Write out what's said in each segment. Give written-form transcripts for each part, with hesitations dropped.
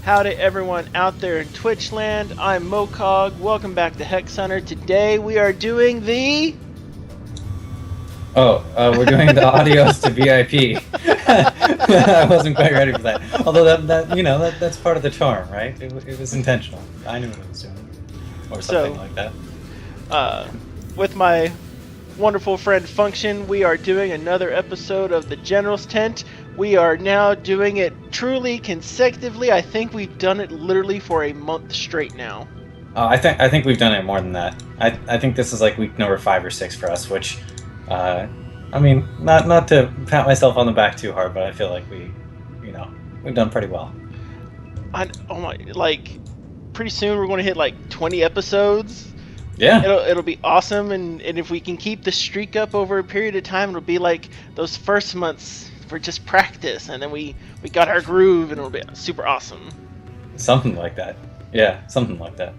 Howdy everyone out there in Twitch land, I'm Mokog, welcome back to HexHunter. Today we are doing the... we're doing the audios to VIP. I wasn't quite ready for that. Although that's part of the charm, right? It was intentional. I knew what I was doing. Or something like that. With my wonderful friend Function, we are doing another episode of the General's Tent. We are now doing it truly consecutively. I think we've done it literally for a month straight now. I think we've done it more than that. I think this is like week number 5 or 6 for us, which, I mean, not to pat myself on the back too hard, but I feel like we've done pretty well. Pretty soon we're going to hit like 20 episodes. Yeah. It'll be awesome, and if we can keep the streak up over a period of time, it'll be like those first months for just practice, and then we got our groove, and it'll be super awesome. Something like that. Yeah, something like that.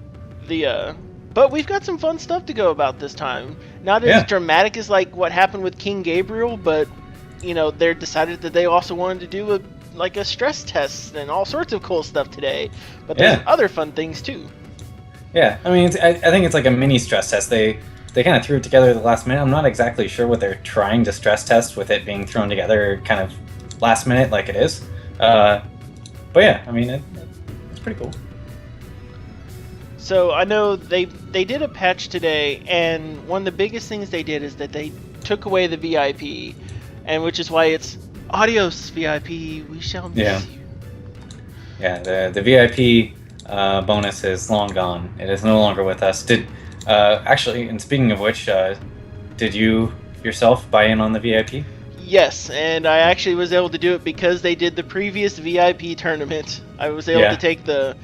But we've got some fun stuff to go about this time. Not as dramatic as like what happened with King Gabriel, but they decided that they also wanted to do a stress test and all sorts of cool stuff today. But there's other fun things too. Yeah, I mean, I think it's like a mini stress test. They kind of threw it together at the last minute. I'm not exactly sure what they're trying to stress test with it being thrown together kind of last minute like it is. But yeah, I mean, it's pretty cool. So I know they did a patch today, and one of the biggest things they did is that they took away the VIP, and which is why it's Adios VIP, we shall miss you. Yeah, the VIP bonus is long gone. It is no longer with us. Actually, and speaking of which, did you yourself buy in on the VIP? Yes, and I actually was able to do it because they did the previous VIP tournament. I was able to take the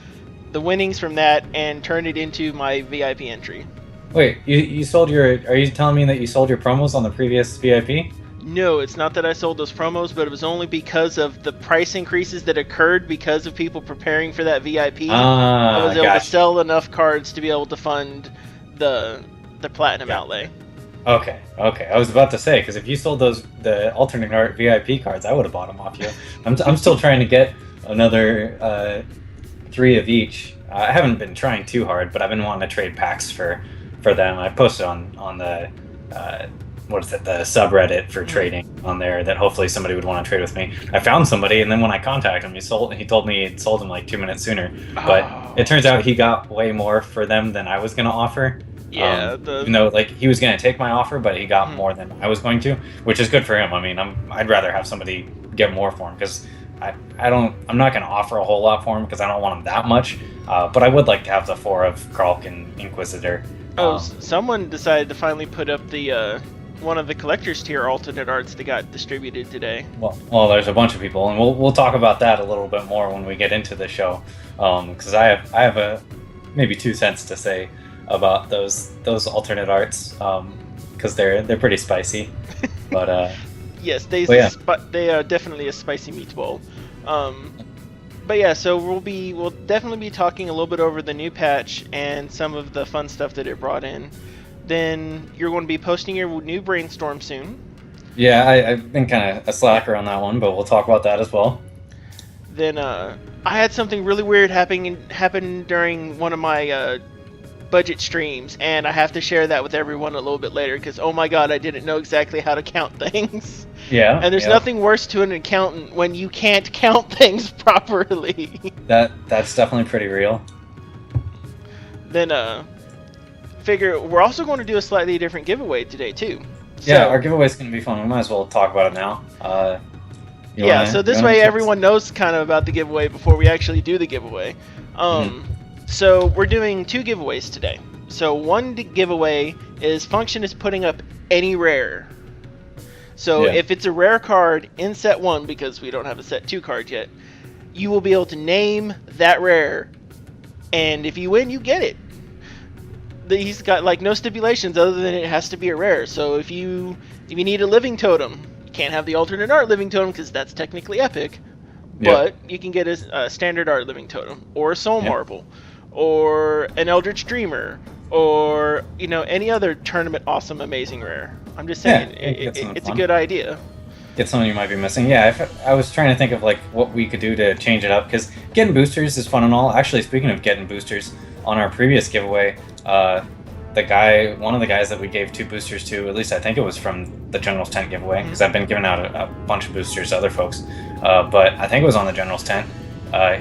winnings from that and turn it into my VIP entry. Wait, you sold are you telling me that you sold your promos on the previous VIP? No, it's not that I sold those promos, but it was only because of the price increases that occurred because of people preparing for that VIP. I was able to sell enough cards to be able to fund the platinum outlay. Okay. I was about to say, because if you sold the alternate art VIP cards, I would have bought them off you. I'm still trying to get another 3 of each. I haven't been trying too hard, but I've been wanting to trade packs for them. I posted on the the subreddit for trading on there that hopefully somebody would want to trade with me. I found somebody, and then when I contacted him, he told me he'd sold them like 2 minutes sooner. But it turns out he got way more for them than I was going to offer. Yeah, even though he was going to take my offer, but he got more than I was going to, which is good for him. I mean, I'd rather have somebody get more for him because I'm not going to offer a whole lot for him because I don't want him that much. But I would like to have the 4 of Kralk and Inquisitor. Someone decided to finally put up the one of the collector's tier alternate arts that got distributed today. Well, there's a bunch of people, and we'll talk about that a little bit more when we get into the show, because I have maybe 2 cents to say about those alternate arts, because they're pretty spicy. But yes, they are definitely a spicy meatball. But yeah, so we'll definitely be talking a little bit over the new patch and some of the fun stuff that it brought in. Then you're going to be posting your new brainstorm soon. Yeah, I've been kind of a slacker on that one, but we'll talk about that as well. Then I had something really weird happen during one of my budget streams, and I have to share that with everyone a little bit later because, oh my god, I didn't know exactly how to count things. Yeah. And there's nothing worse to an accountant when you can't count things properly. That's definitely pretty real. Then figure we're also going to do a slightly different giveaway today too. Yeah, our giveaway's going to be fun. We might as well talk about it now. So this way everyone knows kind of about the giveaway before we actually do the giveaway. So we're doing 2 giveaways today. So one giveaway is Function is putting up any rare. So if it's a rare card in set 1, because we don't have a set 2 card yet, you will be able to name that rare, and if you win, you get it. He's got like no stipulations other than it has to be a rare. So if you need a living totem, you can't have the alternate art living totem because that's technically epic, but you can get a standard art living totem or a soul marble or an eldritch dreamer or any other tournament awesome amazing rare. I'm just saying it's a good idea. get something you might be missing. Yeah, I was trying to think of like what we could do to change it up, because getting boosters is fun and all. Actually, speaking of getting boosters, on our previous giveaway, one of the guys that we gave 2 boosters to, at least I think it was from the General's Tent giveaway, because I've been giving out a bunch of boosters to other folks, but I think it was on the General's Tent.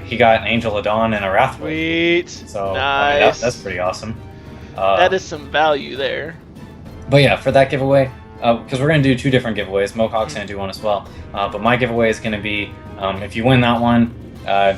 He got an Angel of Dawn and a Wrathwood. Sweet. So nice. I mean, that's pretty awesome. That is some value there. But yeah, for that giveaway, because we're going to do 2 different giveaways. Mokog's going to do one as well. But my giveaway is going to be, if you win that one,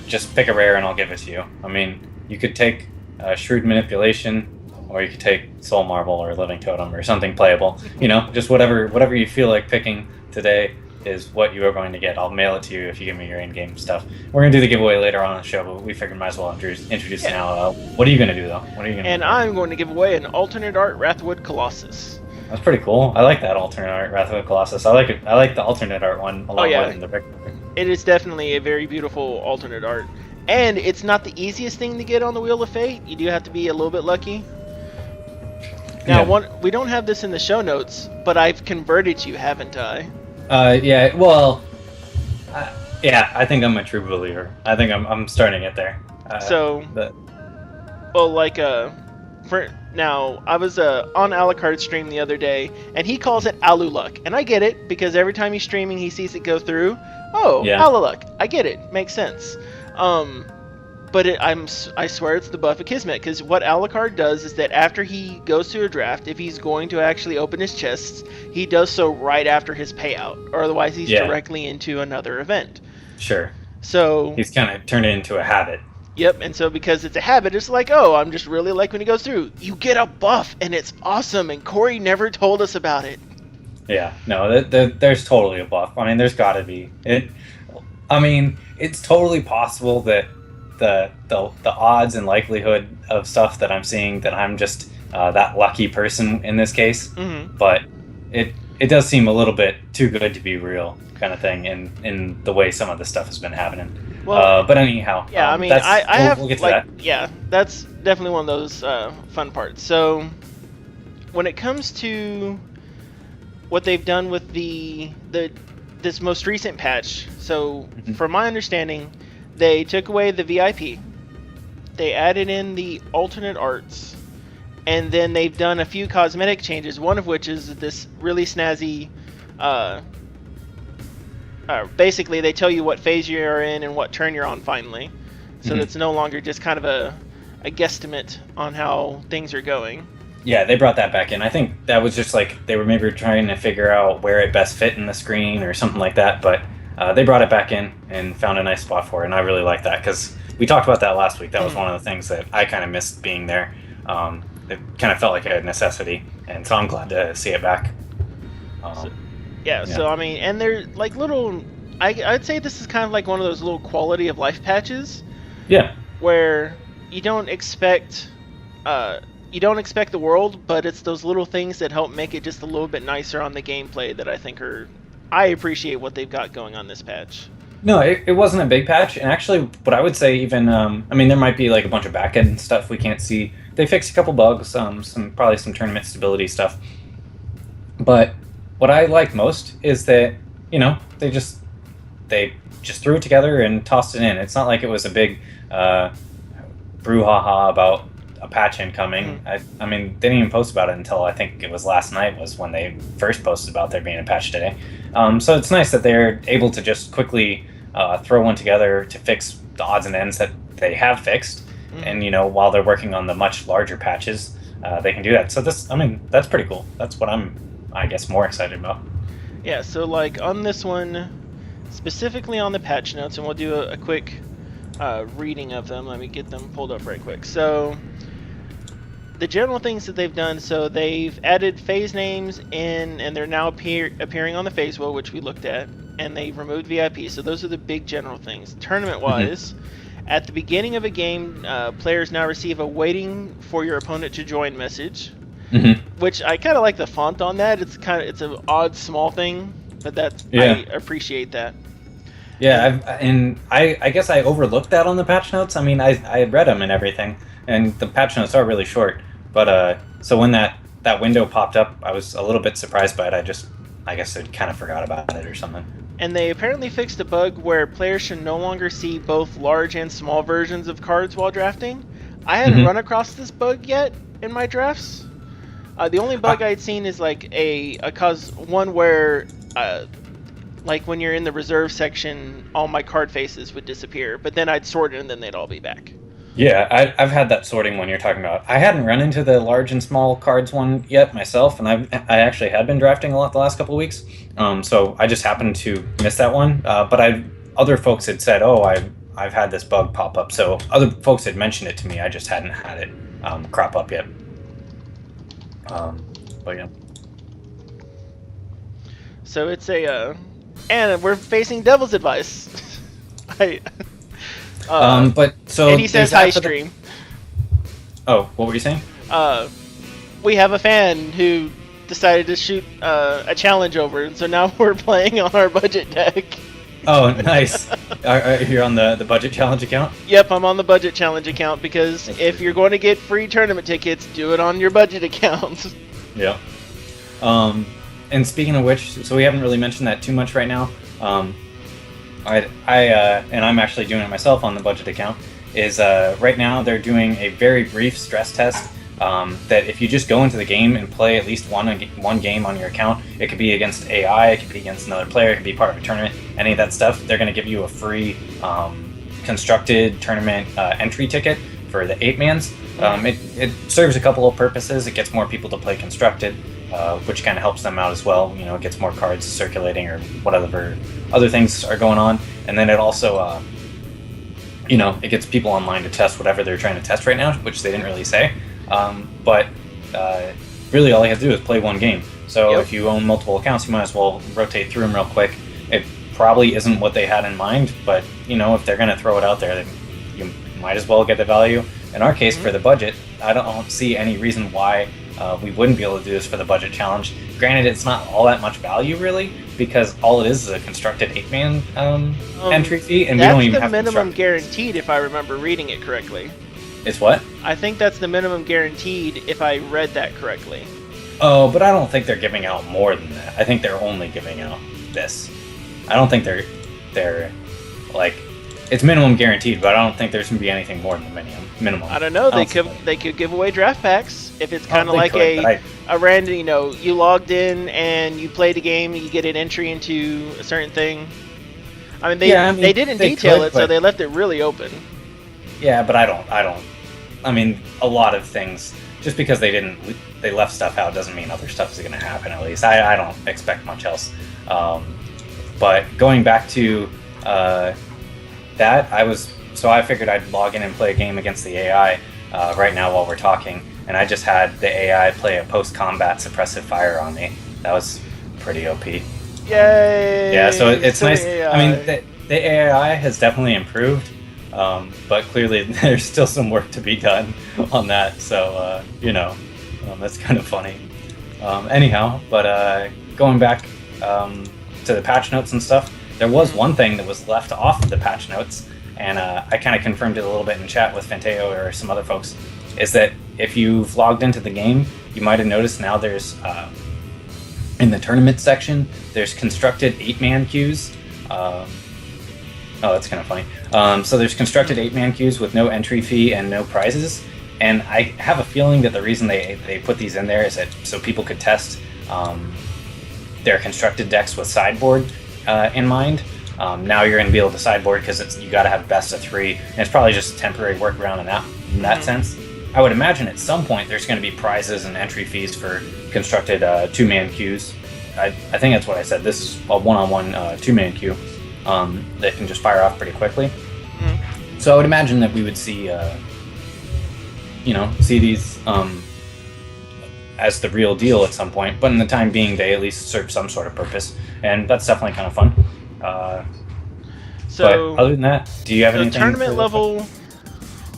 just pick a rare and I'll give it to you. I mean, you could take Shrewd Manipulation, or you could take Soul Marble or Living Totem or something playable. You know, just whatever you feel like picking today is what you are going to get. I'll mail it to you if you give me your in-game stuff. We're going to do the giveaway later on in the show, but we figured might as well introduce it now. What are you going to do, though? What are you going to do? And I'm going to give away an alternate art Wrathwood Colossus. That's pretty cool. I like that alternate art Wrathwood Colossus. I like it. I like the alternate art one a lot more than the regular. It is definitely a very beautiful alternate art. And it's not the easiest thing to get on the Wheel of Fate. You do have to be a little bit lucky. Now, we don't have this in the show notes, but I've converted you, haven't I? Yeah. Well, I think I'm a true believer. I think I'm starting it there. Now, I was on Alucard's stream the other day, and he calls it Aluluck, and I get it, because every time he's streaming, he sees it go through. Oh, yeah. Aluluck. I get it. Makes sense. But I swear it's the buff of Kismet, because what Alucard does is that after he goes to a draft, if he's going to actually open his chests, he does so right after his payout, or otherwise he's directly into another event. Sure. So he's kind of turned it into a habit. Yep, and so because it's a habit, it's like, oh, I'm just really like when he goes through. You get a buff, and it's awesome, and Corey never told us about it. Yeah, no, there's totally a buff. I mean, there's got to be. It's totally possible that the odds and likelihood of stuff that I'm seeing, that I'm just that lucky person in this case, but it does seem a little bit too good to be real kind of thing in the way some of this stuff has been happening. Well, but anyhow, yeah, we'll get to that. Yeah, that's definitely one of those fun parts. So when it comes to what they've done with this most recent patch, so from my understanding, they took away the VIP, they added in the alternate arts, and then they've done a few cosmetic changes, one of which is this really snazzy basically they tell you what phase you're in and what turn you're on finally, so that's no longer just kind of a guesstimate on how things are going. Yeah, they brought that back in. I think that was just like they were maybe trying to figure out where it best fit in the screen or something like that, but they brought it back in and found a nice spot for it, and I really like that, because we talked about that last week. That was one of the things that I kind of missed being there. It kind of felt like a necessity, and so I'm glad to see it back. So I mean, and they're like little, I'd say this is kind of like one of those little quality of life patches. Yeah. Where you don't expect the world, but it's those little things that help make it just a little bit nicer on the gameplay that I appreciate what they've got going on this patch. No, it wasn't a big patch, and actually, what I would say even, there might be like a bunch of back-end stuff we can't see. They fixed a couple bugs, probably some tournament stability stuff. But what I like most is that, they just threw it together and tossed it in. It's not like it was a big brouhaha about a patch incoming. They didn't even post about it until I think it was last night was when they first posted about there being a patch today. So it's nice that they're able to just quickly throw one together to fix the odds and ends that they have fixed. And, while they're working on the much larger patches, they can do that. So that's pretty cool. That's what I'm, I guess, more excited about. Yeah, so like on this one, specifically on the patch notes, and we'll do a quick reading of them. Let me get them pulled up right quick. So the general things that they've done, so they've added phase names in, and they're now appearing on the phase wheel, which we looked at, and they've removed VIP. So those are the big general things. Tournament-wise, at the beginning of a game, players now receive a waiting for your opponent to join message, which I kind of like the font on that. It's an odd small thing, but I appreciate that. Yeah, I guess I overlooked that on the patch notes. I had read them and everything, and the patch notes are really short. But so when that window popped up, I was a little bit surprised by it. I just I guess they kind of forgot about it or something. And they apparently fixed a bug where players should no longer see both large and small versions of cards while drafting. I hadn't run across this bug yet in my drafts. The only bug I'd seen is like one where like when you're in the reserve section, all my card faces would disappear, but then I'd sort it and then they'd all be back. Yeah, I've had that sorting one you're talking about. I hadn't run into the large and small cards one yet myself, and I actually had been drafting a lot the last couple of weeks. So I just happened to miss that one. But other folks had said, "Oh, I've had this bug pop up." So other folks had mentioned it to me. I just hadn't had it crop up yet. But yeah. So it's and we're facing Devil's Advice. But so and he says hi stream. Oh, what were you saying? We have a fan who decided to shoot a challenge over, and so now we're playing on our budget deck. Oh, nice. You're on the budget challenge account? Yep, I'm on the budget challenge account because if you're going to get free tournament tickets, do it on your budget account. Yeah. And speaking of which, so we haven't really mentioned that too much right now. And I'm actually doing it myself on the budget account, is right now they're doing a very brief stress test that if you just go into the game and play at least one game on your account, it could be against AI, it could be against another player, it could be part of a tournament, any of that stuff, they're going to give you a free constructed tournament entry ticket for the 8-mans. It serves a couple of purposes. It gets more people to play constructed, which kind of helps them out as well. You know, it gets more cards circulating or whatever other things are going on. And then it also, it gets people online to test whatever they're trying to test right now, which they didn't really say. But really all you have to do is play one game. So if you own multiple accounts, you might as well rotate through them real quick. It probably isn't what they had in mind, but, if they're going to throw it out there, then you might as well get the value. In our case, for the budget, I don't see any reason why we wouldn't be able to do this for the budget challenge. Granted, it's not all that much value, really, because all it is a constructed 8-man entry fee, and we don't even have that's the minimum guaranteed, if I remember reading it correctly. It's what? I think that's the minimum guaranteed, if I read that correctly. Oh, but I don't think they're giving out more than that. I think they're only giving out this. I don't think they're like, it's minimum guaranteed, but I don't think there's gonna be anything more than the minimum. I don't know. They could give away draft packs if it's kind of like a random. You logged in and you played a game, you get an entry into a certain thing. I mean, they didn't detail it, so they left it really open. Yeah, but I don't. I mean, a lot of things. Just because they left stuff out doesn't mean other stuff is going to happen. At least I don't expect much else. But going back to that, I figured I'd log in and play a game against the AI right now while we're talking, and I just had the AI play a post-combat suppressive fire on me. That was pretty OP. Yay! Yeah, so it's nice. I mean, the AI has definitely improved, but clearly there's still some work to be done on that. So that's kind of funny. Anyhow, but going back to the patch notes and stuff, there was one thing that was left off of the patch notes, and I kind of confirmed it a little bit in chat with Fanteo or some other folks, is that if you've logged into the game, you might have noticed now there's, in the tournament section, there's constructed 8-man queues. That's kind of funny. So there's constructed 8-man queues with no entry fee and no prizes, and I have a feeling that the reason they put these in there is that so people could test their constructed decks with sideboard in mind. Now you're going to be able to sideboard because you got to have best of 3, and it's probably just a temporary workaround in that sense. I would imagine at some point there's going to be prizes and entry fees for constructed 2-man queues. I think that's what I said. This is a 1-on-1 2-man queue that can just fire off pretty quickly. So I would imagine that we would see these as the real deal at some point, but in the time being they at least serve some sort of purpose, and that's definitely kind of fun. But other than that, do you have anything? Tournament level.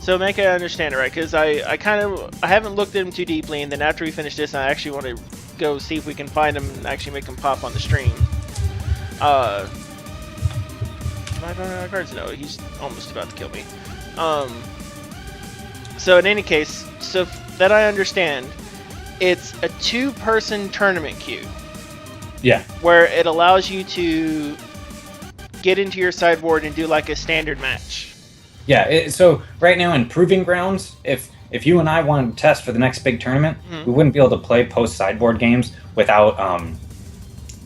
So make I understand it right, because I haven't looked at them too deeply, and then after we finish this, I actually want to go see if we can find them and actually make them pop on the stream. I don't know cards. No, he's almost about to kill me. So in any case, so that I understand, it's a 2-person tournament queue. Yeah. Where it allows you to get into your sideboard and do like a standard match. Yeah, so right now in Proving Grounds, if you and I wanted to test for the next big tournament, we wouldn't be able to play post-sideboard games without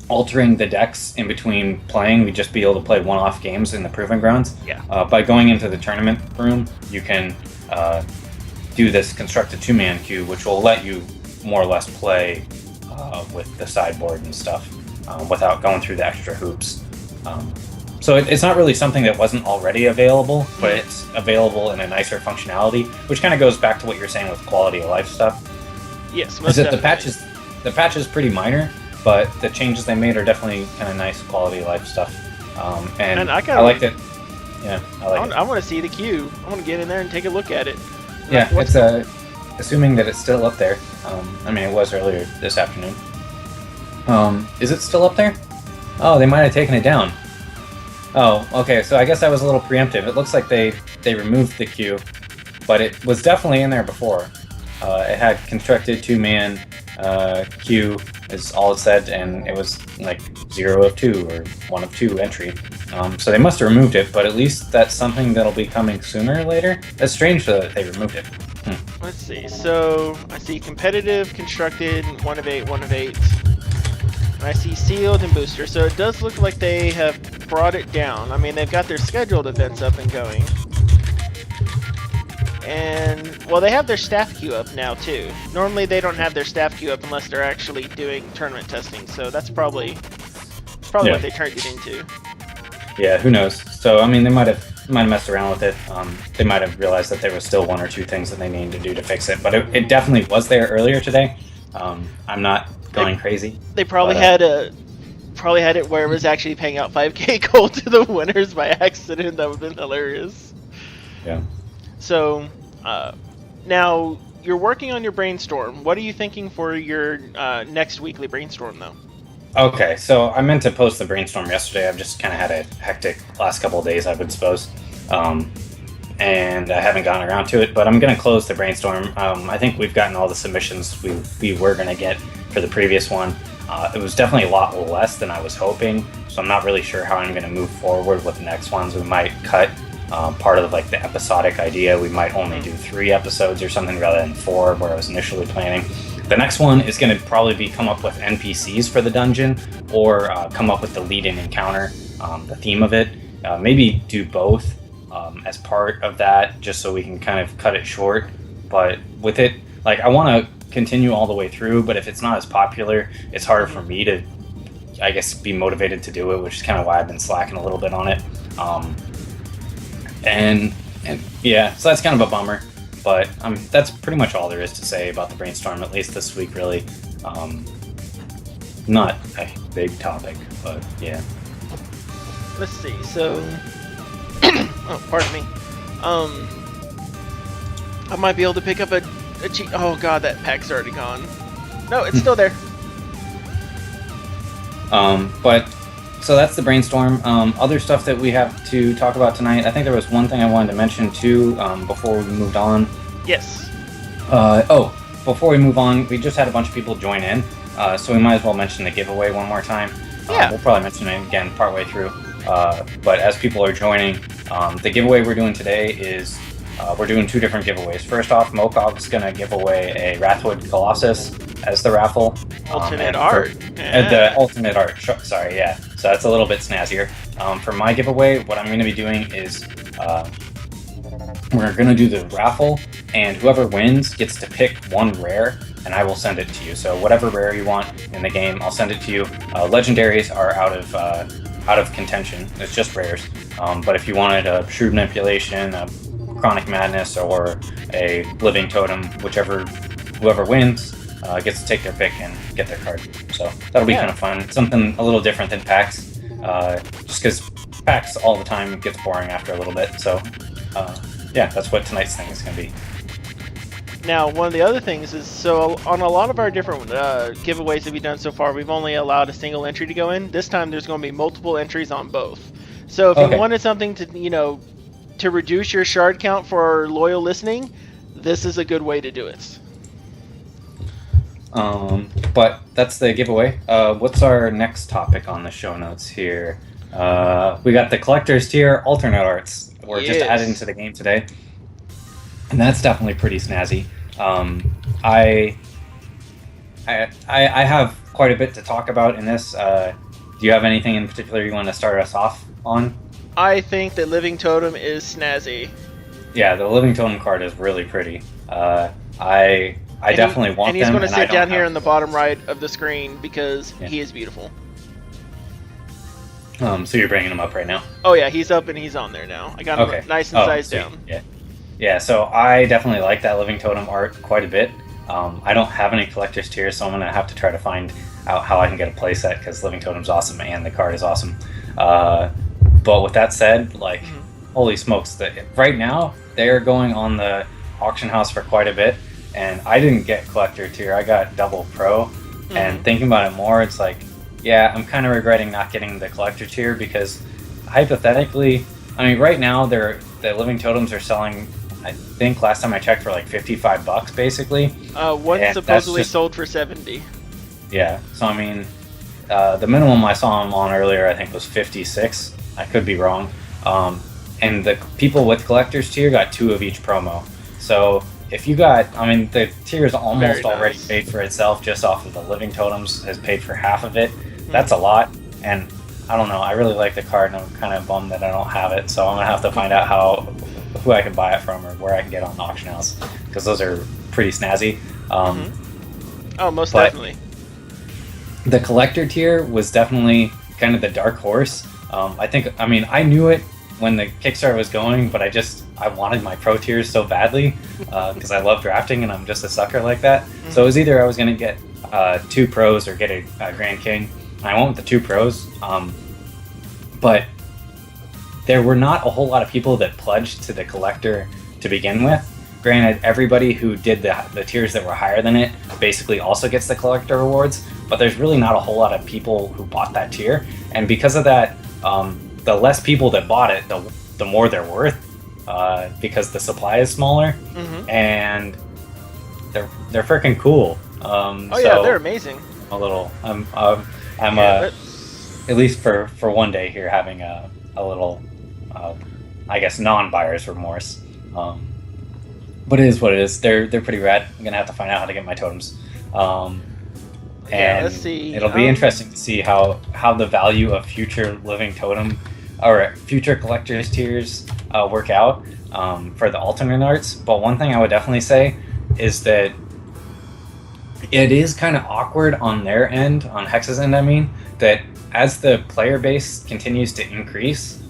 altering the decks in between playing. We'd just be able to play one-off games in the Proving Grounds. Yeah. By going into the tournament room, you can do this constructed 2-man queue, which will let you more or less play with the sideboard and stuff without going through the extra hoops. So it's not really something that wasn't already available, but it's available in a nicer functionality, which kind of goes back to what you're saying with quality of life stuff. Yes, most definitely. The patch is pretty minor, but the changes they made are definitely kind of nice quality of life stuff. And I liked it. Yeah, I want to see the queue. I want to get in there and take a look at it. Yeah, it's assuming that it's still up there. I mean, it was earlier this afternoon. Is it still up there? Oh, they might have taken it down. Oh, okay, so I guess that was a little preemptive. It looks like they removed the queue, but it was definitely in there before. It had constructed 2-man queue is all it said, and it was like 0 of 2 or 1 of 2 entry. So they must have removed it, but at least that's something that'll be coming sooner or later. That's strange that they removed it. Let's see. So I see competitive, constructed, 1 of 8, 1 of 8. And I see sealed and booster. So it does look like they have brought it down. I mean, they've got their scheduled events up and going. And, well, they have their staff queue up now, too. Normally, they don't have their staff queue up unless they're actually doing tournament testing. So that's probably what they turned it into. Yeah, who knows? So, I mean, they might have messed around with it. They might have realized that there was still 1 or 2 things that they needed to do to fix it. But it definitely was there earlier today. I'm not going crazy. They probably had it where it was actually paying out 5k gold to the winners by accident. That would have been hilarious. Yeah. So, now you're working on your brainstorm. What are you thinking for your next weekly brainstorm, though? Okay, so I meant to post the brainstorm yesterday. I've just kind of had a hectic last couple of days, I would suppose. And I haven't gotten around to it, but I'm going to close the brainstorm. I think we've gotten all the submissions we were going to get for the previous one. It was definitely a lot less than I was hoping, so I'm not really sure how I'm going to move forward with the next ones. We might cut part of like the episodic idea. We might only do 3 episodes or something rather than 4, where I was initially planning. The next one is going to probably be come up with NPCs for the dungeon, or come up with the lead-in encounter, the theme of it. Maybe do both as part of that, just so we can kind of cut it short. But with it, like, I want to continue all the way through, but if it's not as popular, it's harder for me to, I guess, be motivated to do it, which is kind of why I've been slacking a little bit on it. And yeah, so that's kind of a bummer. But that's pretty much all there is to say about the brainstorm, at least this week, really. Not a big topic, but yeah. Let's see, so... oh, pardon me. I might be able to pick up a cheat... Oh god, that pack's already gone. No, it's still there. But... So that's the brainstorm. Other stuff that we have to talk about tonight. I think there was one thing I wanted to mention too before we moved on. Yes. Before we move on, we just had a bunch of people join in, so we might as well mention the giveaway one more time. Yeah. We'll probably mention it again partway through. But as people are joining, the giveaway we're doing today is we're doing 2 different giveaways. First off, Mokog's going to give away a Wrathwood Colossus as the raffle. Alternate art. The alternate art, sorry, yeah. So that's a little bit snazzier. For my giveaway, what I'm going to be doing is we're going to do the raffle, and whoever wins gets to pick 1 rare, and I will send it to you. So whatever rare you want in the game, I'll send it to you. Legendaries are out of contention. It's just rares. But if you wanted a Shrewd Manipulation, a Chronic Madness, or a Living Totem, whoever wins gets to take their pick and get their card. So that'll be kind of fun. It's something a little different than PAX, just because PAX all the time gets boring after a little bit. So yeah, that's what tonight's thing is going to be. Now, one of the other things is, so on a lot of our different giveaways that we've done so far, we've only allowed a single entry to go in. This time there's going to be multiple entries on both. So if you wanted something to, to reduce your shard count for loyal listening, this is a good way to do it. but that's the giveaway. What's our next topic on the show notes here? We got the collector's tier alternate arts. We're just added into the game today, and that's definitely pretty snazzy. I have quite a bit to talk about in this. Do you have anything in particular you want to start us off on? I think that Living Totem is snazzy. Yeah, the Living Totem card is really pretty. I definitely want them. And he's going to sit down here in the bottom right of the screen because he is beautiful. So you're bringing him up right now? Oh yeah, he's up and he's on there now. I got him nice and sized down. Yeah. So I definitely like that Living Totem art quite a bit. I don't have any collector's tiers, so I'm gonna have to try to find out how I can get a playset because Living Totem's awesome and the card is awesome. But with that said, like, holy smokes! Right now they're going on the auction house for quite a bit, and I didn't get collector tier. I got double pro, and thinking about it more, it's like, yeah, I'm kind of regretting not getting the collector tier because hypothetically, I mean, right now the Living Totems are selling, I think last time I checked, for like $55 basically. One supposedly sold for $70. Yeah, so I mean, the minimum I saw them on earlier I think was $56. I could be wrong. And the people with collector's tier got 2 of each promo. So if you got, I mean, the tier is almost already paid for itself just off of the Living Totems, has paid for half of it. That's a lot, and I don't know, I really like the card, and I'm kind of bummed that I don't have it, so I'm going to have to find out who I can buy it from or where I can get on the auction house, because those are pretty snazzy. Oh, most definitely. The collector tier was definitely kind of the dark horse. I knew it when the Kickstarter was going, but I wanted my pro tiers so badly because I love drafting and I'm just a sucker like that. So it was either I was going to get 2 pros or get a Grand King. I went with the 2 pros, but there were not a whole lot of people that pledged to the collector to begin with. Granted, everybody who did the tiers that were higher than it basically also gets the collector rewards, but there's really not a whole lot of people who bought that tier, and because of that, the less people that bought it, the more they're worth, because the supply is smaller, and they're freaking cool. Yeah, they're amazing. I'm at least for one day here having a little, I guess, non-buyer's remorse. But it is what it is. They're pretty rad. I'm gonna have to find out how to get my totems. And let's see. It'll be interesting to see how the value of future Living Totem or future collector's tiers work out for the alternate arts. But one thing I would definitely say is that it is kind of awkward on their end, on Hex's end, I mean, that as the player base continues to increase,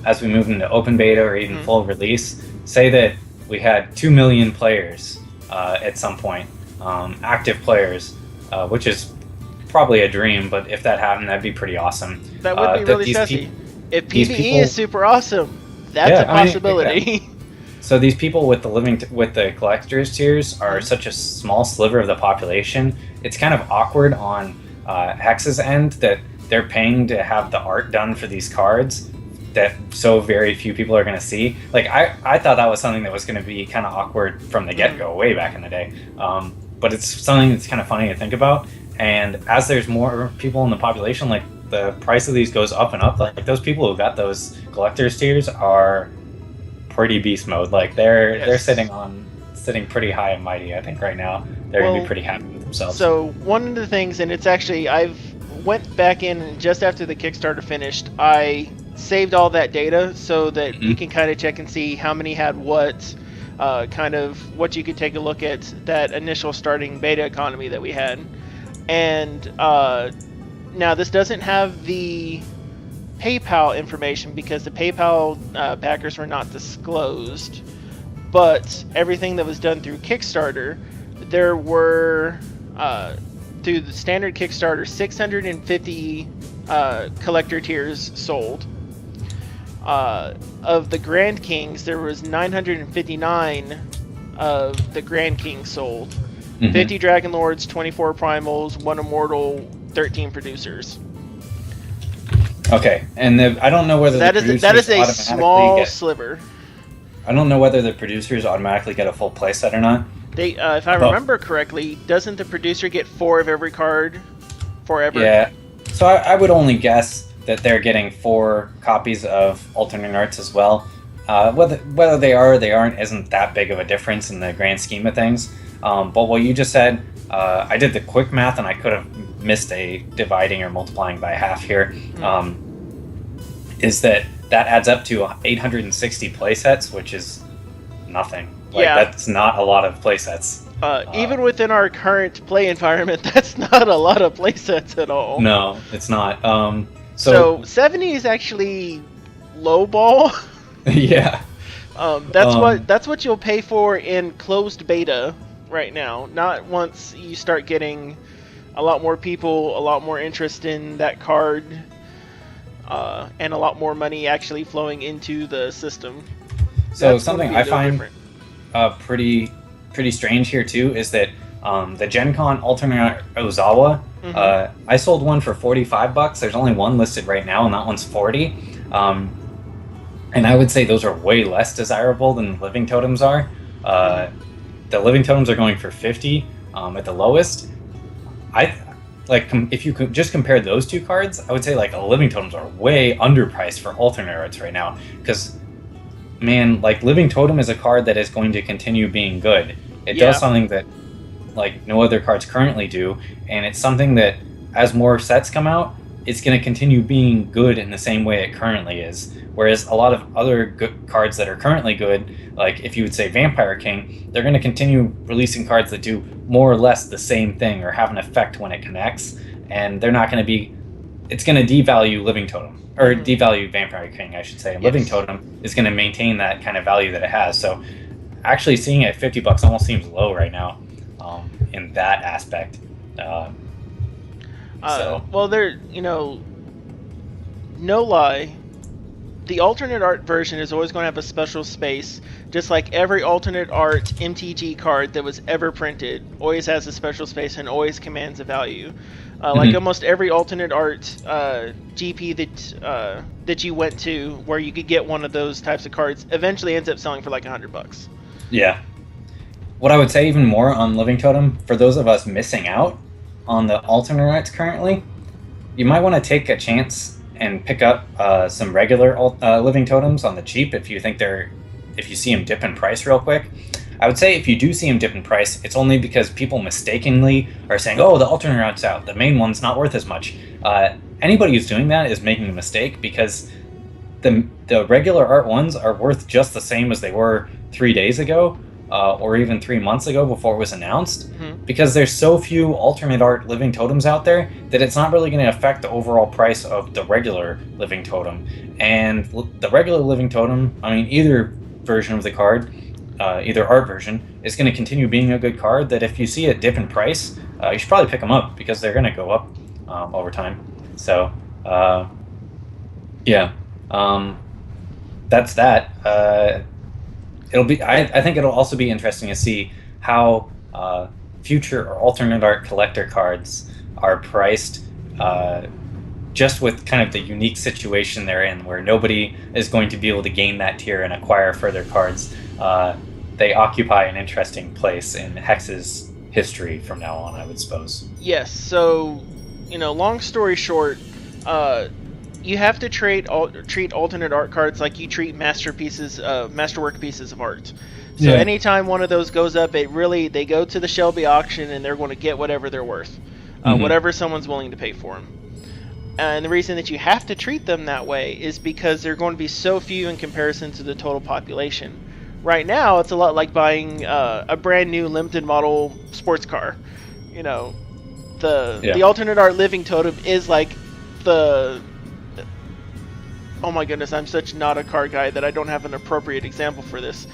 as we move into open beta or even full release, say that we had 2 million players at some point, active players, which is probably a dream, but if that happened, that'd be pretty awesome. That would be really sassy. If PvE is super awesome, that's a possibility. So these people with the collector's tiers are such a small sliver of the population. It's kind of awkward on Hex's end that they're paying to have the art done for these cards that so very few people are going to see. Like, I thought that was something that was going to be kind of awkward from the get-go, way back in the day. But it's something that's kind of funny to think about. And as there's more people in the population, like, the price of these goes up and up. Like, those people who got those collector's tiers are pretty beast mode. Like, they're sitting pretty high and mighty, I think, right now. They're going to be pretty happy with themselves. So one of the things, and it's actually, I've went back in and just after the Kickstarter finished, I saved all that data so that you can kind of check and see how many had what, kind of what you could take a look at that initial starting beta economy that we had. And now this doesn't have the PayPal information because the PayPal backers were not disclosed, but everything that was done through Kickstarter, there were through the standard Kickstarter 650 collector tiers sold. Of the Grand Kings, there was 959 of the Grand Kings sold. 50 Dragon Lords, 24 Primals, 1 Immortal, 13 Producers. Okay, and I don't know whether that is a small sliver. I don't know whether the producers automatically get a full playset or not, They, if I remember correctly, doesn't the producer get 4 of every card forever? Yeah. So I would only guess that they're getting 4 copies of alternate arts as well. Whether they are or they aren't isn't that big of a difference in the grand scheme of things. But what you just said, I did the quick math and I could have missed a dividing or multiplying by half here. Is that adds up to 860 playsets, which is nothing. That's not a lot of playsets. Even within our current play environment, that's not a lot of playsets at all. No, it's not. So 70 is actually low ball. Yeah. That's what you'll pay for in closed beta right now. Not once you start getting a lot more people, a lot more interest in that card, and a lot more money actually flowing into the system. So something I find pretty strange here too is that the Gen Con alternate Ozawa, I sold one for $45. There's only one listed right now, and that one's $40. And I would say those are way less desirable than the Living Totems are. The Living Totems are going for $50 at the lowest. If you could just compare those 2 cards, I would say like the Living Totems are way underpriced for alternate arts right now. Because, man, like Living Totem is a card that is going to continue being good. It does something that like no other cards currently do, and it's something that as more sets come out, it's going to continue being good in the same way it currently is. Whereas a lot of other good cards that are currently good, like if you would say Vampire King, they're going to continue releasing cards that do more or less the same thing or have an effect when it connects, and they're not going to be... It's going to devalue Living Totem, or devalue Vampire King, I should say. Yes. Living Totem is going to maintain that kind of value that it has. So actually seeing it at $50 almost seems low right now in that aspect. Well, there, no lie, the alternate art version is always going to have a special space, just like every alternate art MTG card that was ever printed always has a special space and always commands a value. Like almost every alternate art GP that you went to where you could get one of those types of cards eventually ends up selling for like $100. Yeah. What I would say even more on Living Totem, for those of us missing out on the alternate arts currently, you might want to take a chance and pick up some regular Living Totems on the cheap if you see them dip in price real quick. I would say if you do see them dip in price, it's only because people mistakenly are saying, oh, the alternate art's out, the main one's not worth as much. Anybody who's doing that is making a mistake, because the regular art ones are worth just the same as they were 3 days ago, or even 3 months ago before it was announced, because there's so few alternate art Living Totems out there that it's not really going to affect the overall price of the regular Living Totem. And the regular Living Totem, I mean, either version of the card, either art version, is going to continue being a good card that if you see it dip in price, you should probably pick them up, because they're going to go up over time. So, that's that. I think it'll also be interesting to see how future or alternate art collector cards are priced, just with kind of the unique situation they're in, where nobody is going to be able to gain that tier and acquire further cards. They occupy an interesting place in Hex's history from now on, I would suppose. Yes, so, long story short, you have to treat alternate art cards like you treat masterwork pieces of art. So anytime one of those goes up, they go to the Shelby auction and they're going to get whatever they're worth, whatever someone's willing to pay for them. And the reason that you have to treat them that way is because they're going to be so few in comparison to the total population. Right now, it's a lot like buying a brand new limited model sports car. The alternate art Living Totem is like the... Oh my goodness, I'm such not a car guy that I don't have an appropriate example for this.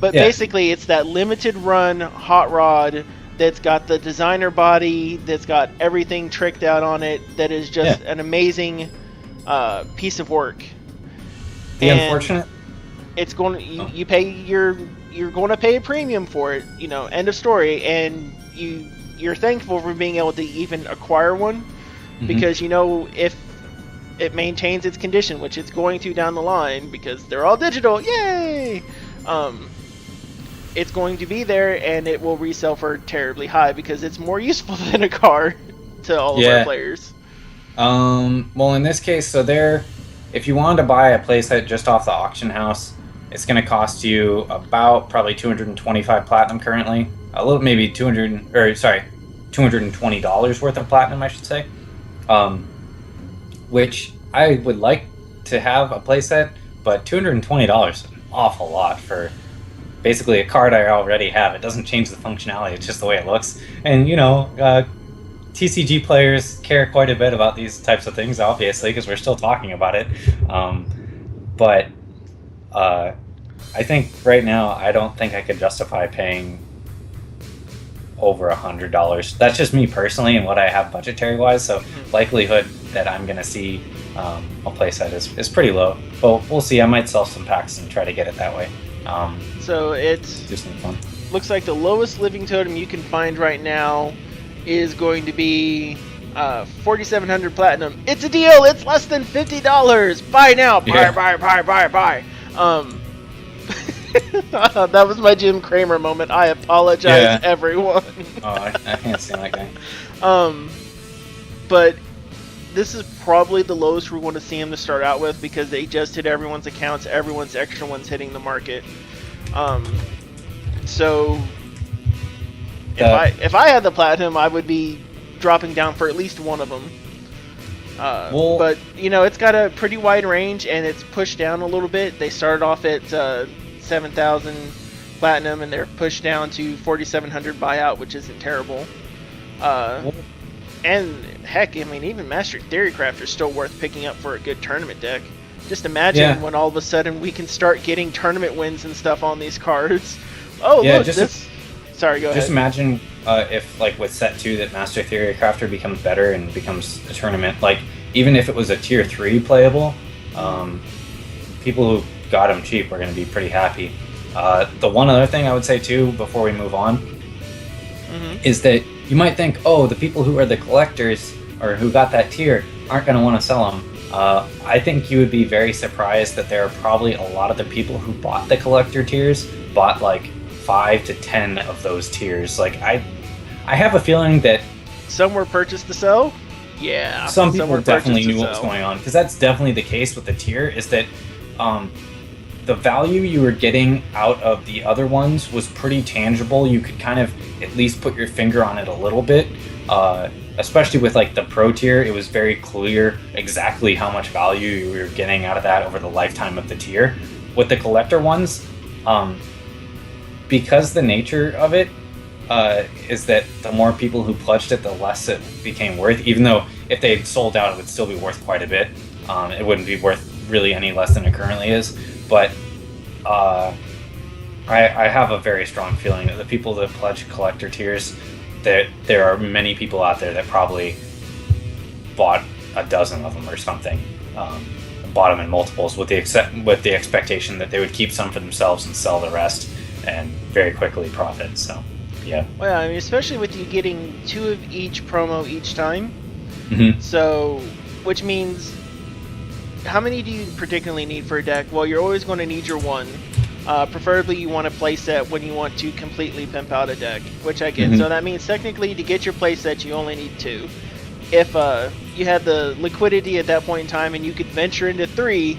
Basically, it's that limited run hot rod that's got the designer body, that's got everything tricked out on it, that is just an amazing piece of work. Unfortunate. It's going to you're going to pay a premium for it. End of story. And you're thankful for being able to even acquire one, because if it maintains its condition, which it's going to down the line, because they're all digital. Yay! it's going to be there, and it will resell for terribly high because it's more useful than a card to all of our players. Well, in this case, so if you wanted to buy a playset just off the auction house, it's going to cost you about probably 225 platinum currently. A little, maybe $220 worth of platinum, I should say. Which I would like to have a playset, but $220 is an awful lot for basically a card I already have. It doesn't change the functionality, it's just the way it looks. And, TCG players care quite a bit about these types of things, obviously, because we're still talking about it. But I think right now, I don't think I could justify paying over $100. That's just me personally and what I have budgetary-wise, so likelihood that I'm going to see a playset is pretty low. But we'll see. I might sell some packs and try to get it that way. So it's just fun. Looks like the lowest living totem you can find right now is going to be 4,700 platinum. It's a deal. It's less than $50. Buy now. Buy. That was my Jim Cramer moment. I apologize, everyone. I can't stand that guy. But this is probably the lowest we want to see him to start out with because they just hit everyone's accounts. Everyone's extra ones hitting the market. So if I had the platinum, I would be dropping down for at least one of them. But it's got a pretty wide range and it's pushed down a little bit. They started off at 7,000 platinum and they're pushed down to 4,700 buyout, which isn't terrible. And heck, I mean, even Master Theorycraft is still worth picking up for a good tournament deck. Just imagine when all of a sudden we can start getting tournament wins and stuff on these cards. Oh, look, Sorry, go ahead. Just imagine if, like, with set 2 that Master Theorycrafter becomes better and becomes a tournament. Like, even if it was a tier 3 playable, people who got him cheap are going to be pretty happy. The one other thing I would say, too, before we move on, is that you might think, oh, the people who are the collectors or who got that tier aren't going to want to sell them. I think you would be very surprised that there are probably a lot of the people who bought the collector tiers bought like 5 to 10 of those tiers. Like I have a feeling that some were purchased to sell. Yeah, some people definitely knew what was going on, because that's definitely the case with the tier. Is that the value you were getting out of the other ones was pretty tangible. You could kind of at least put your finger on it a little bit. Especially with like the pro tier, it was very clear exactly how much value you were getting out of that over the lifetime of the tier. With the collector ones, because the nature of it is that the more people who pledged it, the less it became worth. Even though if they had sold out, it would still be worth quite a bit. It wouldn't be worth really any less than it currently is. But I have a very strong feeling that the people that pledge collector tiers, that there are many people out there that probably bought a dozen of them or something, bought them in multiples with the expectation that they would keep some for themselves and sell the rest and very quickly profit. So, yeah. Well, I mean, especially with you getting 2 of each promo each time. So, which means, how many do you particularly need for a deck? Well, you're always going to need your 1. Preferably you want a playset when you want to completely pimp out a deck, which I get. So that means technically to get your playset you only need 2. If you had the liquidity at that point in time and you could venture into 3,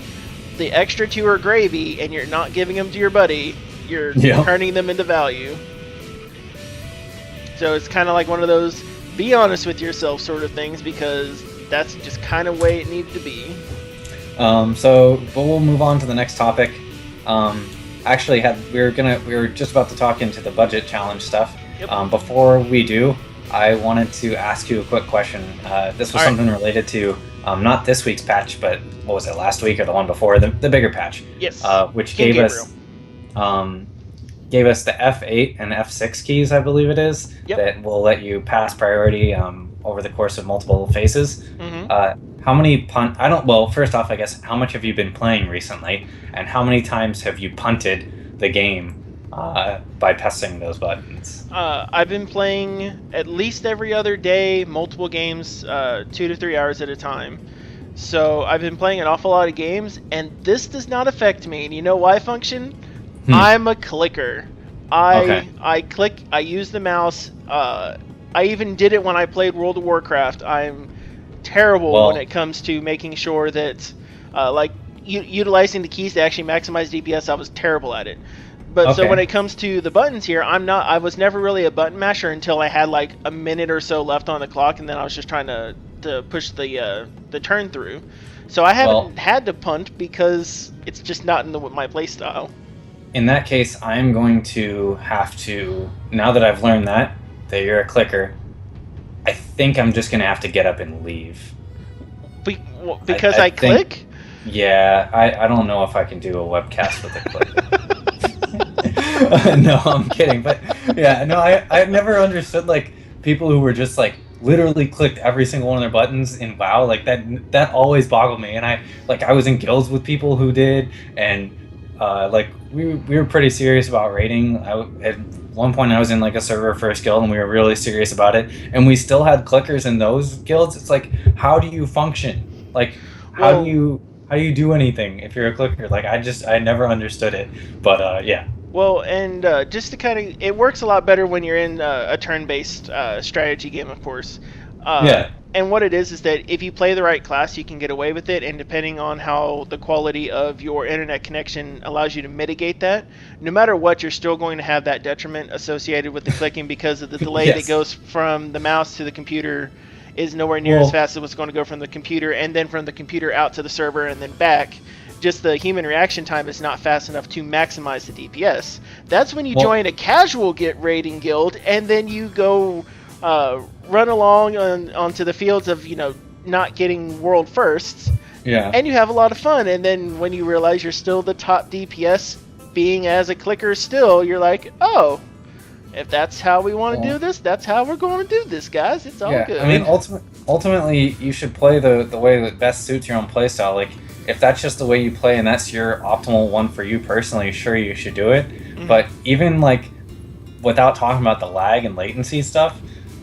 the extra 2 are gravy and you're not giving them to your buddy, you're turning them into value. So it's kind of like one of those be honest with yourself sort of things, because that's just kind of way it needed to be. But we'll move on to the next topic. Actually, we were just about to talk into the budget challenge stuff. Before we do, I wanted to ask you a quick question. This was something related to not this week's patch, but what was it, last week or the one before, the bigger patch? Yes. Which gave us the F8 and F6 keys, I believe it is, that will let you pass priority over the course of multiple phases. How many first off, I guess, how much have you been playing recently, and how many times have you punted the game by pressing those buttons? I've been playing at least every other day, multiple games, 2 to 3 hours at a time. So I've been playing an awful lot of games, and this does not affect me. And you know why, Function? I'm a clicker. I click. I use the mouse. I even did it when I played World of Warcraft. I'm terrible when it comes to making sure that, utilizing the keys to actually maximize DPS. I was terrible at it. But so when it comes to the buttons here, I was never really a button masher until I had like a minute or so left on the clock, and then I was just trying to push the turn through. So I haven't had to punt because it's just not in my playstyle. In that case, I'm going to have to, now that I've learned that you're a clicker, I think I'm just going to have to get up and leave. Because I click? Yeah, I don't know if I can do a webcast with a click. No, I'm kidding. But yeah, no, I've never understood like people who were just like literally clicked every single one of their buttons in WoW. Like that always boggled me. And I was in guilds with people who did, and we were pretty serious about raiding. At one point I was in like a server first guild, and we were really serious about it, and we still had clickers in those guilds. It's like, how do you function? Like how do you do anything if you're a clicker? Like I never understood it. But yeah. Well, and just to kind of, it works a lot better when you're in a turn-based strategy game, of course. Yeah. And what it is that if you play the right class, you can get away with it, and depending on how the quality of your internet connection allows you to mitigate that, no matter what, you're still going to have that detriment associated with the clicking because of the delay that goes from the mouse to the computer is nowhere near as fast as what's going to go from the computer, and then from the computer out to the server and then back. Just the human reaction time is not fast enough to maximize the DPS. That's when you join a casual raiding guild, and then you go run along onto the fields of not getting world firsts. Yeah. And you have a lot of fun. And then when you realize you're still the top DPS, being as a clicker still, you're like, oh, if that's how we want to do this, that's how we're going to do this, guys. It's all good. I mean, ultimately, you should play the way that best suits your own playstyle. Like, if that's just the way you play and that's your optimal one for you personally, sure, you should do it. Mm-hmm. But even like without talking about the lag and latency stuff,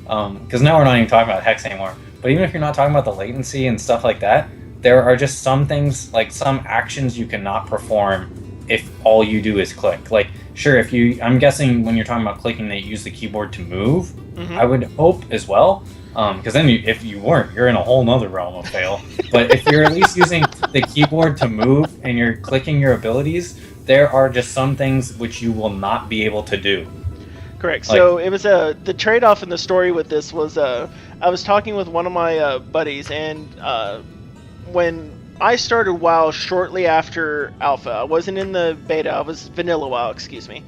because now we're not even talking about Hex anymore, but even if you're not talking about the latency and stuff like that, there are just some things, like some actions you cannot perform if all you do is click. Like, sure, I'm guessing when you're talking about clicking that you use the keyboard to move, mm-hmm. I would hope as well. Because then if you weren't, you're in a whole nother realm of fail. But if you're at least using the keyboard to move and you're clicking your abilities, there are just some things which you will not be able to do. Correct. So it was the trade-off in the story with this was I was talking with one of my buddies, and when I started WoW shortly after Alpha, I wasn't in the beta, I was Vanilla WoW, excuse me.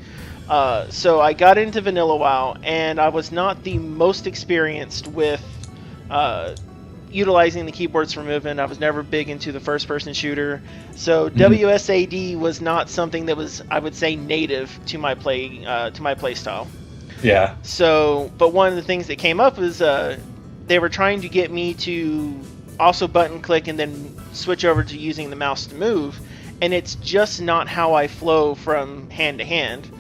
So I got into Vanilla WoW, and I was not the most experienced with utilizing the keyboards for movement. I was never big into the first-person shooter, so WSAD was not something that was, I would say, native to my play style. Yeah. So, but one of the things that came up was they were trying to get me to also button click and then switch over to using the mouse to move, and it's just not how I flow from hand to hand.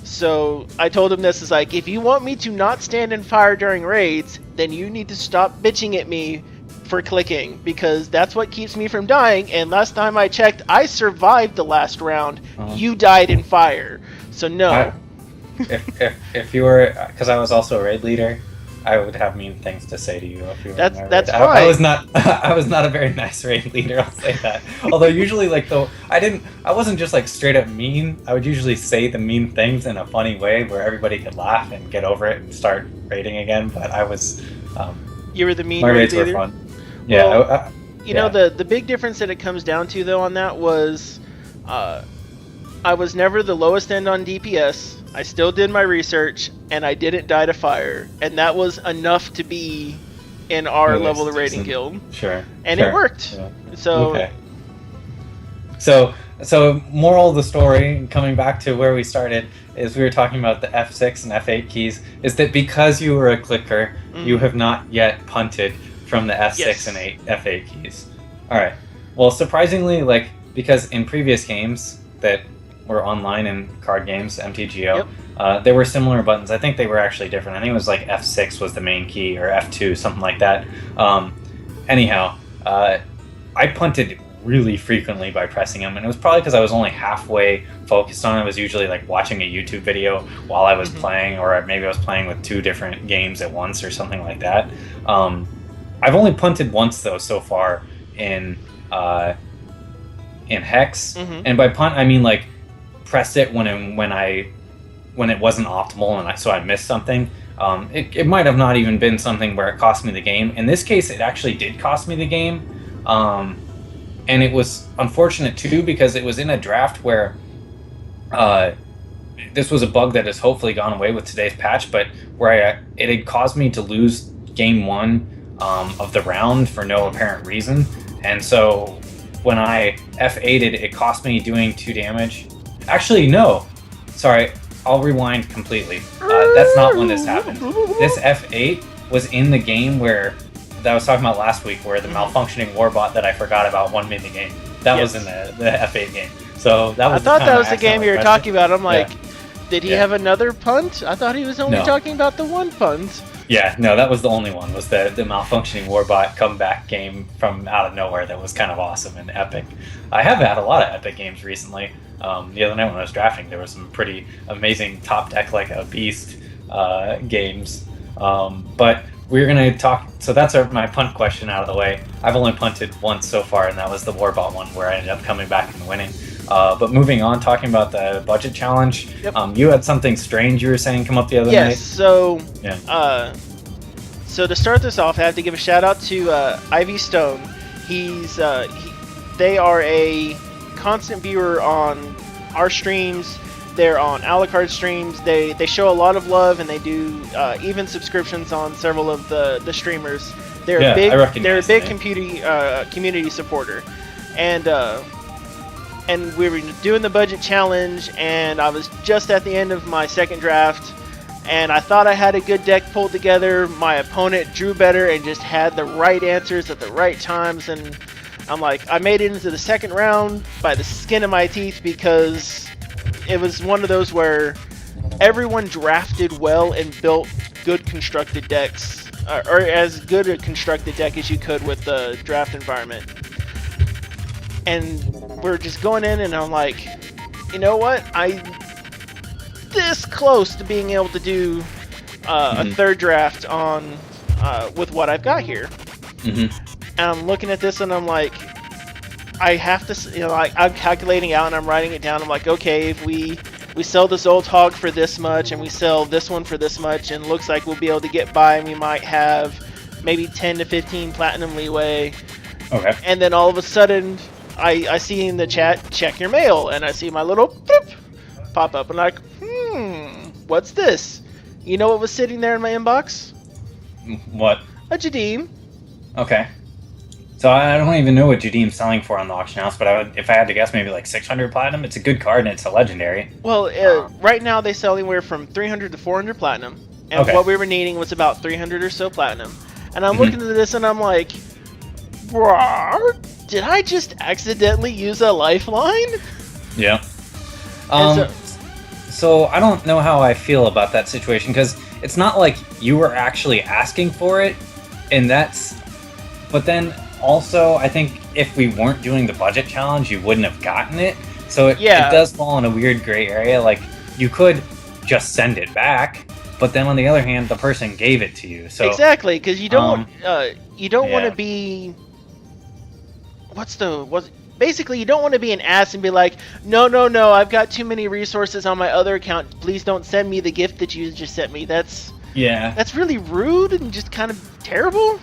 So I told him this is like, if you want me to not stand and fire during raids, then you need to stop bitching at me for clicking, because that's what keeps me from dying. And last time I checked, I survived the last round. You died in fire. So no. If you were, because I was also a raid leader, I would have mean things to say to you if you were. That's fine. I was not a very nice raid leader, I'll say that. Although usually, like, though I wasn't just like straight up mean. I would usually say the mean things in a funny way where everybody could laugh and get over it and start raiding again. But I was. You were the mean my raid raids leader? were fun. Well, yeah. You know, the big difference that it comes down to though on that was, I was never the lowest end on DPS. I still did my research, and I didn't die to fire, and that was enough to be in our level of raiding guild. Sure. And it worked. Yeah. So. Okay. So moral of the story, coming back to where we started, is we were talking about the F6 and F8 keys. Is that because you were a clicker, you have not yet punted from the F6 and F8 keys. All right. Well, surprisingly, like, because in previous games that were online and card games, MTGO, there were similar buttons. I think they were actually different. I think it was like F6 was the main key, or F2, something like that. Anyhow, I punted really frequently by pressing them, and it was probably because I was only halfway focused on it. I was usually like watching a YouTube video while I was playing, or maybe I was playing with 2 different games at once or something like that. I've only punted once though so far in Hex, and by punt I mean like pressed it when it wasn't optimal, and so I missed something. It might have not even been something where it cost me the game. In this case, it actually did cost me the game. And it was unfortunate too because it was in a draft where this was a bug that has hopefully gone away with today's patch, but where it had caused me to lose game 1 of the round for no apparent reason. And so when I F8'd, it cost me doing 2 damage. Actually, no. Sorry, I'll rewind completely. That's not when this happened. This F8 was in the game that I was talking about last week, where the malfunctioning warbot that I forgot about won me the game. That was in the F8 game. So that was. I thought that was the game you were talking about. I'm like, did he have another punt? I thought he was only talking about the one punt. Yeah, no, that was the only one. Was the malfunctioning warbot comeback game from out of nowhere that was kind of awesome and epic. I have had a lot of epic games recently. The other night when I was drafting, there were some pretty amazing top deck like a beast games. But we're going to talk, so that's my punt question out of the way. I've only punted once so far, and that was the Warbot one where I ended up coming back and winning. But moving on, talking about the budget challenge, you had something strange you were saying come up the other night? Yes, so to start this off, I have to give a shout out to Ivy Stone. They are a constant viewer on our streams. They're on Alucard streams. They show a lot of love, and they do even subscriptions on several of the streamers. They're a big community supporter, and we were doing the budget challenge, and I was just at the end of my second draft, and I thought I had a good deck pulled together. My opponent drew better and just had the right answers at the right times, and I'm like, I made it into the second round by the skin of my teeth because it was one of those where everyone drafted well and built good constructed decks, or as good a constructed deck as you could with the draft environment. And we're just going in, and I'm like, you know what? I'm this close to being able to do a third draft on with what I've got here. And I'm looking at this, and I'm like, I have to, I'm calculating out, and I'm writing it down. I'm like, okay, if we sell this old hog for this much, and we sell this one for this much, and looks like we'll be able to get by, and we might have maybe 10 to 15 platinum leeway. Okay. And then all of a sudden, I see in the chat, check your mail, and I see my little boop pop up, and I'm like, what's this? You know what was sitting there in my inbox? What? A Jadim. Okay. So I don't even know what Jadim's selling for on the auction house, but if I had to guess, maybe like 600 platinum. It's a good card, and it's a legendary. Well, right now they sell anywhere from 300 to 400 platinum, and what we were needing was about 300 or so platinum. And I'm looking at this, and I'm like, did I just accidentally use a lifeline? Yeah. So I don't know how I feel about that situation, because it's not like you were actually asking for it, and but then also I think if we weren't doing the budget challenge, you wouldn't have gotten it. So it does fall in a weird gray area. Like, you could just send it back, but then on the other hand, the person gave it to you. So exactly, because you don't want to be basically, you don't want to be an ass and be like, no, I've got too many resources on my other account. Please don't send me the gift that you just sent me. That's really rude and just kind of terrible.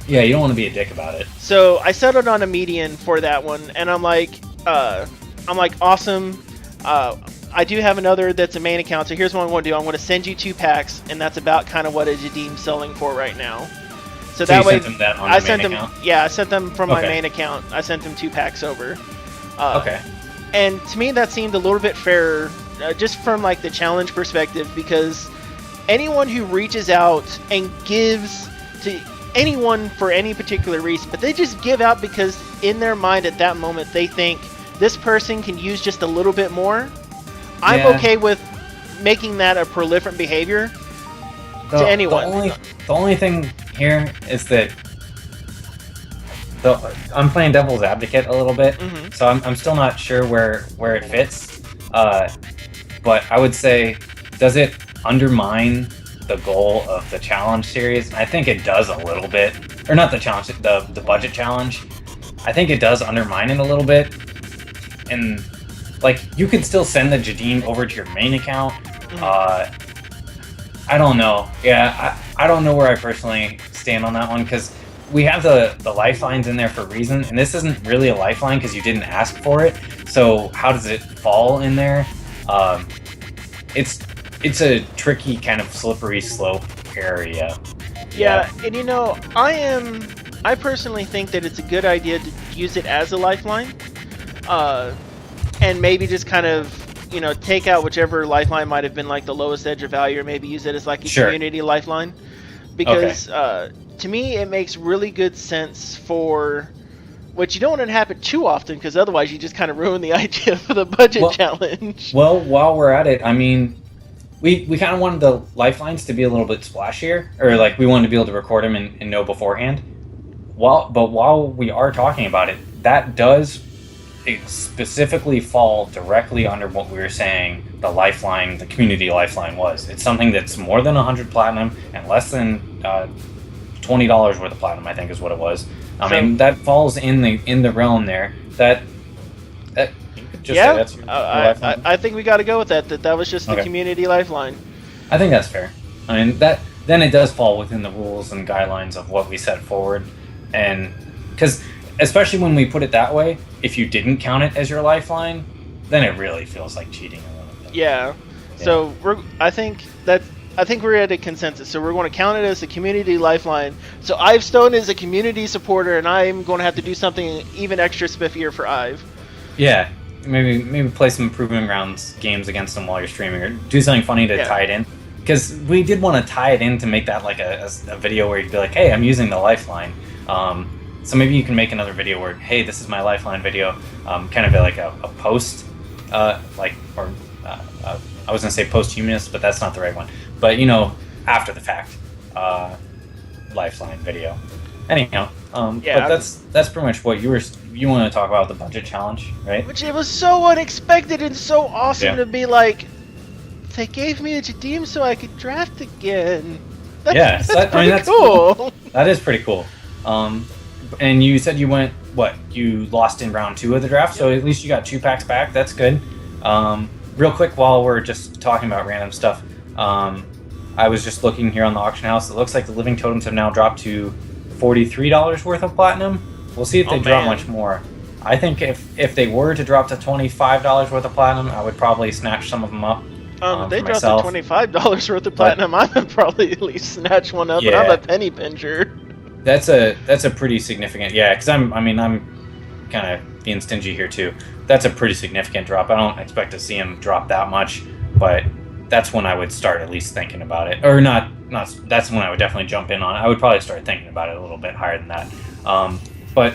Yeah, you don't want to be a dick about it. So I settled on a median for that one, and I'm like, awesome. I do have another that's a main account, so here's what I'm going to do. I'm going to send you 2 packs, and that's about kind of what a Jadim's selling for right now. So that way, I sent them from my main account. I sent them 2 packs over. And to me, that seemed a little bit fairer, just from like the challenge perspective, because anyone who reaches out and gives to anyone for any particular reason, but they just give out because in their mind at that moment they think this person can use just a little bit more. I'm okay with making that a proliferant behavior to anyone. The only thing here is that I'm playing devil's advocate a little bit, Mm-hmm. so I'm still not sure where it fits. But I would say, does it undermine the goal of the challenge series? I think it does a little bit, or not the challenge, the budget challenge. I think it does undermine it a little bit, and like you could still send the Jadine over to your main account. I don't know. Yeah, I don't know where I personally stand on that one, because we have the lifelines in there for a reason, and this isn't really a lifeline because you didn't ask for it. So how does it fall in there? It's a tricky kind of slippery slope area. Yeah, and I personally think that it's a good idea to use it as a lifeline, and maybe just kind of take out whichever lifeline might have been like the lowest edge of value, or maybe use it as like a community lifeline, because to me it makes really good sense for what you don't want to happen too often, because otherwise you just kind of ruin the idea for the budget challenge. Well, while we're at it, I mean, we kind of wanted the lifelines to be a little bit splashier, or like we wanted to be able to record them and know beforehand. But while we are talking about it, that does specifically fall directly under what we were saying the lifeline, the community lifeline was. It's something that's more than 100 platinum and less than $20 worth of platinum, I think is what it was. I mean, that falls in the realm there. That you could just say that's your lifeline. I think we got to go with that. That was just the community lifeline. I think that's fair. I mean, then it does fall within the rules and guidelines of what we set forward, and because especially when we put it that way, if you didn't count it as your lifeline, then it really feels like cheating a little bit. Yeah. So I think we're at a consensus. So we're going to count it as a community lifeline. So Ive Stone is a community supporter, and I'm going to have to do something even extra spiffier for Ive. Yeah. Maybe play some Proving Grounds games against them while you're streaming, or do something funny to tie it in. Because we did want to tie it in to make that like a video where you'd be like, hey, I'm using the lifeline. So maybe you can make another video where, hey, this is my lifeline video, kind of like a post, I was going to say posthumous, but that's not the right one. But, after the fact, lifeline video. Anyhow, but that's pretty much what you want to talk about, the budget challenge, right? Which it was so unexpected and so awesome to be like, they gave me a Jadim so I could draft again. That's pretty cool. That is pretty cool. And you said you went, you lost in round 2 of the draft, so at least you got 2 packs back. That's good. Real quick, while we're just talking about random stuff, I was just looking here on the auction house. It looks like the living totems have now dropped to $43 worth of platinum. We'll see if they drop much more. I think if they were to drop to $25 worth of platinum, I would probably snatch some of them up. They dropped to $25 worth of platinum. I would probably at least snatch one up, and I'm a penny pincher. That's a pretty significant, because I'm kind of being stingy here too. That's a pretty significant drop. I don't expect to see him drop that much, but that's when I would start at least thinking about it. Or not that's when I would definitely jump in on it. I would probably start thinking about it a little bit higher than that. But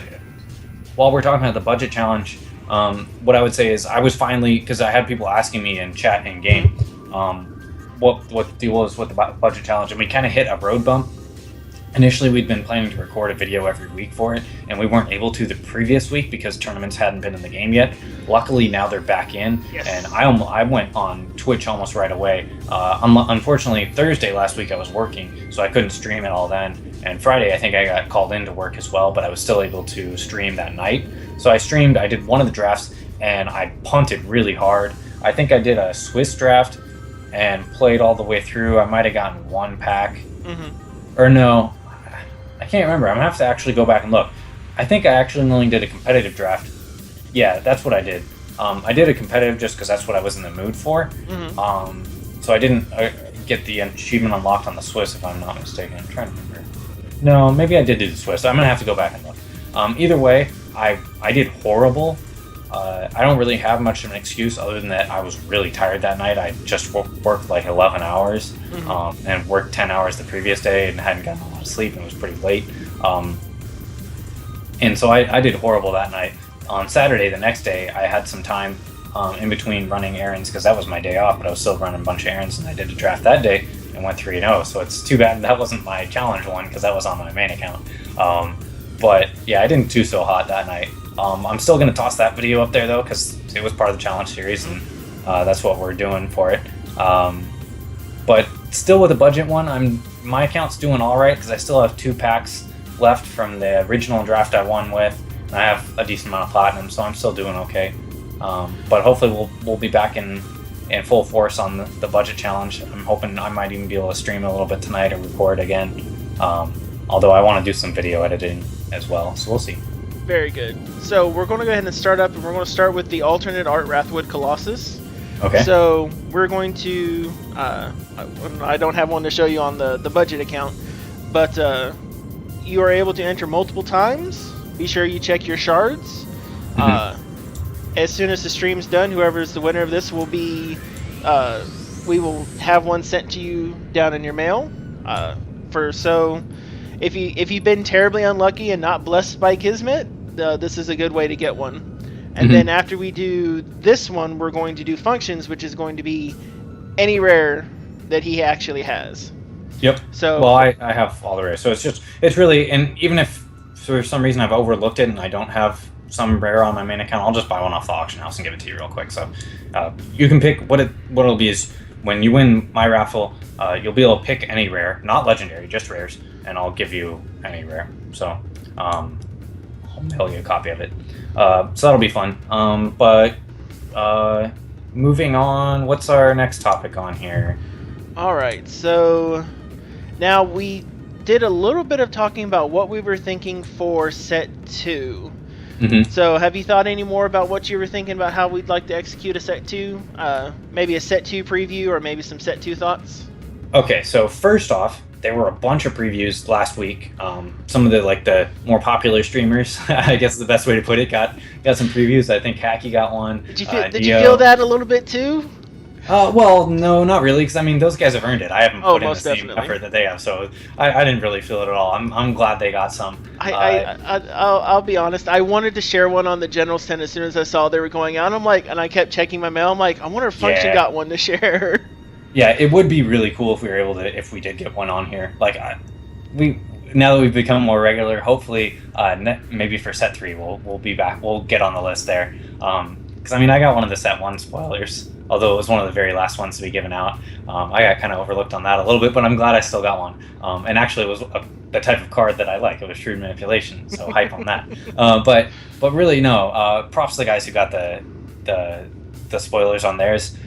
while we're talking about the budget challenge, what I would say is I was finally, because I had people asking me in chat in game, what the deal was with the budget challenge, and we kind of hit a road bump. Initially, we'd been planning to record a video every week for it, and we weren't able to the previous week because tournaments hadn't been in the game yet. Luckily, now they're back in, and I went on Twitch almost right away. Unfortunately, Thursday last week I was working, so I couldn't stream it all then. And Friday, I think I got called in to work as well, but I was still able to stream that night. So I streamed, I did one of the drafts, and I punted really hard. I think I did a Swiss draft and played all the way through. I might have gotten 1 pack. Or no, I can't remember. I'm going to have to actually go back and look. I think I actually only did a competitive draft. Yeah, that's what I did. I did a competitive just because that's what I was in the mood for. So I didn't get the achievement unlocked on the Swiss, if I'm not mistaken. I'm trying to remember. No, maybe I did do the Swiss. I'm going to have to go back and look. Either way, I did horrible. I don't really have much of an excuse other than that I was really tired that night. I just worked like 11 hours and worked 10 hours the previous day and hadn't gotten a lot of sleep, and it was pretty late. And so I did horrible that night. On Saturday, the next day, I had some time in between running errands because that was my day off, but I was still running a bunch of errands, and I did a draft that day and went 3-0. So it's too bad that wasn't my challenge one because that was on my main account. But yeah, I didn't do so hot that night. I'm still going to toss that video up there, though, because it was part of the challenge series, and that's what we're doing for it. But still with a budget one, my account's doing all right, because I still have 2 packs left from the original draft I won with, and I have a decent amount of platinum, so I'm still doing okay. But hopefully we'll be back in full force on the budget challenge. I'm hoping I might even be able to stream a little bit tonight or record again. Although I want to do some video editing as well, so we'll see. Very good. So we're going to go ahead and start up, and we're going to start with the alternate art Wrathwood Colossus. Okay. So we're going to, I don't have one to show you on the budget account, but you are able to enter multiple times. Be sure you check your shards. As soon as the stream's done, whoever is the winner of this will be, we will have one sent to you down in your mail. If you've been terribly unlucky and not blessed by Kismet, this is a good way to get one. And then after we do this one, we're going to do functions, which is going to be any rare that he actually has. Yep. So well, I have all the rares, so it's really, and even if for some reason I've overlooked it and I don't have some rare on my main account, I'll just buy one off the auction house and give it to you real quick. So you can pick what it'll be is when you win my raffle, you'll be able to pick any rare, not legendary, just rares, and I'll give you any rare. So I'll mail you a copy of it. So that'll be fun. But moving on, what's our next topic on here? All right, so now we did a little bit of talking about what we were thinking for set 2. So have you thought any more about what you were thinking about how we'd like to execute a set 2? Maybe a set 2 preview, or maybe some set 2 thoughts? Okay, so first off, there were a bunch of previews last week. Some of the more popular streamers, I guess is the best way to put it, got some previews. I think Hacky got one. Did you feel that a little bit too? Well, no, not really, because I mean those guys have earned it. I haven't put in the same definitely. effort that they have, so I didn't really feel it at all. I'm glad they got some. I'll be honest. I wanted to share one on the general stand as soon as I saw they were going out. And I kept checking my mail. I'm like, I wonder if Function got one to share. Yeah, it would be really cool if we were able to, if we did get one on here. Like, now that we've become more regular, hopefully, maybe for set 3, we'll be back. We'll get on the list there. Because I mean, I got one of the set 1 spoilers, although it was one of the very last ones to be given out. I got kind of overlooked on that a little bit, but I'm glad I still got one. And actually, it was the type of card that I like. It was Shrewd Manipulation, so hype on that. But really, no. Props to the guys who got the spoilers on theirs.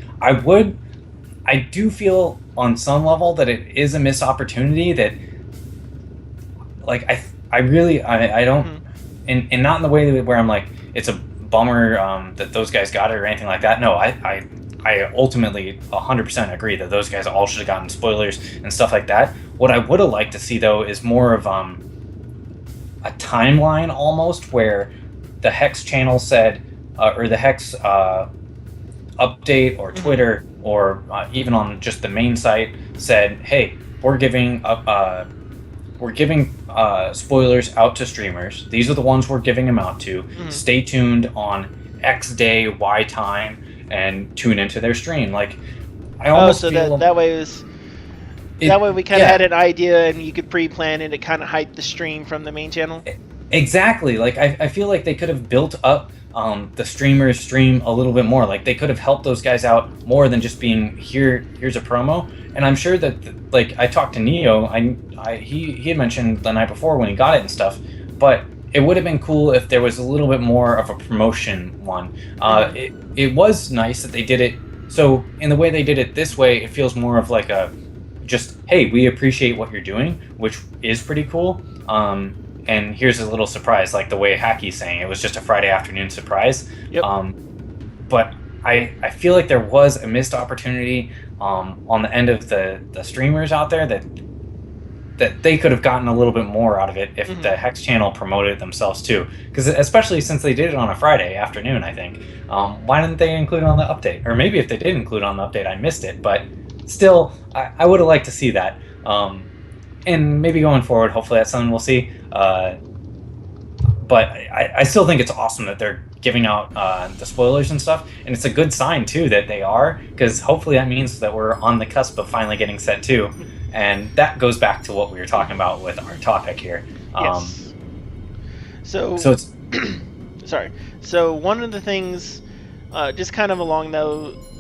I do feel on some level that it is a missed opportunity that, like, I don't, and not in the way where I'm like, it's a bummer that those guys got it or anything like that. No, I ultimately 100% agree that those guys all should have gotten spoilers and stuff like that. What I would have liked to see, though, is more of a timeline almost, where the Hex channel said, or the Hex update or Twitter or even on just the main site said, hey, we're giving spoilers out to streamers. These are the ones we're giving them out to. Stay tuned on X day, Y time, and tune into their stream. Like, I almost feel that way is. That way we kind of had an idea, and you could pre-plan it to kind of hype the stream from the main channel. Exactly. Like, I feel like they could have built up the streamers stream a little bit more. Like, they could have helped those guys out more than just being here's a promo. And I'm sure that, like, I talked to Neo, he had mentioned the night before when he got it and stuff, but it would have been cool if there was a little bit more of a promotion one. It was nice that they did it. So in the way they did it this way, it feels more of like just, hey, we appreciate what you're doing, which is pretty cool. And here's a little surprise, like the way Hacky's saying, it was just a Friday afternoon surprise. Yep. But I feel like there was a missed opportunity on the end of the streamers out there that they could have gotten a little bit more out of it if the Hex channel promoted it themselves too. Because especially since they did it on a Friday afternoon, I think. Why didn't they include it on the update? Or maybe if they did include it on the update, I missed it. But still, I would have liked to see that. And maybe going forward, hopefully that's something we'll see. But I still think it's awesome that they're giving out the spoilers and stuff. And it's a good sign, too, that they are. Because hopefully that means that we're on the cusp of finally getting set 2. And that goes back to what we were talking about with our topic here. Yes. So it's sorry. So one of the things, just kind of along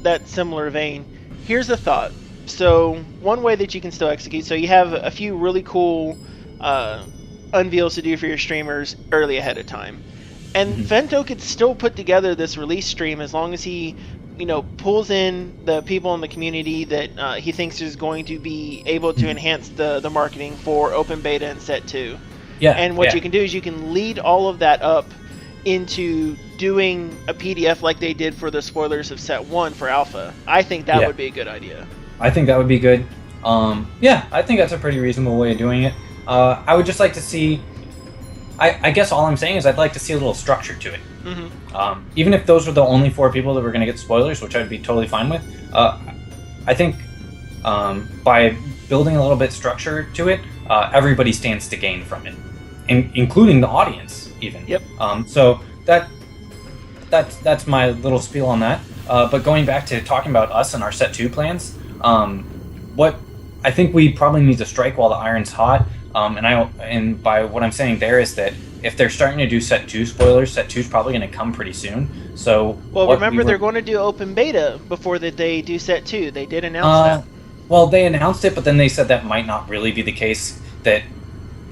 that similar vein, here's a thought. So one way that you can still execute, so you have a few really cool unveils to do for your streamers early ahead of time. And Vento could still put together this release stream as long as he, pulls in the people in the community that he thinks is going to be able to enhance the marketing for open beta and set 2. Yeah. And what you can do is you can lead all of that up into doing a PDF like they did for the spoilers of set 1 for alpha. I think that would be a good idea. I think that would be good. I think that's a pretty reasonable way of doing it. I would just like to see... I guess all I'm saying is I'd like to see a little structure to it. Even if those were the only 4 people that were going to get spoilers, which I'd be totally fine with, I think by building a little bit structure to it, everybody stands to gain from it, including the audience, even. Yep. So that's my little spiel on that. But going back to talking about us and our set 2 plans, what I think we probably need to strike while the iron's hot. And by what I'm saying there is that if they're starting to do set 2 spoilers, set 2 is probably going to come pretty soon. So remember they're going to do open beta before they do set 2. They did announce that. Well, they announced it, but then they said that might not really be the case. That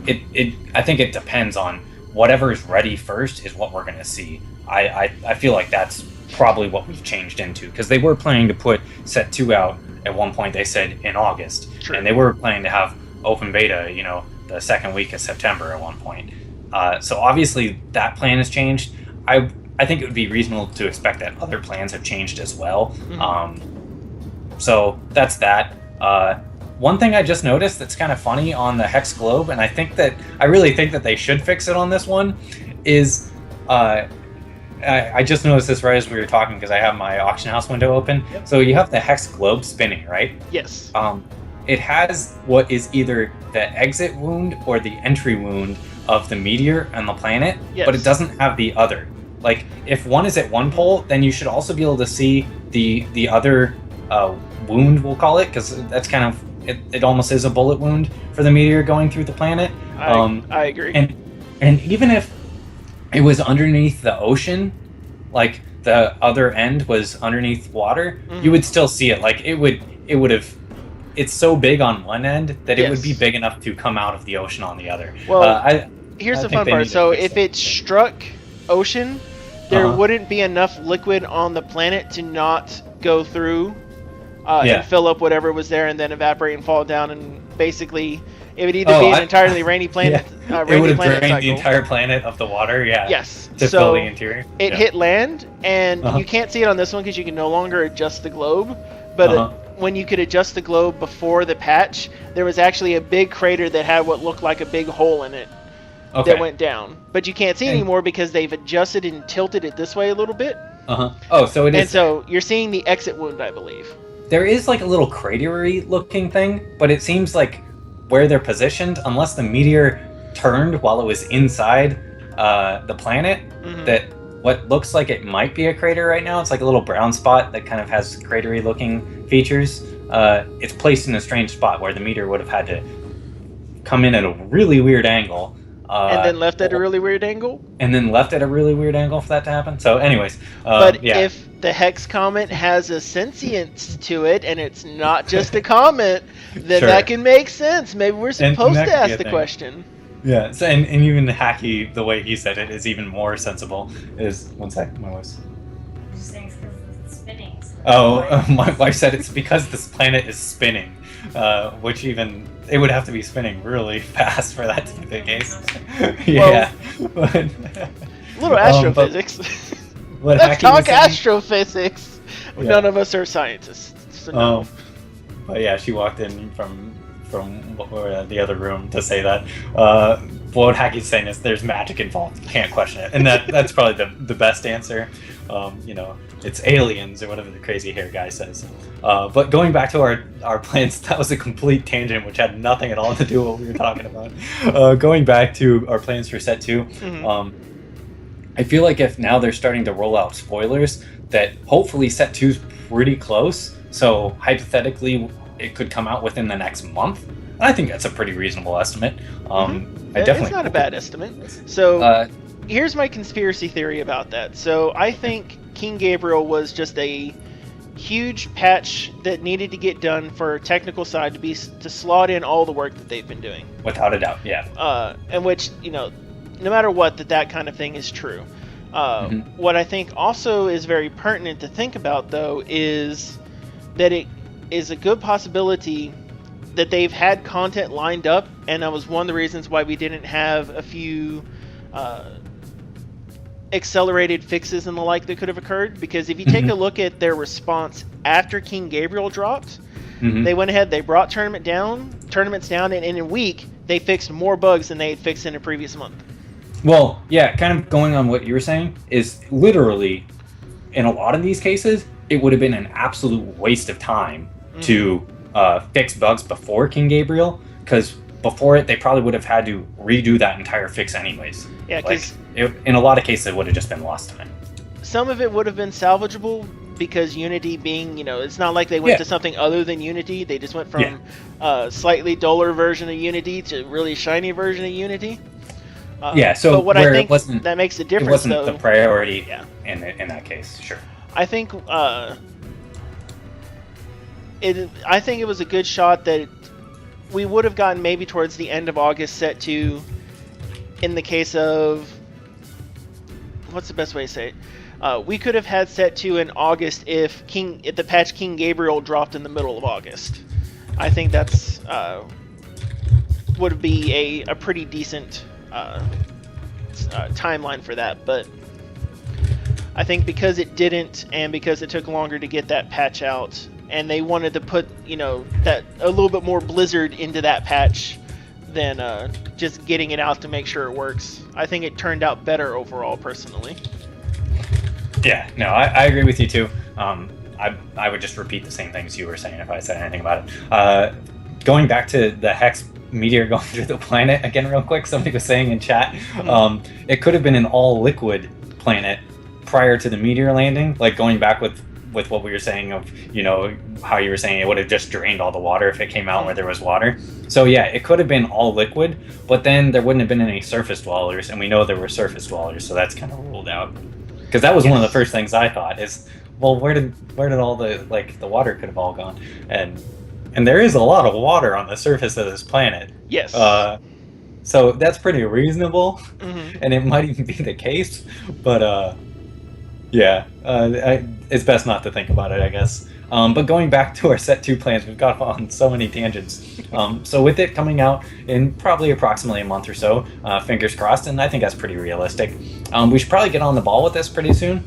I think it depends on whatever is ready first is what we're going to see. I feel like that's probably what we've changed into, because they were planning to put set 2 out at one point. They said in August. True. And they were planning to have open beta, the second week of September at one point. So obviously that plan has changed. I think it would be reasonable to expect that other plans have changed as well. So that's that. One thing I just noticed that's kind of funny on the Hex Globe, and I really think that they should fix it on this one, is I just noticed this right as we were talking because I have my auction house window open. Yep. So you have the Hex Globe spinning, right? Yes. It has what is either the exit wound or the entry wound of the meteor and the planet, but it doesn't have the other. Like, if one is at one pole, then you should also be able to see the other wound, we'll call it, because that's kind of, it almost is a bullet wound for the meteor going through the planet. I agree. And even if it was underneath the ocean, like the other end was underneath water, you would still see it. Like, it would have... It's so big on one end that it would be big enough to come out of the ocean on the other. Well, here's the fun part. So if it struck ocean, there wouldn't be enough liquid on the planet to not go through and fill up whatever was there and then evaporate and fall down. And basically, it would either be an entirely rainy planet. It would have drained the entire planet of the water. Yeah. Yes. To fill the interior. It hit land, and you can't see it on this one because you can no longer adjust the globe. But when you could adjust the globe before the patch, there was actually a big crater that had what looked like a big hole in it that went down. But you can't see anymore because they've adjusted and tilted it this way a little bit. Oh, so it is. And so you're seeing the exit wound, I believe. There is like a little cratery looking thing, but it seems like where they're positioned, unless the meteor turned while it was inside the planet, that what looks like it might be a crater right now. It's like a little brown spot that kind of has cratery looking features. It's placed in a strange spot where the meteor would have had to come in at a really weird angle. And then left at a really weird angle? And then left at a really weird angle for that to happen. So anyways. But if the Hex comet has a sentience to it and it's not just a comet, then that can make sense. Maybe we're supposed to ask the question. Yeah, so, and even Hacky, the way he said it, is even more sensible. One sec, my wife's... I'm just saying it's because it's spinning. So my wife said it's because this planet is spinning, which even... It would have to be spinning really fast for that to be the case. Yeah. A little astrophysics. Let's talk astrophysics. Yeah. None of us are scientists. So no. But yeah, she walked in from the other room to say that. What Hacky's saying is there's magic involved. You can't question it. And that's probably the best answer. It's aliens or whatever the crazy hair guy says. But going back to our plans, that was a complete tangent which had nothing at all to do with what we were talking about. Going back to our plans for set 2, I feel like if now they're starting to roll out spoilers, that hopefully set 2 is pretty close. So hypothetically, it could come out within the next month. I think that's a pretty reasonable estimate. It's not a bad estimate. So here's my conspiracy theory about that. So I think King Gabriel was just a huge patch that needed to get done for technical side to slot in all the work that they've been doing. Without a doubt, yeah. And which, no matter what, that kind of thing is true. What I think also is very pertinent to think about, though, is that it is a good possibility that they've had content lined up, and that was one of the reasons why we didn't have a few accelerated fixes and the like that could have occurred. Because if you take a look at their response after King Gabriel dropped, they went ahead, they brought tournaments down, and in a week they fixed more bugs than they had fixed in a previous month. Well, yeah, kind of going on what you were saying, is literally, in a lot of these cases, it would have been an absolute waste of time to fix bugs before King Gabriel, because before it, they probably would have had to redo that entire fix anyways. Yeah, because in a lot of cases, it would have just been lost time. Some of it would have been salvageable, because Unity being, it's not like they went to something other than Unity. They just went from a slightly duller version of Unity to a really shiny version of Unity. So but what I think that makes a difference, it wasn't the priority in that case, sure. I think I think it was a good shot that we would have gotten maybe towards the end of August set 2 in the case of, what's the best way to say it? We could have had set 2 in August if the patch King Gabriel dropped in the middle of August. I think that's would be a pretty decent timeline for that, but I think because it didn't, and because it took longer to get that patch out, and they wanted to put that a little bit more Blizzard into that patch than just getting it out to make sure it works, I think it turned out better overall, personally. Yeah, no, I agree with you too. I would just repeat the same things you were saying if I said anything about it. Going back to the Hex meteor going through the planet again real quick, somebody was saying in chat, it could have been an all liquid planet prior to the meteor landing, like going back with what we were saying of how you were saying it would have just drained all the water if it came out where there was water. So yeah, it could have been all liquid, but then there wouldn't have been any surface dwellers, and we know there were surface dwellers, so that's kind of ruled out, because that was one of the first things I thought is, well, where did all the the water could have all gone, and there is a lot of water on the surface of this planet. Yes. So that's pretty reasonable, and it might even be the case, but it's best not to think about it, I guess. But going back to our set 2 plans, we've got on so many tangents. So with it coming out in probably approximately a month or so, fingers crossed, and I think that's pretty realistic. We should probably get on the ball with this pretty soon.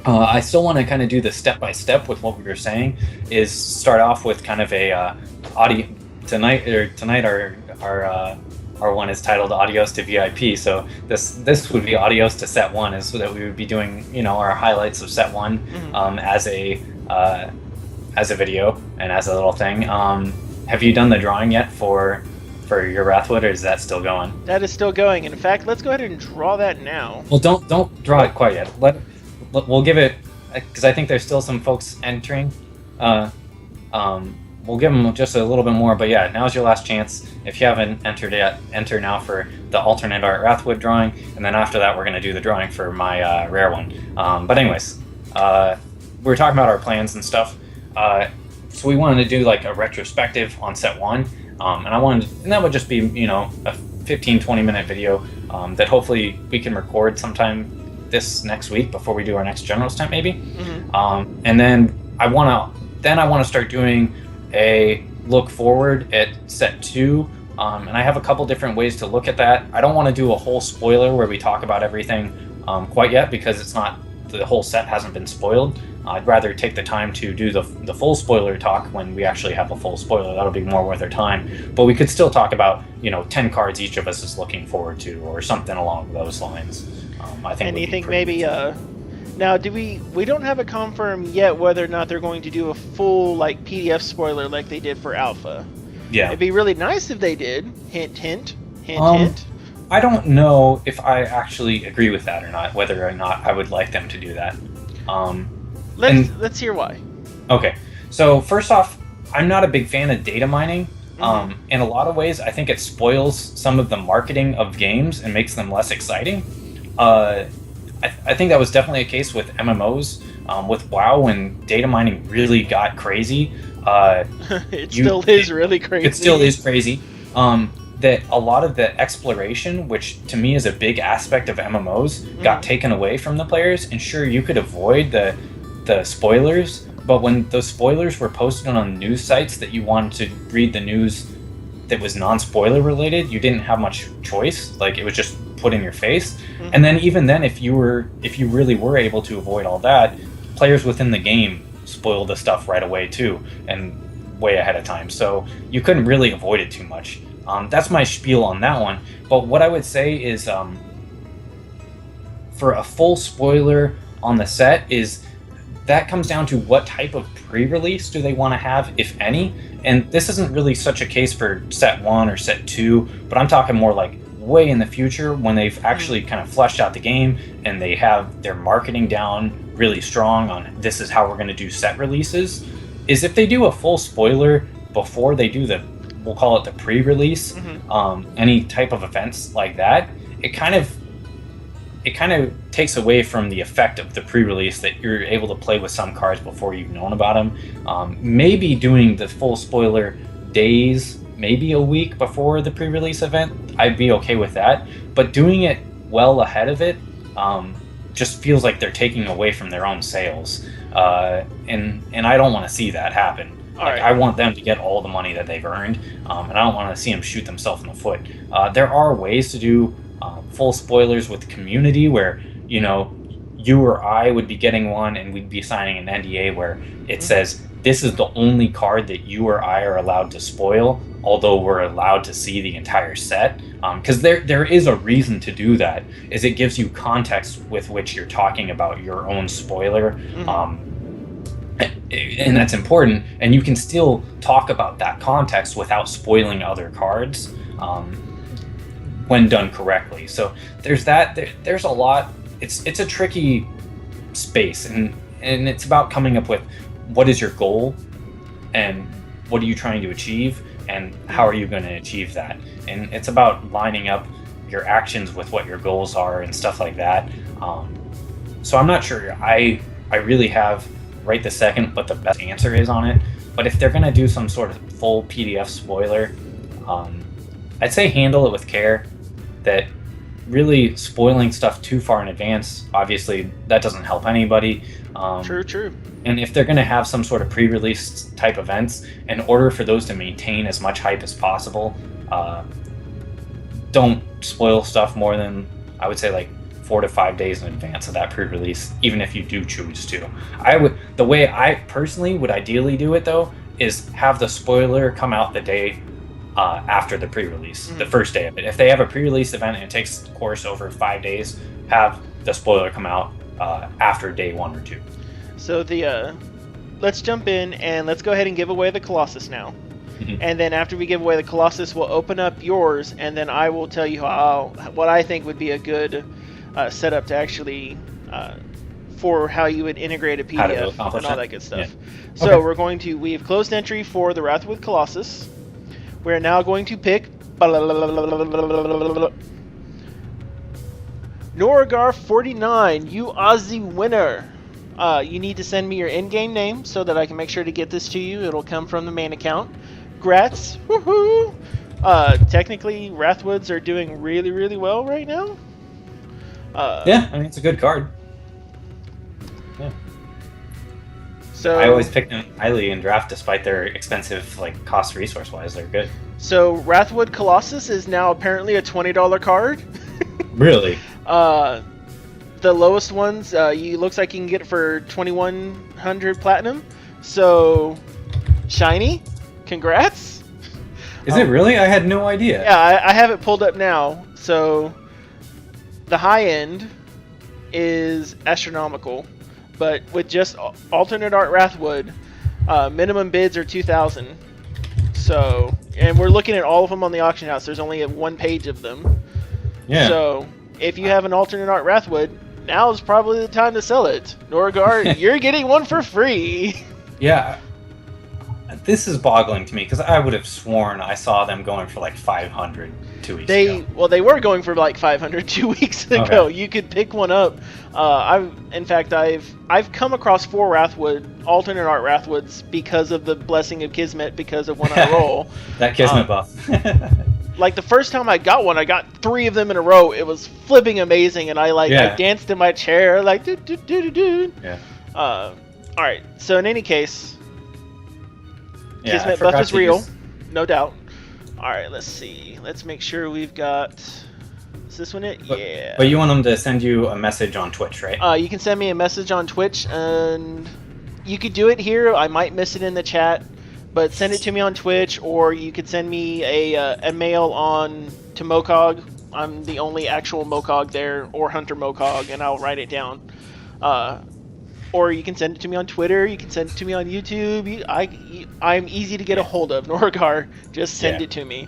I still want to kind of do the step-by-step with what we were saying, is start off with kind of a audio tonight our one is titled Adios to VIP, so this would be Adios to set 1, is so that we would be doing our highlights of set 1 as a video and as a little thing. Have you done the drawing yet for your Wrathwood, or is that still going? That is still going. In fact, let's go ahead and draw that now. Well, don't draw it quite yet. We'll give it, because I think there's still some folks entering. We'll give them just a little bit more, but yeah, now's your last chance. If you haven't entered yet, enter now for the alternate art Wrathwood drawing, and then after that, we're going to do the drawing for my rare one. But anyways, we were talking about our plans and stuff. So we wanted to do like a retrospective on set 1, and that would just be a 15-20 minute video that hopefully we can record sometime this next week before we do our next generals tent, maybe. And then I want to start doing a look forward at set 2, and I have a couple different ways to look at that. I don't want to do a whole spoiler where we talk about everything quite yet, because the whole set hasn't been spoiled. I'd rather take the time to do the full spoiler talk when we actually have a full spoiler. That'll be more worth our time. But we could still talk about 10 cards each of us is looking forward to, or something along those lines. I think. And you think maybe now, we don't have it confirmed yet whether or not they're going to do a full PDF spoiler like they did for Alpha. Yeah. It'd be really nice if they did. Hint, hint, hint, hint. I don't know if I actually agree with that or not, whether or not I would like them to do that. Let's hear why. Okay. So first off, I'm not a big fan of data mining. In a lot of ways, I think it spoils some of the marketing of games and makes them less exciting. I think that was definitely a case with MMOs. With WoW, when data mining really got crazy, it still is really crazy. It still is crazy. That a lot of the exploration, which to me is a big aspect of MMOs, got taken away from the players. And sure, you could avoid the spoilers, but when those spoilers were posted on news sites that you wanted to read the news that was non-spoiler related, you didn't have much choice. Like, it was just put in your face. And then even then, if you really were able to avoid all that, players within the game spoiled the stuff right away too, and way ahead of time. So you couldn't really avoid it too much. That's my spiel on that one. But what I would say is, for a full spoiler on the set, is that comes down to what type of pre-release do they want to have, if any. And this isn't really such a case for set 1 or set 2, but I'm talking more like way in the future, when they've actually kind of fleshed out the game and they have their marketing down really strong on this is how we're going to do set releases. Is if they do a full spoiler before they do we'll call it the pre-release, any type of events like that, it kind of takes away from the effect of the pre-release, that you're able to play with some cards before you've known about them. Maybe doing the full spoiler days, maybe a week before the pre-release event, I'd be okay with that. But doing it well ahead of it just feels like they're taking away from their own sales. And I don't want to see that happen. Like, I want them to get all the money that they've earned, and I don't want to see them shoot themselves in the foot. There are ways to do full spoilers with the community, where you or I would be getting one, and we'd be signing an NDA where it says this is the only card that you or I are allowed to spoil, although we're allowed to see the entire set. Because there is a reason to do that, is it gives you context with which you're talking about your own spoiler. And that's important, and you can still talk about that context without spoiling other cards when done correctly. So there's that. There's a lot. It's a tricky space, and it's about coming up with what is your goal and what are you trying to achieve and how are you going to achieve that. And it's about lining up your actions with what your goals are and stuff like that. So I'm not sure I really have right this second what the best answer is on it, but if they're going to do some sort of full PDF spoiler, I'd say handle it with care. That really spoiling stuff too far in advance, obviously that doesn't help anybody. True. And if they're going to have some sort of pre-release type events, in order for those to maintain as much hype as possible, don't spoil stuff more than, I would say, like 4 to 5 days in advance of that pre-release, even if you do choose to. The way I personally would ideally do it, though, is have the spoiler come out the day after the pre-release, the first day of it. If they have a pre-release event and it takes the course over 5 days, have the spoiler come out after day 1 or 2. So let's jump in and let's go ahead and give away the Colossus now. And then after we give away the Colossus, we'll open up yours, and then I will tell you what I think would be a good setup to actually for how you would integrate a PDF and all that good stuff. Yeah. So we have closed entry for the Wrathwood Colossus. We're now going to pick Noragar49, you Aussie winner. You need to send me your in-game name so that I can make sure to get this to you. It'll come from the main account. Grats. Woohoo! Technically, Wrathwoods are doing really, really well right now. Yeah, I mean, it's a good card. Yeah. So I always pick them highly in draft, despite their expensive, cost resource-wise. They're good. So Wrathwood Colossus is now apparently a $20 card. Really? The lowest ones, looks like you can get it for 2,100 platinum. So, shiny, congrats. Is it really? I had no idea. Yeah, I have it pulled up now. So, the high end is astronomical, but with just alternate art Wrathwood, minimum bids are 2,000. So, and we're looking at all of them on the auction house. There's only one page of them. Yeah. So, if you have an alternate art Wrathwood, now is probably the time to sell it. Noragar, you're getting one for free. Yeah. This is boggling to me because I would have sworn I saw them going for like 500 2 weeks ago. Well, they were going for like 500 2 weeks ago. Okay. You could pick one up. I've come across 4 Wrathwood, alternate art Wrathwoods, because of the blessing of Kismet, because of when I roll. That Kismet buff. Like the first time I got one, I got 3 of them in a row. It was flipping amazing, and I danced in my chair like do do do do do. Yeah. All right. So in any case, Yeah, Kismet buff is real, no doubt. All right. Let's see. Let's make sure we've got. Is this one it? Yeah. But you want them to send you a message on Twitch, right? You can send me a message on Twitch, and you could do it here. I might miss it in the chat, but send it to me on Twitch, or you could send me a mail to Mokog. I'm the only actual Mokog there, or Hunter Mokog, and I'll write it down. Or you can send it to me on Twitter. You can send it to me on YouTube. I'm easy to get a hold of. Norgar, just send it to me.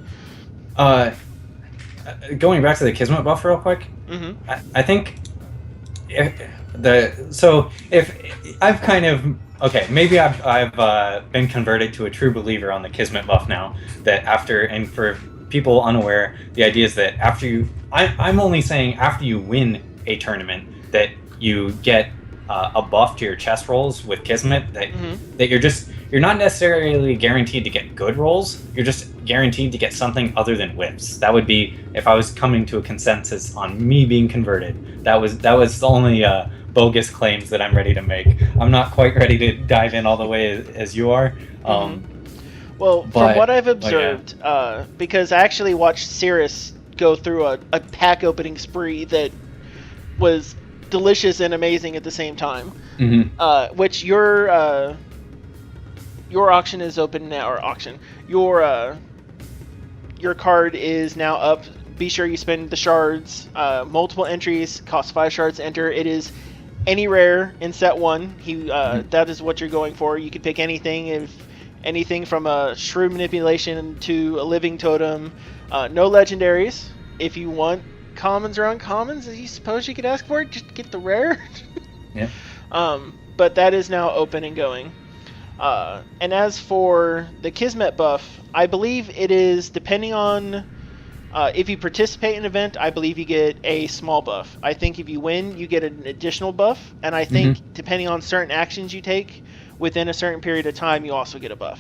Going back to the Kismet buff real quick, I think if I've kind of maybe I've been converted to a true believer on the Kismet buff now. That and for people unaware, the idea is that I'm only saying after you win a tournament that you get a buff to your chest rolls with Kismet that you're not necessarily guaranteed to get good rolls. You're just guaranteed to get something other than whips. That would be if I was coming to a consensus on me being converted. That was the only bogus claims that I'm ready to make. I'm not quite ready to dive in all the way as you are. Well, from what I've observed, because I actually watched Cirrus go through a pack opening spree that was delicious and amazing at the same time. Which your auction is open now, or auction. Your card is now up. Be sure you spend the shards. Multiple entries, cost 5 shards to enter. It is any rare in set 1. That is what you're going for. You can pick anything, anything from a shrew manipulation to a living totem. No legendaries. If you want commons or uncommons, I suppose you could ask for it. Just get the rare. Yeah. But that is now open and going. And as for the Kismet buff, I believe it is depending on if you participate in an event, I believe you get a small buff. I think if you win, you get an additional buff. And I think depending on certain actions you take within a certain period of time, you also get a buff.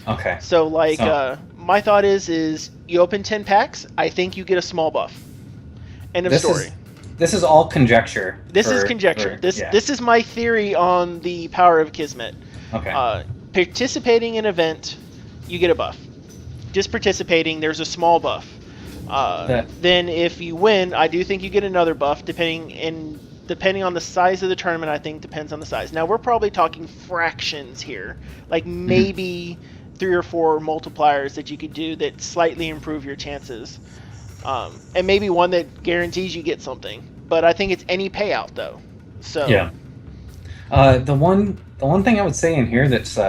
Okay. So my thought is you open 10 packs, I think you get a small buff. End of story. This is all conjecture. This is my theory on the power of Kismet. Okay. Participating in an event, you get a buff. Just participating, there's a small buff. Then if you win, I do think you get another buff, depending on the size of the tournament. I think depends on the size. Now we're probably talking fractions here, like maybe 3 or 4 multipliers that you could do that slightly improve your chances. And maybe one that guarantees you get something, but I think it's any payout though. So yeah. The one thing I would say in here that's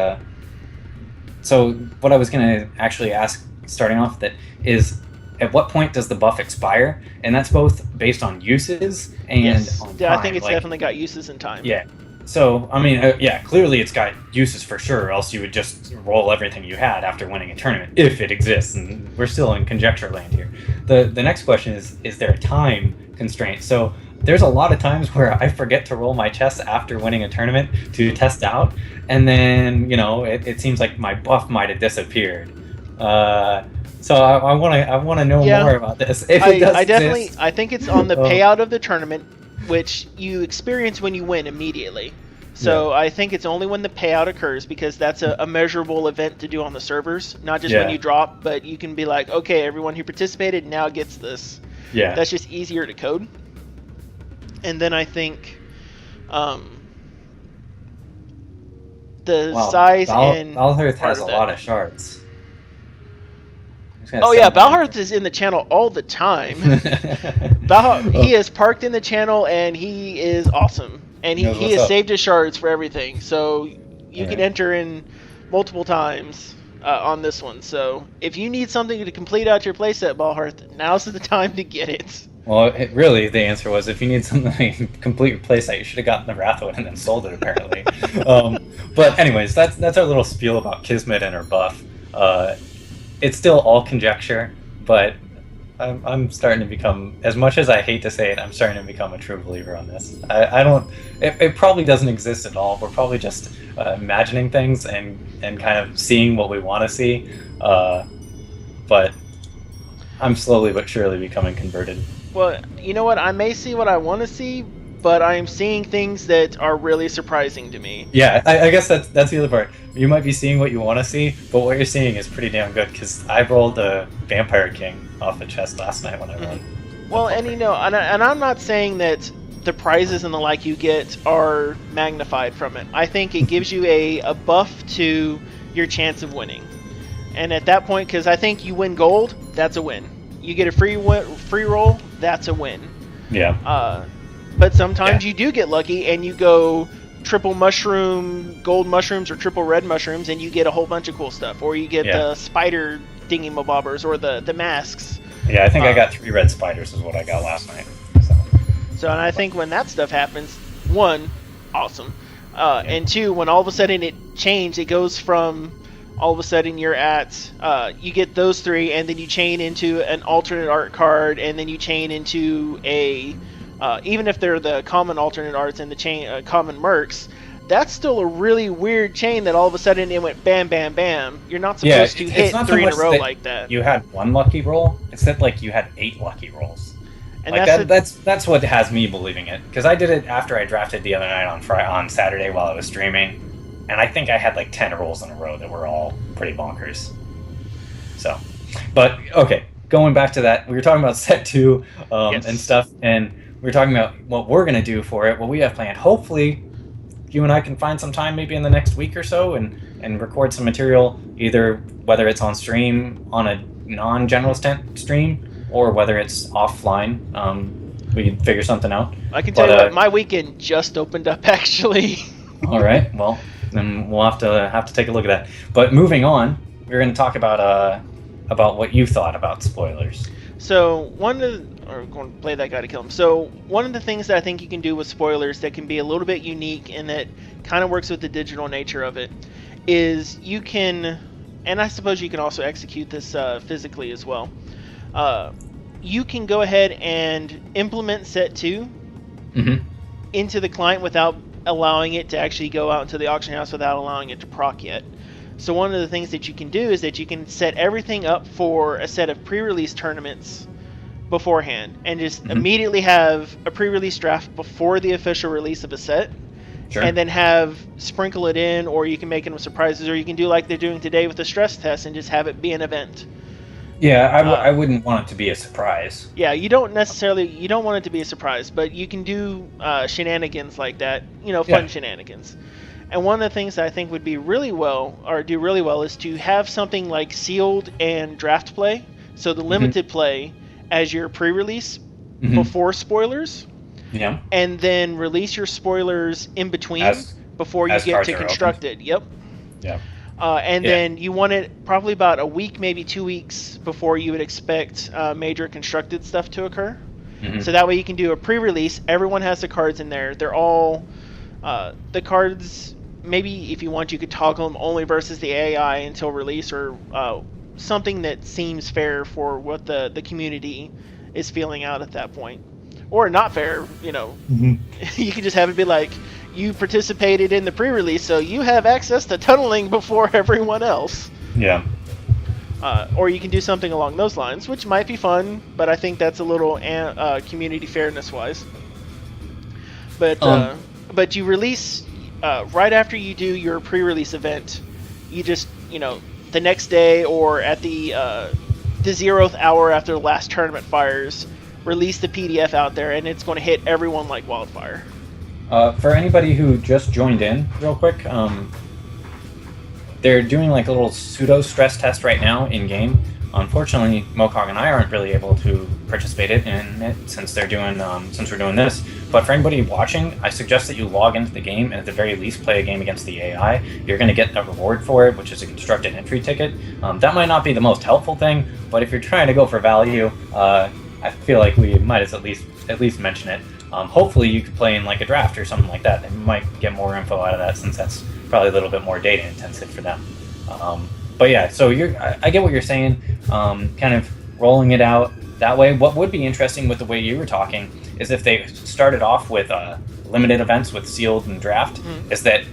so what I was gonna actually ask starting off that is at what point does the buff expire? And that's both based on uses and on time. I think it's definitely got uses in time. Yeah. So, I mean, clearly it's got uses for sure, else you would just roll everything you had after winning a tournament, if it exists, and we're still in conjecture land here. The next question is there a time constraint? So, there's a lot of times where I forget to roll my chest after winning a tournament to test out, and then, it seems like my buff might have disappeared. So I want to know more about this. I think it's on the payout of the tournament, which you experience when you win immediately. So I think it's only when the payout occurs, because that's a measurable event to do on the servers, not just when you drop, but you can be like, okay, everyone who participated now gets this. Yeah. That's just easier to code. And then I think size and Balhearth has a lot of shards. Oh yeah, Balhearth is in the channel all the time. He is parked in the channel and he is awesome. And he has saved his shards for everything. So you can enter in multiple times on this one. So if you need something to complete out your playset, Balhearth, now's the time to get it. Well, really, the answer was if you need something complete replace you should have gotten the Wrathwood and then sold it, apparently. But anyways, that's our little spiel about Kismet and her buff. It's still all conjecture, but I'm starting to become, as much as I hate to say it, I'm starting to become a true believer on this. I don't. It probably doesn't exist at all. We're probably just imagining things and kind of seeing what we want to see. But I'm slowly but surely becoming converted. Well, you know what? I may see what I want to see, but I am seeing things that are really surprising to me. Yeah, I guess that's the other part. You might be seeing what you want to see, but what you're seeing is pretty damn good, because I rolled a Vampire King off the chest last night when I won. Well, and you know, and I'm not saying that the prizes and the like you get are magnified from it. I think it gives you a buff to your chance of winning. And at that point, because I think you win gold, that's a win. You get a free roll, that's a win. Yeah. But sometimes you do get lucky and you go triple mushroom, gold mushrooms, or triple red mushrooms, and you get a whole bunch of cool stuff. Or you get the spider dingy-mabobbers or the masks. Yeah, I think I got 3 red spiders is what I got last night. So and I think when that stuff happens, 1, awesome. And 2, when all of a sudden it changed, it goes from all of a sudden you're at, you get those 3, and then you chain into an alternate art card, and then you chain into a, even if they're the common alternate arts and the chain common mercs, that's still a really weird chain that all of a sudden it went bam, bam, bam. You're not supposed to hit 3 in a row like that. You had 1 lucky roll. It's that like you had 8 lucky rolls. And like that's what has me believing it. Because I did it after I drafted the other night on Saturday while I was streaming, and I think I had like 10 rolls in a row that were all pretty bonkers. So, but okay, going back to that, we were talking about set 2 and stuff, and we were talking about what we're gonna do for it, what we have planned. Hopefully, you and I can find some time maybe in the next week or so and record some material, either whether it's on stream on a non-general stream or whether it's offline. We can figure something out. I can tell you what, my weekend just opened up actually. All right, well then we'll have to take a look at that. But moving on, we're going to talk about what you thought about spoilers. So going to play that guy to kill him. So one of the things that I think you can do with spoilers that can be a little bit unique and that kind of works with the digital nature of it is you can, and I suppose you can also execute this physically as well. You can go ahead and implement set 2 into the client without allowing it to actually go out into the auction house, without allowing it to proc yet. So one of the things that you can do is that you can set everything up for a set of pre-release tournaments beforehand and just immediately have a pre-release draft before the official release of a set. Sure. And then sprinkle it in, or you can make them surprises, or you can do like they're doing today with the stress test and just have it be an event. Yeah, I wouldn't want it to be a surprise. Yeah, you don't want it to be a surprise, but you can do shenanigans like that, fun shenanigans. And one of the things that I think would be do really well is to have something like sealed and draft play, so the limited play as your pre-release before spoilers. Yeah. And then release your spoilers in between before you get to constructed. Yep. Yeah. Then you want it probably about a week, maybe 2 weeks before you would expect major constructed stuff to occur. So that way you can do a pre-release. Everyone has the cards in there. They're all the cards. Maybe if you want, you could toggle them only versus the AI until release, or something that seems fair for what the community is feeling out at that point. Or not fair, You can just have it be like, you participated in the pre-release, so you have access to tunneling before everyone else. Yeah. Or you can do something along those lines, which might be fun, but I think that's a little community fairness-wise. But you release right after you do your pre-release event. You just, the next day or at the 0th hour after the last tournament fires, release the PDF out there, and it's going to hit everyone like wildfire. For anybody who just joined in, real quick, they're doing like a little pseudo stress test right now in game. Unfortunately, Mokog and I aren't really able to participate in it since we're doing this. But for anybody watching, I suggest that you log into the game and at the very least play a game against the AI. You're going to get a reward for it, which is a constructed entry ticket. That might not be the most helpful thing, but if you're trying to go for value, I feel like we might as at least mention it. Hopefully you could play in like a draft or something like that. They might get more info out of that since that's probably a little bit more data intensive for them. But yeah, so I get what you're saying. Kind of rolling it out that way. What would be interesting with the way you were talking is if they started off with limited events with sealed and draft, is that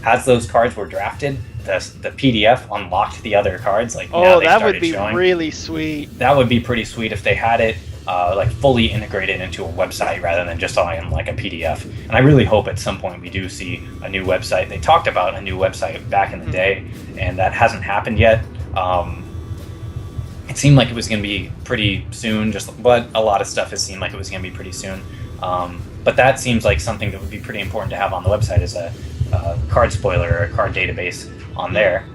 as those cards were drafted, the PDF unlocked the other cards. Like, now they that started would be showing. really sweet. That would be pretty sweet if they had it like fully integrated into a website rather than just on like a PDF. And I really hope at some point we do see a new website. They talked about a new website back in the day, and that hasn't happened yet. It seemed like it was going to be pretty soon, but a lot of stuff has seemed like it was going to be pretty soon. But that seems like something that would be pretty important to have on the website, is a card spoiler or a card database on there.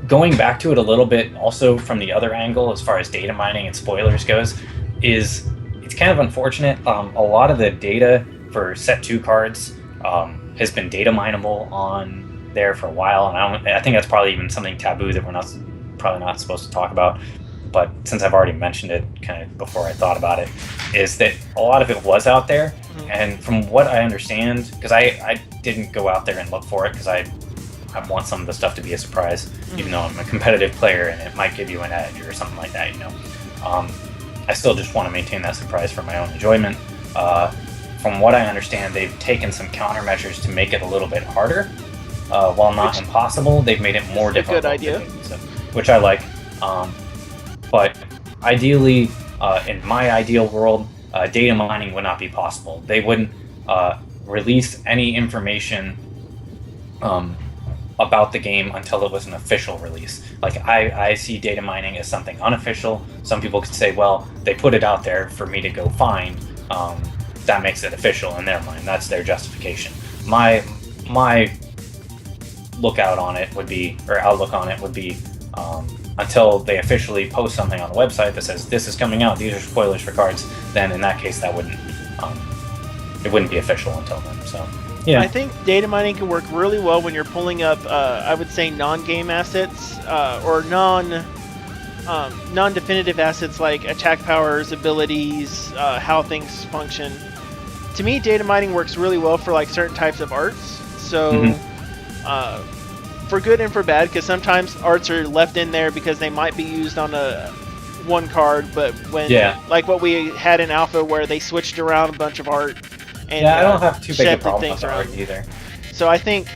Going back to it a little bit also from the other angle as far as data mining and spoilers goes, is it's kind of unfortunate. A lot of the data for set 2 cards has been data mineable on there for a while, and I think that's probably even something taboo that we're probably not supposed to talk about. But since I've already mentioned it kind of before I thought about it, is that a lot of it was out there. And from what I understand, because I didn't go out there and look for it because I want some of the stuff to be a surprise, even though I'm a competitive player and it might give you an edge or something like that, I still just want to maintain that surprise for my own enjoyment. From what I understand, they've taken some countermeasures to make it a little bit harder. While not impossible, they've made it more difficult. Good idea. Which I like. But ideally, in my ideal world, data mining would not be possible. They wouldn't release any information about the game until it was an official release. Like, I see data mining as something unofficial. Some people could say, well, they put it out there for me to go find. That makes it official in their mind. That's their justification. My outlook on it would be until they officially post something on the website that says this is coming out, these are spoilers for cards, then in that case that wouldn't be official until then. So yeah, I think data mining can work really well when you're pulling up I would say non-game assets or non-definitive assets like attack powers, abilities, how things function. To me, data mining works really well for like certain types of arts. So for good and for bad, because sometimes arts are left in there because they might be used on one card, but when like what we had in alpha where they switched around a bunch of art and I don't have too big a problem with around art either. So I think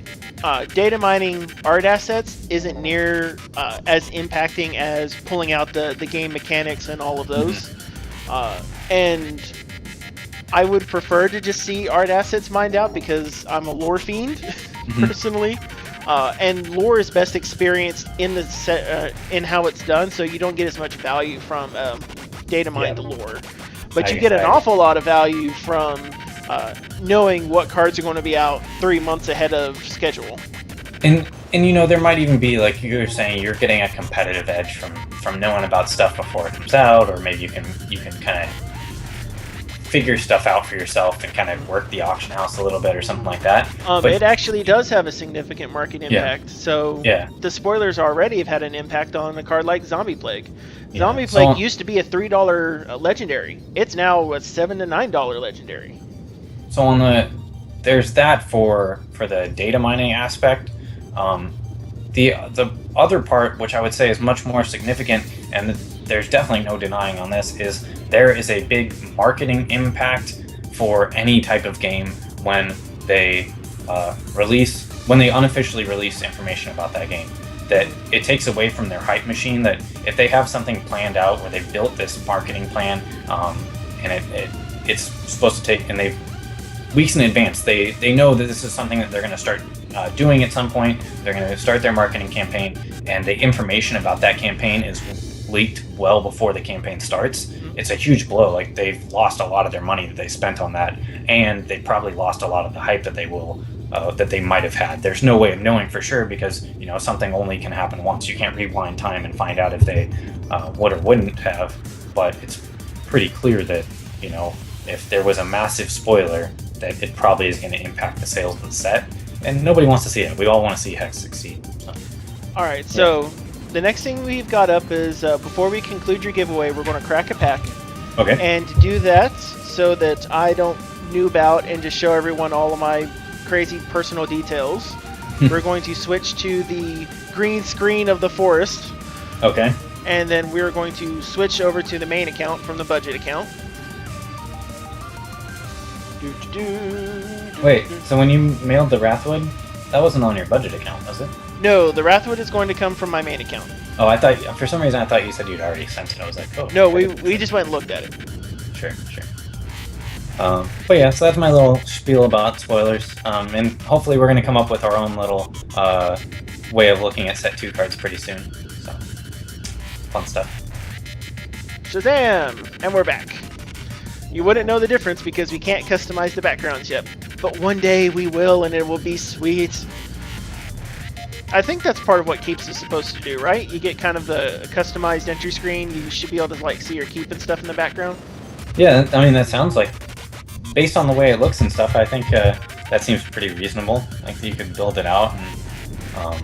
data mining art assets isn't near as impacting as pulling out the game mechanics and all of those. And I would prefer to just see art assets mined out because I'm a lore fiend personally. And lore is best experienced in the in how it's done, so you don't get as much value from data mined lore, but you get an awful lot of value from knowing what cards are going to be out 3 months ahead of schedule. And there might even be, like you were saying, you're getting a competitive edge from knowing about stuff before it comes out, or maybe you can kind of figure stuff out for yourself and kind of work the auction house a little bit or something like that. But it actually does have a significant market impact. So the spoilers already have had an impact on a card like Zombie Plague. Zombie Plague used to be a $3 legendary. It's now a $7 to $9 legendary. So there's that for the data mining aspect. The other part, which I would say is much more significant, and there's definitely no denying on this, is there is a big marketing impact for any type of game when they unofficially release information about that game. That it takes away from their hype machine. That if they have something planned out where they've built this marketing plan, and it's supposed to take, and they've weeks in advance, they know that this is something that they're going to start doing at some point. They're going to start their marketing campaign, and the information about that campaign is leaked well before the campaign starts. It's a huge blow. Like, they've lost a lot of their money that they spent on that, and they probably lost a lot of the hype that they might have had. There's no way of knowing for sure because something only can happen once. You can't rewind time and find out if they would or wouldn't have. But it's pretty clear that if there was a massive spoiler, that it probably is going to impact the sales of the set, and nobody wants to see it. We all want to see Hex succeed. So. All right, so the next thing we've got up is before we conclude your giveaway, we're going to crack a pack. Okay. And to do that, so that I don't noob out and just show everyone all of my crazy personal details, we're going to switch to the green screen of the forest. Okay. And then we're going to switch over to the main account from the budget account. Wait, so when you mailed the Wrathwood, that wasn't on your budget account, was it? No, the Wrathwood is going to come from my main account. Oh, I thought, for some reason, I thought you said you'd already sent it. I was like, oh. No, we just went and looked at it. Sure. But yeah, so that's my little spiel about spoilers. And hopefully we're going to come up with our own little way of looking at set 2 cards pretty soon. So, fun stuff. Shazam! And we're back. You wouldn't know the difference because we can't customize the backgrounds yet. But one day we will, and it will be sweet. I think that's part of what Keeps is supposed to do, right? You get kind of the customized entry screen. You should be able to like see your keep and stuff in the background. Yeah, I mean, that sounds like, based on the way it looks and stuff, I think that seems pretty reasonable. Like, you could build it out, and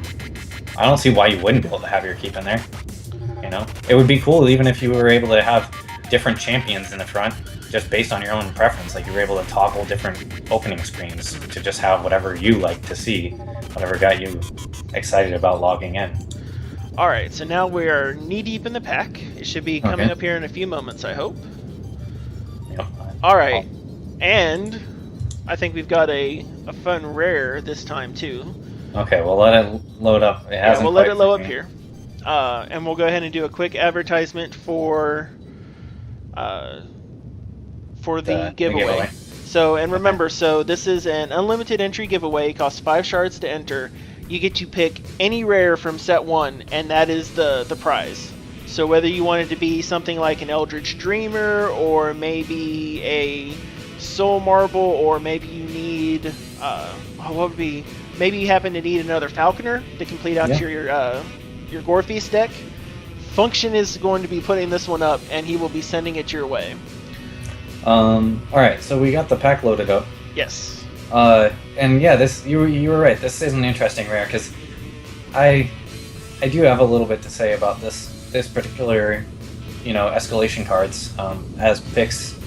I don't see why you wouldn't be able to have your keep in there. You know? It would be cool even if you were able to have different champions in the front, just based on your own preference. Like, you were able to toggle different opening screens to just have whatever you like to see, whatever got you excited about logging in. Alright, so now we are knee-deep in the pack. It should be coming up here in a few moments, I hope. Yep. Alright, and I think we've got a fun rare this time, too. Okay, we'll let it load up. We'll let it load up here. And we'll go ahead and do a quick advertisement for the giveaway. So, and remember, so this is an unlimited entry giveaway. It costs 5 shards to enter. You get to pick any rare from set 1, and that is the prize. So whether you want it to be something like an Eldritch Dreamer, or maybe a Soul Marble, or maybe you need, what would be, maybe you happen to need another Falconer to complete out your Gore Feast deck. Function is going to be putting this one up, and he will be sending it your way. Alright, so we got the pack loaded up. Yes. And yeah, this you were right. This is an interesting rare because I do have a little bit to say about this particular, escalation cards as picks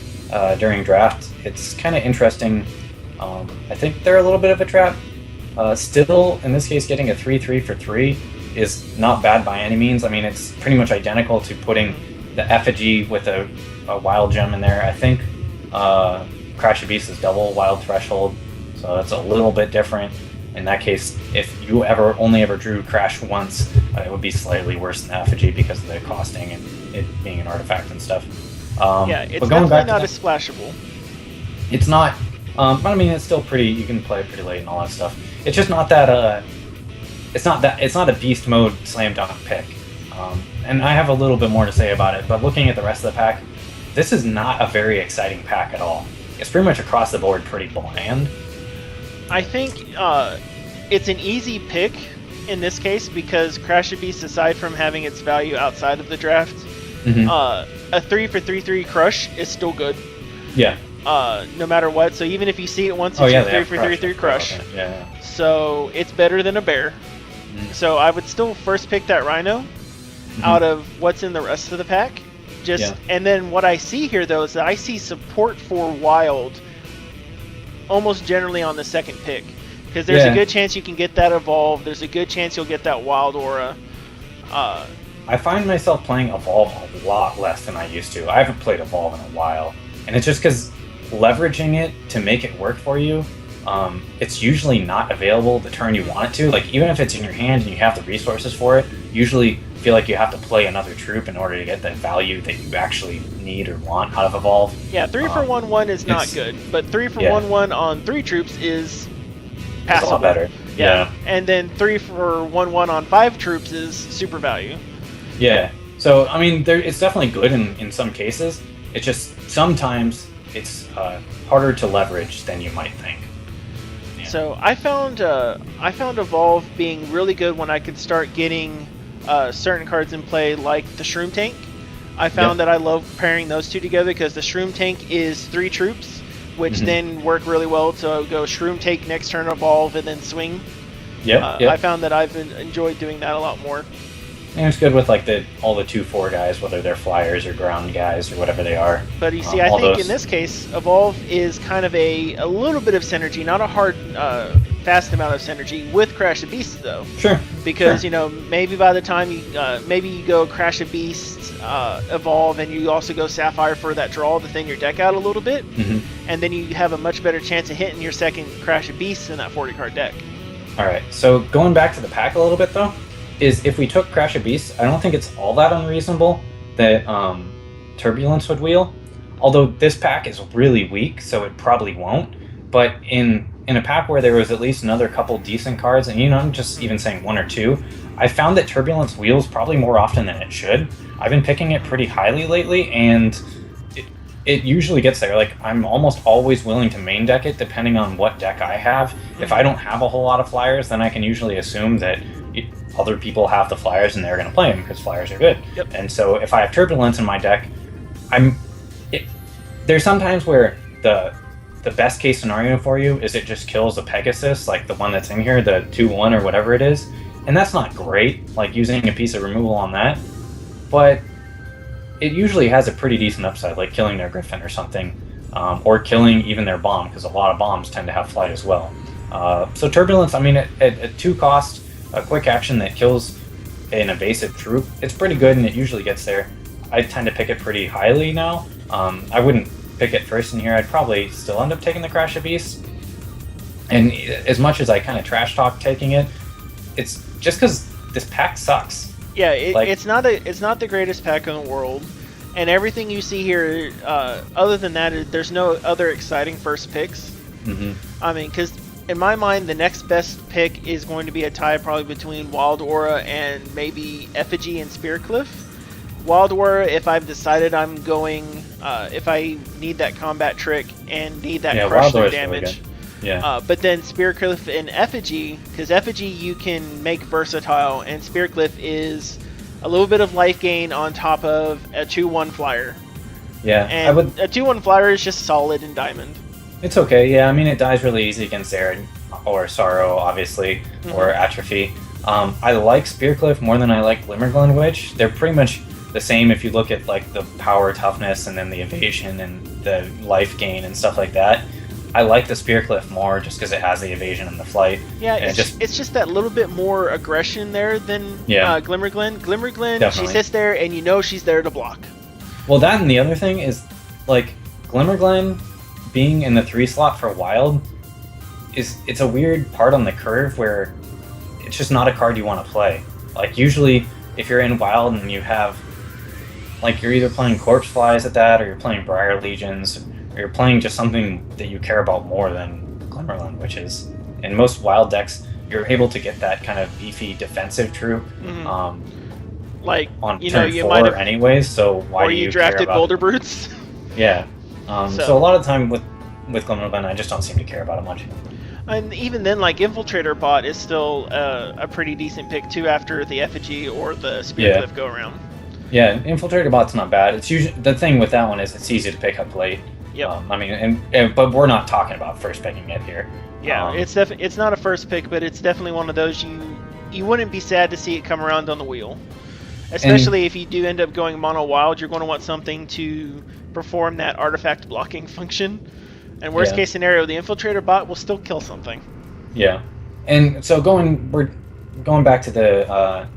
during draft. It's kind of interesting. I think they're a little bit of a trap. Still, in this case, getting a 3/3 for 3 is not bad by any means. I mean, it's pretty much identical to putting the effigy with a wild gem in there. I think Crash of Beast is double wild threshold, so that's a little bit different. In that case, if you only ever drew Crash once, it would be slightly worse than effigy because of the costing and it being an artifact and stuff. It's definitely not as splashable. It's not, but I mean, it's still pretty. You can play it pretty late and all that stuff. It's just not that. It's not a beast mode slam dunk pick. And I have a little bit more to say about it, but looking at the rest of the pack, this is not a very exciting pack at all. It's pretty much across the board pretty bland. I think it's an easy pick in this case because Crash of Beast, aside from having its value outside of the draft, a 3 for 3/3 Crush is still good. Yeah. No matter what. So even if you see it once, it's a 3 for 3/3 Crush. Okay. Yeah. So it's better than a bear. So I would still first pick that Rhino out of what's in the rest of the pack. And then what I see here though is that I see support for Wild almost generally on the second pick, because there's a good chance you can get that Evolve. There's a good chance you'll get that Wild Aura. I find myself playing Evolve a lot less than I used to. I haven't played Evolve in a while, and it's just because leveraging it to make it work for you, it's usually not available the turn you want it to. Like, even if it's in your hand and you have the resources for it, usually feel like you have to play another troop in order to get the value that you actually need or want out of Evolve. Yeah, 3 for 1/1 is not good, but 3 for 1/1 on 3 troops is passable. It's a lot better. Yeah. And then 3 for 1/1 on 5 troops is super value. Yeah. So, I mean, it's definitely good in some cases. It's just sometimes it's harder to leverage than you might think. Yeah. So I found Evolve being really good when I could start getting certain cards in play, like the Shroom Tank. I found that I love pairing those two together because the Shroom Tank is 3 troops, which then work really well to go Shroom Tank next turn, Evolve, and then swing. I found that I've enjoyed doing that a lot more. And it's good with like all the 2/4 guys, whether they're flyers or ground guys or whatever they are. But you see, I think in this case, Evolve is kind of a little bit of synergy, not a hard, fast amount of synergy with Crash of Beasts, though. Sure. Because, you know, maybe by the time you, maybe you go Crash of Beasts, Evolve, and you also go Sapphire for that draw to thin your deck out a little bit, and then you have a much better chance of hitting your second Crash of Beasts in that 40-card deck. All right, so going back to the pack a little bit, though, is if we took Crash of Beasts, I don't think it's all that unreasonable that Turbulence would wheel. Although this pack is really weak, so it probably won't. But in a pack where there was at least another couple decent cards, and you know, I'm just even saying 1 or 2, I found that Turbulence wheels probably more often than it should. I've been picking it pretty highly lately, and it usually gets there. Like, I'm almost always willing to main deck it depending on what deck I have. If I don't have a whole lot of flyers, then I can usually assume that other people have the flyers and they're going to play them because flyers are good. Yep. And so if I have Turbulence in my deck, there's sometimes where the best case scenario for you is it just kills a Pegasus, like the one that's in here, the 2/1 or whatever it is. And that's not great, like using a piece of removal on that. But it usually has a pretty decent upside, like killing their Griffin or something, or killing even their bomb, because a lot of bombs tend to have flight as well. So Turbulence, I mean, at 2 cost, a quick action that kills an evasive troop, it's pretty good, and it usually gets there. I tend to pick it pretty highly now. I wouldn't pick it first in here. I'd probably still end up taking the Crash of Beasts. And as much as I kind of trash talk taking it, it's just because this pack sucks. Yeah, it's not the greatest pack in the world, and everything you see here, other than that, there's no other exciting first picks. I mean, because in my mind, the next best pick is going to be a tie probably between Wild Aura and maybe Effigy and Spearcliff. Wild Aura, if I've decided I'm going, if I need that combat trick and need that crush through damage. Really yeah. But then Spearcliff and Effigy, because Effigy you can make versatile, and Spearcliff is a little bit of life gain on top of a 2/1 flyer. Yeah, and a 2/1 flyer is just solid in Diamond. It's okay, yeah. I mean, it dies really easy against Aaron, or Sorrow, obviously, or Atrophy. I like Spearcliff more than I like Glimmerglen Witch. They're pretty much the same if you look at like the power, toughness, and then the evasion and the life gain and stuff like that. I like the Spearcliff more just because it has the evasion and the flight. Yeah, it's just that little bit more aggression there than Glimmerglen. Glimmerglen, definitely. She sits there and you know she's there to block. Well, that and the other thing is, like, Glimmerglen being in the 3 slot for Wild it's a weird part on the curve where it's just not a card you want to play. Like, usually if you're in Wild and you have, like, you're either playing Corpse Flies at that, or you're playing Briar Legions, or you're playing just something that you care about more than Glimmerglen, which is, in most Wild decks, you're able to get that kind of beefy defensive troop. Like, on you turn know, you 4 might have, anyways, so why or do you drafted care about Boulder Brutes. Yeah. So a lot of time with Glimmerglen, I just don't seem to care about it much. And even then, like, Infiltrator Bot is still a pretty decent pick too after the Effigy or the Spearcliff go around. Yeah, Infiltrator Bot's not bad. It's usually, the thing with that one is it's easy to pick up late. Yep. I mean, but we're not talking about first picking it here. Yeah, it's not a first pick, but it's definitely one of those you wouldn't be sad to see it come around on the wheel. Especially if you do end up going mono wild, you're going to want something to perform that artifact blocking function. And worst case scenario, the Infiltrator Bot will still kill something. Yeah, and so we're going back to the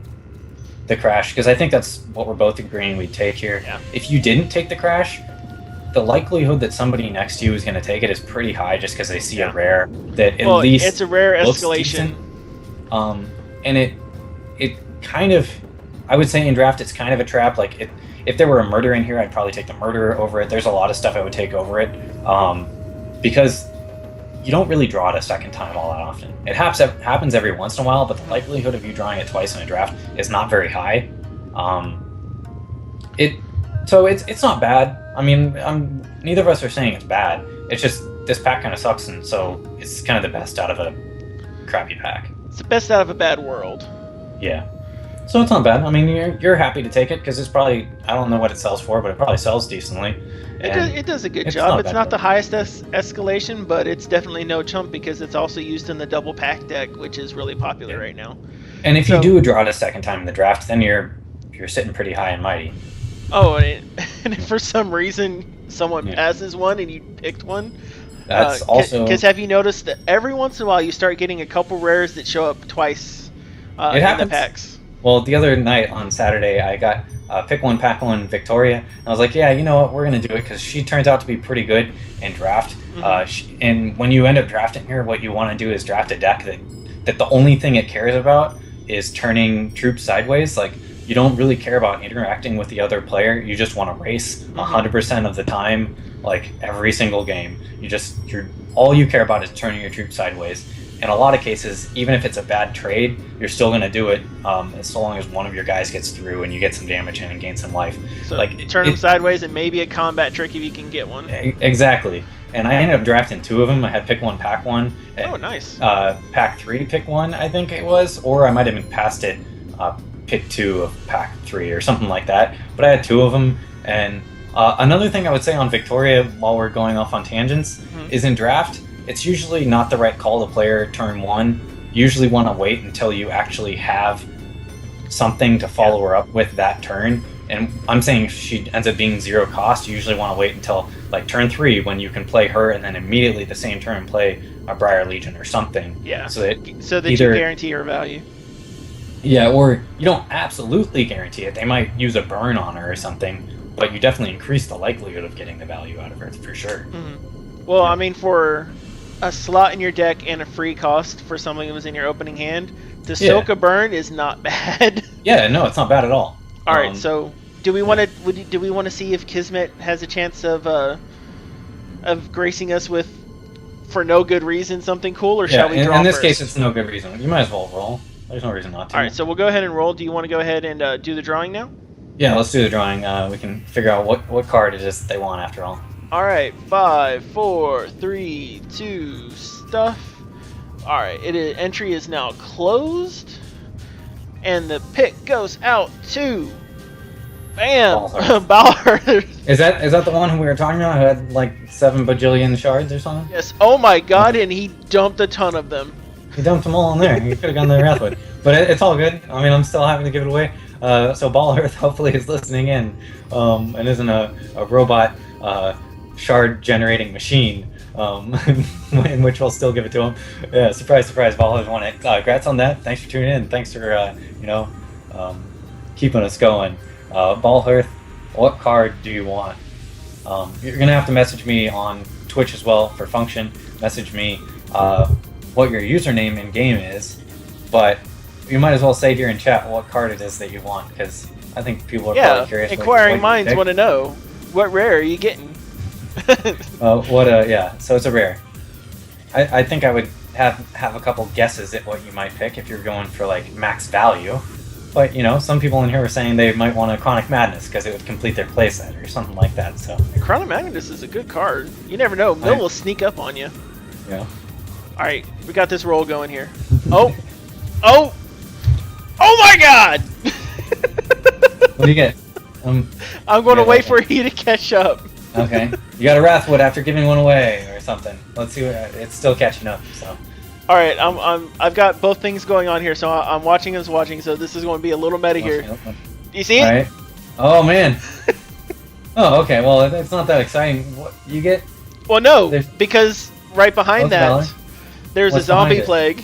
Crash, because I think that's what we're both agreeing we'd take here. Yeah. If you didn't take the Crash, the likelihood that somebody next to you is going to take it is pretty high, just because they see a rare that at least it's a rare looks escalation. Decent. And it kind of, I would say in draft, it's kind of a trap. Like, if there were a murder in here, I'd probably take the murderer over it. There's a lot of stuff I would take over it, because you don't really draw it a second time all that often. It happens every once in a while, but the likelihood of you drawing it twice in a draft is not very high. So it's not bad. I mean, neither of us are saying it's bad. It's just this pack kind of sucks, and so it's kind of the best out of a crappy pack. It's the best out of a bad world. Yeah. So it's not bad. I mean, you're happy to take it because it's probably, I don't know what it sells for, but it probably sells decently. It does a good job. It's not the highest escalation, but it's definitely no chump because it's also used in the double pack deck, which is really popular right now. And if you do draw it a second time in the draft, then you're sitting pretty high and mighty. Oh, and if for some reason someone passes one and you picked one, that's also because have you noticed that every once in a while you start getting a couple rares that show up twice it in happens. the packs? Well, the other night on Saturday, I got pick one, pack one Victoria. And I was like, yeah, you know what, we're gonna do it because she turns out to be pretty good in draft. And when you end up drafting her, what you want to do is draft a deck that the only thing it cares about is turning troops sideways. Like, you don't really care about interacting with the other player. You just want to race 100% of the time, like every single game. All you care about is turning your troops sideways. In a lot of cases, even if it's a bad trade, you're still going to do it so long as one of your guys gets through and you get some damage in and gain some life. So turn them sideways and maybe a combat trick if you can get one. Exactly. And I ended up drafting 2 of them. I had pick one, pack one. Oh, nice. Pack 3, pick one, I think it was. Or I might have been past it, pick 2 of pack 3 or something like that. But I had 2 of them. And another thing I would say on Victoria, while we're going off on tangents, is in draft, it's usually not the right call to play turn 1. You usually want to wait until you actually have something to follow her up with that turn. And I'm saying if she ends up being 0 cost, you usually want to wait until like turn 3 when you can play her and then immediately the same turn play a Briar Legion or something. Yeah. So that you guarantee her value. Yeah, or you don't absolutely guarantee it. They might use a burn on her or something, but you definitely increase the likelihood of getting the value out of her for sure. Well, I mean, for a slot in your deck and a free cost for something that was in your opening hand, to soak a burn is not bad. Yeah, no, it's not bad at all. All right, so do we want to see if Kismet has a chance of gracing us with, for no good reason, something cool, or shall we draw? In this first? case, it's no good reason. You might as well roll. There's no reason not to. All right, so we'll go ahead and roll. Do you want to go ahead and do the drawing now? Yeah, let's do the drawing. We can figure out what card it is they want after all. All right, 5, 4, 3, 2, stuff. All right, entry is now closed, and the pick goes out to, bam, Balor. Is that the one who we were talking about who had like 7 bajillion shards or something? Yes. Oh my God, and he dumped a ton of them. He dumped them all in there. He could have gone to the Wrathwood, but it's all good. I mean, I'm still having to give it away. So Ball Earth hopefully is listening in, and isn't a robot shard generating machine, in which we'll still give it to him. Yeah, surprise, surprise, Ball Earth won it. Congrats on that. Thanks for tuning in. Thanks for keeping us going. Ball Earth, what card do you want? You're gonna have to message me on Twitch as well for Function. Message me what your username in game is, but you might as well say here in chat what card it is that you want, because I think people are probably curious. Inquiring minds want to know what rare are you getting. So it's a rare. I think I would have a couple guesses at what you might pick if you're going for like max value, but some people in here were saying they might want a Chronic Madness because it would complete their playset or something like that. So Chronic Madness is a good card. You never know, Mill will sneak up on you. Yeah. All right, we got this roll going here. Oh my God! What do you get? I'm going to wait for you to catch up. Okay. You got a Wrathwood after giving one away or something. Let's see. It's still catching up. So. All right. I've got both things going on here, so I'm watching us watching. So this is going to be a little meta here. Do you see it? All right. Oh man. Oh, okay. Well, it's not that exciting. What you get? Well, no, because right behind that, there's a zombie plague.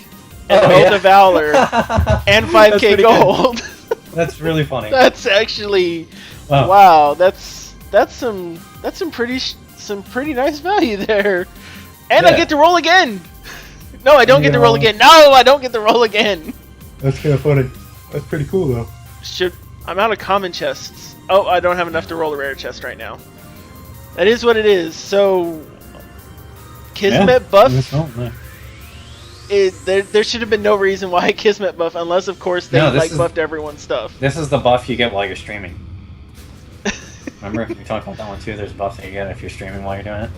And Oath of Valor, and 5k gold. That's really funny. That's actually, wow. That's some pretty nice value there. And I get to roll again. No, I don't get to roll again. No, I don't get to roll again. That's kind of funny. That's pretty cool though. I'm out of common chests. Oh, I don't have enough to roll a rare chest right now. That is what it is. So, Kismet buff. There should have been no reason why Kismet buff, unless of course they buffed everyone's stuff. This is the buff you get while you're streaming. Remember, we talked about that one too. There's a buff that you get if you're streaming while you're doing it.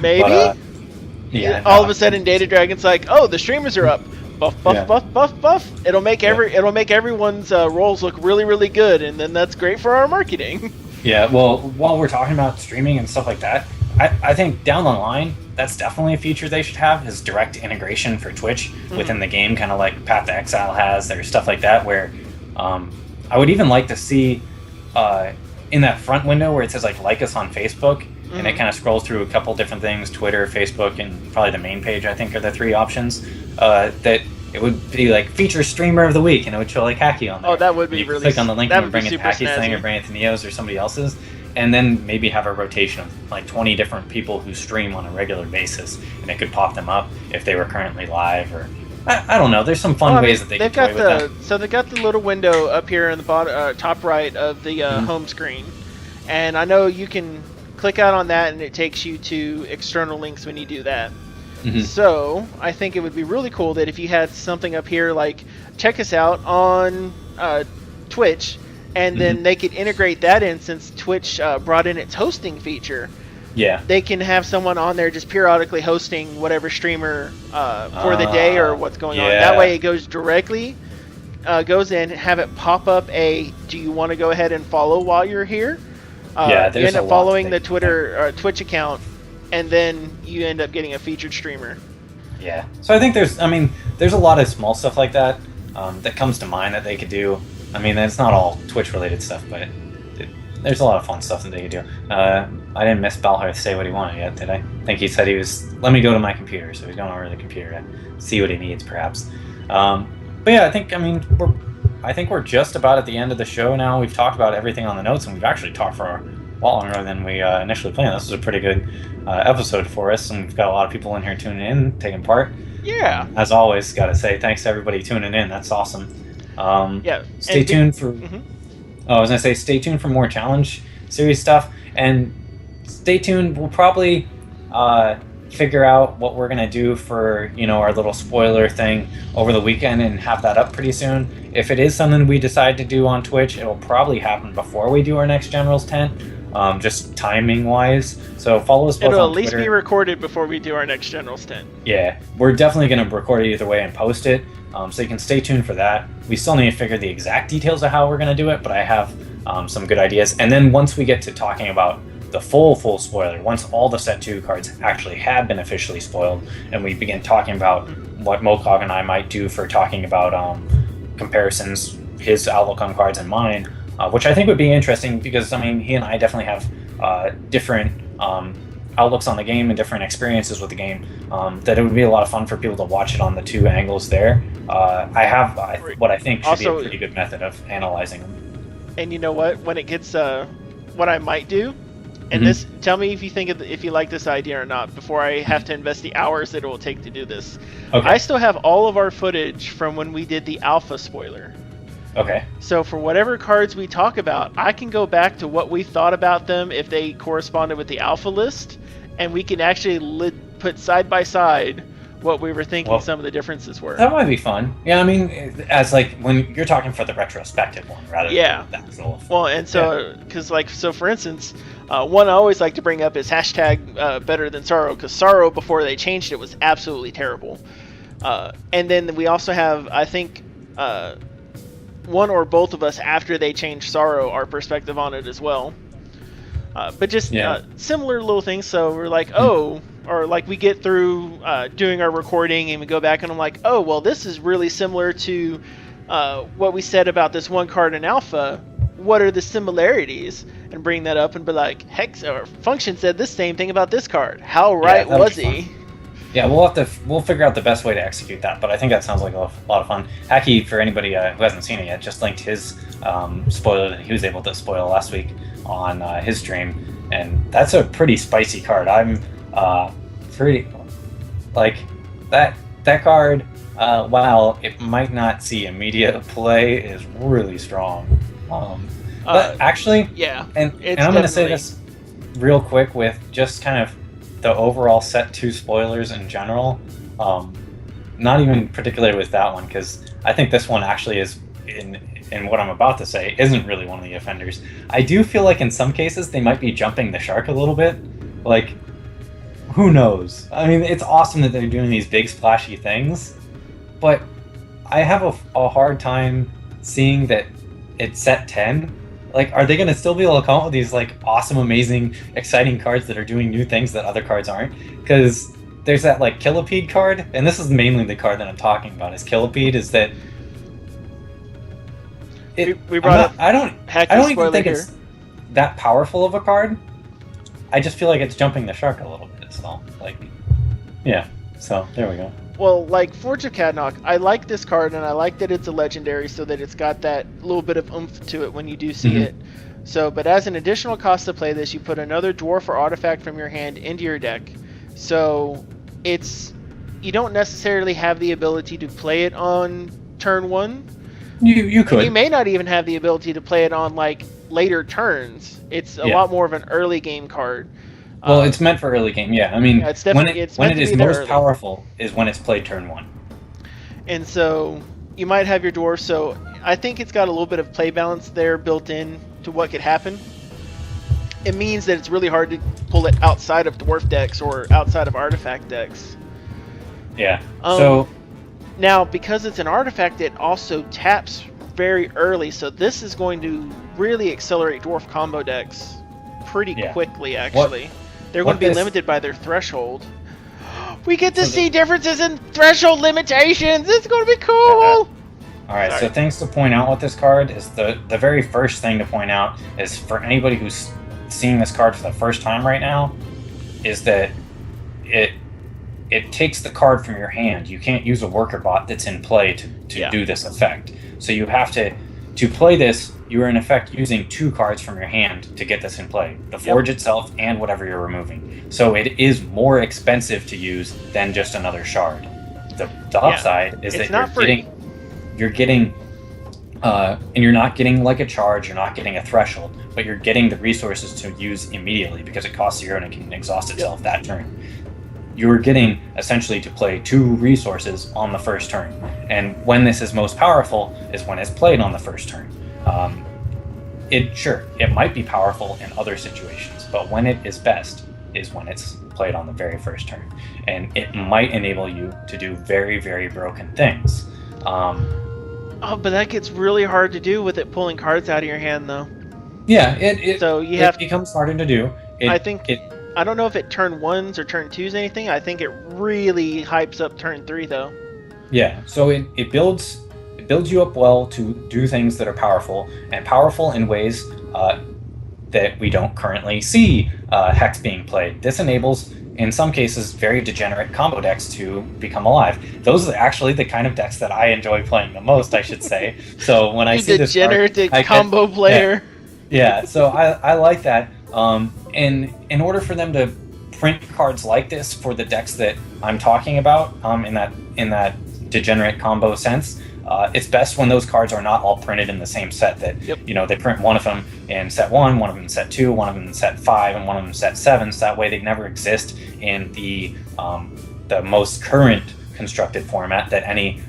Maybe. But, all of a sudden, Data Dragon's like, "Oh, the streamers are up. Buff, buff. It'll make everyone's rolls look really, really good, and then that's great for our marketing." Yeah. Well, while we're talking about streaming and stuff like that, I think down the line, that's definitely a feature they should have, is direct integration for Twitch within the game, kind of like Path to Exile has, or stuff like that, where I would even like to see in that front window where it says like us on Facebook, and it kind of scrolls through a couple different things, Twitter, Facebook, and probably the main page, I think, are the 3 options, that it would be like feature streamer of the week, and it would show like Hacky on there. Oh, that would be really. Click on the link and bring it to Hacky's snazzy. thing, or bring it to Neo's or somebody else's, and then maybe have a rotation of like 20 different people who stream on a regular basis, and it could pop them up if they were currently live, or I don't know. There's some fun ways that they can toy with that. So they got the little window up here in the bottom, top right of the home screen, and I know you can click out on that, and it takes you to external links when you do that. So I think it would be really cool that if you had something up here like check us out on Twitch, and then they could integrate that in, since Twitch brought in its hosting feature. Yeah, they can have someone on there just periodically hosting whatever streamer for the day or what's going on. That way it goes directly, goes in, have it pop up a, do you want to go ahead and follow while you're here? You end up following the Twitch account, and then you end up getting a featured streamer. Yeah, so I think there's a lot of small stuff like that that comes to mind that they could do. I mean, it's not all Twitch related stuff, but there's a lot of fun stuff that they could do. I didn't miss Balharth say what he wanted yet, did I? I think he said he was, let me go to my computer, so he's going over to the computer to see what he needs, perhaps. But yeah, I think we're just about at the end of the show now. We've talked about everything on the notes, and we've actually talked for a lot longer than we initially planned. This was a pretty good episode for us, and we've got a lot of people in here tuning in, taking part. Yeah. As always, got to say thanks to everybody tuning in. That's awesome. Stay tuned for. I was gonna say, stay tuned for more challenge series stuff, and stay tuned. We'll probably figure out what we're gonna do for our little spoiler thing over the weekend and have that up pretty soon. If it is something we decide to do on Twitch, it'll probably happen before we do our next General's Tent, just timing wise. So follow us both on Twitter. It'll at least be recorded before we do our next General's Tent. Yeah, we're definitely gonna record it either way and post it. So you can stay tuned for that. We still need to figure the exact details of how we're going to do it, but I have some good ideas. And then once we get to talking about the full spoiler, once all the set 2 cards actually have been officially spoiled, and we begin talking about what Mokog and I might do for talking about comparisons, his outlook on cards and mine, which I think would be interesting, because he and I definitely have different outlooks on the game and different experiences with the game, that it would be a lot of fun for people to watch it on the 2 angles there. I have what I think should be a pretty good method of analyzing them. And you know what? When it gets, what I might do, and this, tell me if you think if you like this idea or not before I have to invest the hours that it will take to do this. Okay. I still have all of our footage from when we did the alpha spoiler. Okay. So for whatever cards we talk about, I can go back to what we thought about them if they corresponded with the alpha list, and we can actually put side by side what we were thinking some of the differences were. That might be fun. Yeah, as like when you're talking for the retrospective one rather than the actual. Well, and so, so for instance, one I always like to bring up is hashtag better than Sorrow, because Sorrow before they changed it was absolutely terrible. And then we also have, I think, one or both of us after they changed Sorrow, our perspective on it as well. But just similar little things. So we're like, or like we get through doing our recording and we go back and I'm like, oh, well, this is really similar to what we said about this one card in Alpha. What are the similarities? And bring that up and be like, Hex or Function said this same thing about this card. How right was he? Yeah, we'll figure out the best way to execute that, but I think that sounds like a lot of fun. Hacky, for anybody who hasn't seen it yet, just linked his spoiler that he was able to spoil last week on his stream, and that's a pretty spicy card. I'm pretty like that card. While it might not see immediate play, is really strong. But actually, and I'm going to say this real quick with just kind of the overall set 2 spoilers in general, not even particularly with that one, because I think this one actually is, in what I'm about to say, isn't really one of the offenders. I do feel like in some cases they might be jumping the shark a little bit. Like, who knows? It's awesome that they're doing these big splashy things, but I have a hard time seeing that it's set 10 Like, are they going to still be able to come up with these like awesome, amazing, exciting cards that are doing new things that other cards aren't? Because there's that like Killipede card, and this is mainly the card that I'm talking about. Is Killipede is that we brought up. I don't even think it's that powerful of a card. I just feel like it's jumping the shark a little bit. So like, yeah. So there we go. Well, like Forge of Cadnock, I like this card, and I like that it's a legendary, so that it's got that little bit of oomph to it when you do see it. So, but as an additional cost to play this, you put another dwarf or artifact from your hand into your deck. So you don't necessarily have the ability to play it on turn 1. You could. And you may not even have the ability to play it on like later turns. It's a lot more of an early game card. Well, it's meant for early game, yeah. I mean, it's definitely, when it is most powerful is when it's played turn 1. And so you might have your dwarf, so I think it's got a little bit of play balance there built in to what could happen. It means that it's really hard to pull it outside of dwarf decks or outside of artifact decks. Yeah, so... Now, because it's an artifact, it also taps very early, so this is going to really accelerate dwarf combo decks pretty quickly, actually. They're going to be limited by their threshold. We get to see differences in threshold limitations! It's going to be cool! Alright, so things to point out with this card is the very first thing to point out is for anybody who's seeing this card for the first time right now, is that it takes the card from your hand. You can't use a worker bot that's in play to do this effect. So you have to play this, you are in effect using 2 cards from your hand to get this in play. The Forge itself and whatever you're removing. So it is more expensive to use than just another shard. The upside is that you're getting and you're not getting like a charge, you're not getting a threshold, but you're getting the resources to use immediately because it costs 0 and it can exhaust itself that turn. You're getting essentially to play 2 resources on the first turn. And when this is most powerful is when it's played on the first turn. It might be powerful in other situations, but when it is best is when it's played on the very first turn. And it might enable you to do very, very broken things. But that gets really hard to do with it pulling cards out of your hand, though. Yeah, it becomes harder to do. I don't know if it turn 1s or turn 2s anything. I think it really hypes up turn 3 though. Yeah, so it builds you up well to do things that are powerful, and powerful in ways that we don't currently see Hex being played. This enables, in some cases, very degenerate combo decks to become alive. Those are actually the kind of decks that I enjoy playing the most, I should say. So when I see this degenerate combo player. Yeah, so I like that. And in order for them to print cards like this for the decks that I'm talking about, in that degenerate combo sense, it's best when those cards are not all printed in the same set. That they print one of them in set 1, one of them in set 2, one of them in set 5, and one of them in set 7. So that way they never exist in the most current constructed format that any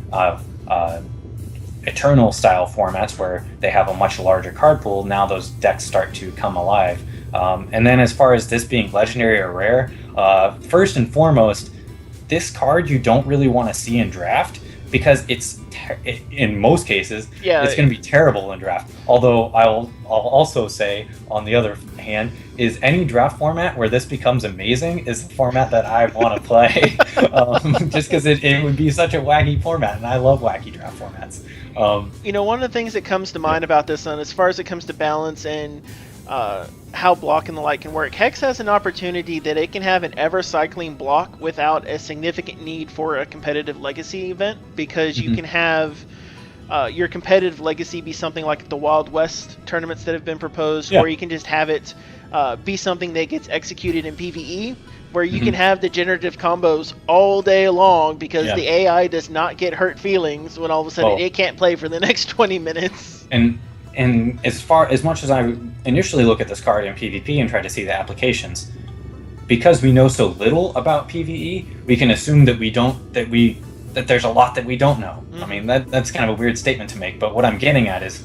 Eternal style formats where they have a much larger card pool. Now those decks start to come alive. And then as far as this being legendary or rare, first and foremost, this card you don't really want to see in draft because it's in most cases it's going to be terrible in draft. Although I'll also say, on the other hand, is any draft format where this becomes amazing is the format that I want to play. Just because it would be such a wacky format, and I love wacky draft formats. One of the things that comes to mind about this one, as far as it comes to balance and how block and the like can work, Hex has an opportunity that it can have an ever-cycling block without a significant need for a competitive legacy event, because you can have your competitive legacy be something like the Wild West tournaments that have been proposed, or you can just have it be something that gets executed in PvE, where you can have degenerative combos all day long because the AI does not get hurt feelings when all of a sudden it can't play for the next 20 minutes. And as much as I initially look at this card in PvP and try to see the applications, because we know so little about PvE, we can assume that that there's a lot that we don't know. I mean, that's kind of a weird statement to make, but what I'm getting at is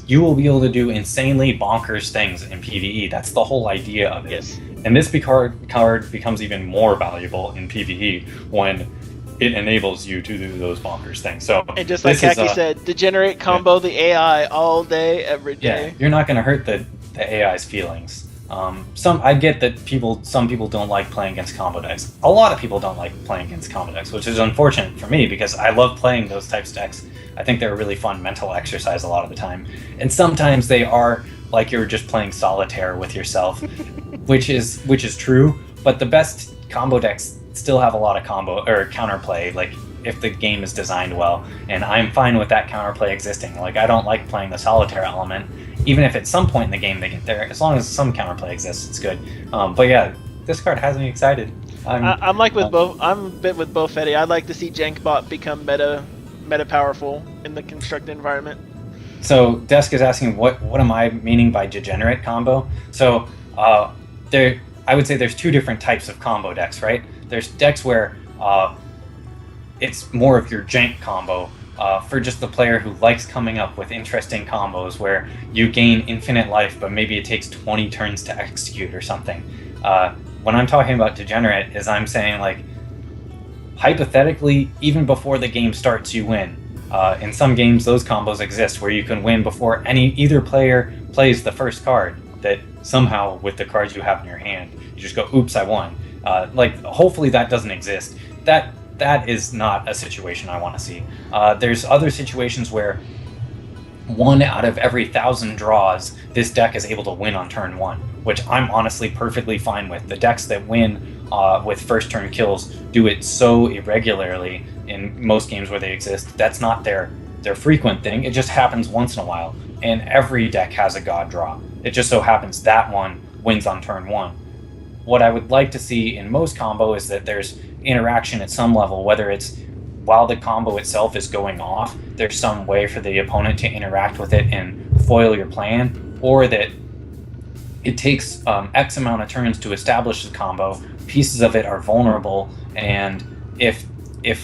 you will be able to do insanely bonkers things in PvE. That's the whole idea of it. Yes. And this card becomes even more valuable in PvE when it enables you to do those bonkers things. So and just like Kaki said, degenerate combo the AI all day, every day. Yeah, you're not going to hurt the AI's feelings. I get that some people don't like playing against combo decks. A lot of people don't like playing against combo decks, which is unfortunate for me because I love playing those types of decks. I think they're a really fun mental exercise a lot of the time. And sometimes they are like you're just playing solitaire with yourself, which is true. But the best combo decks still have a lot of combo or counterplay, like if the game is designed well. And I'm fine with that counterplay existing. Like I don't like playing the solitaire element. Even if at some point in the game they get there, as long as some counterplay exists, it's good. But yeah, this card has me excited. I'm like with both. I'm a bit with both Eddie. I'd like to see Jankbot become meta powerful in the constructed environment. So Desk is asking what am I meaning by degenerate combo? So I would say there's two different types of combo decks, right? There's decks where it's more of your jank combo. For just the player who likes coming up with interesting combos where you gain infinite life, but maybe it takes 20 turns to execute or something. When I'm talking about degenerate, is I'm saying like, hypothetically, even before the game starts, you win. In some games, those combos exist where you can win before either player plays the first card. That somehow, with the cards you have in your hand, you just go, "Oops, I won." Hopefully that doesn't exist. That is not a situation I want to see. There's other situations where 1 out of every 1,000 draws, this deck is able to win on turn 1, which I'm honestly perfectly fine with. The decks that win with first turn kills do it so irregularly in most games where they exist. That's not their frequent thing. It just happens once in a while, and every deck has a god draw. It just so happens that one wins on turn 1. What I would like to see in most combo is that there's interaction at some level, whether it's while the combo itself is going off, there's some way for the opponent to interact with it and foil your plan, or that it takes X amount of turns to establish the combo, pieces of it are vulnerable, and if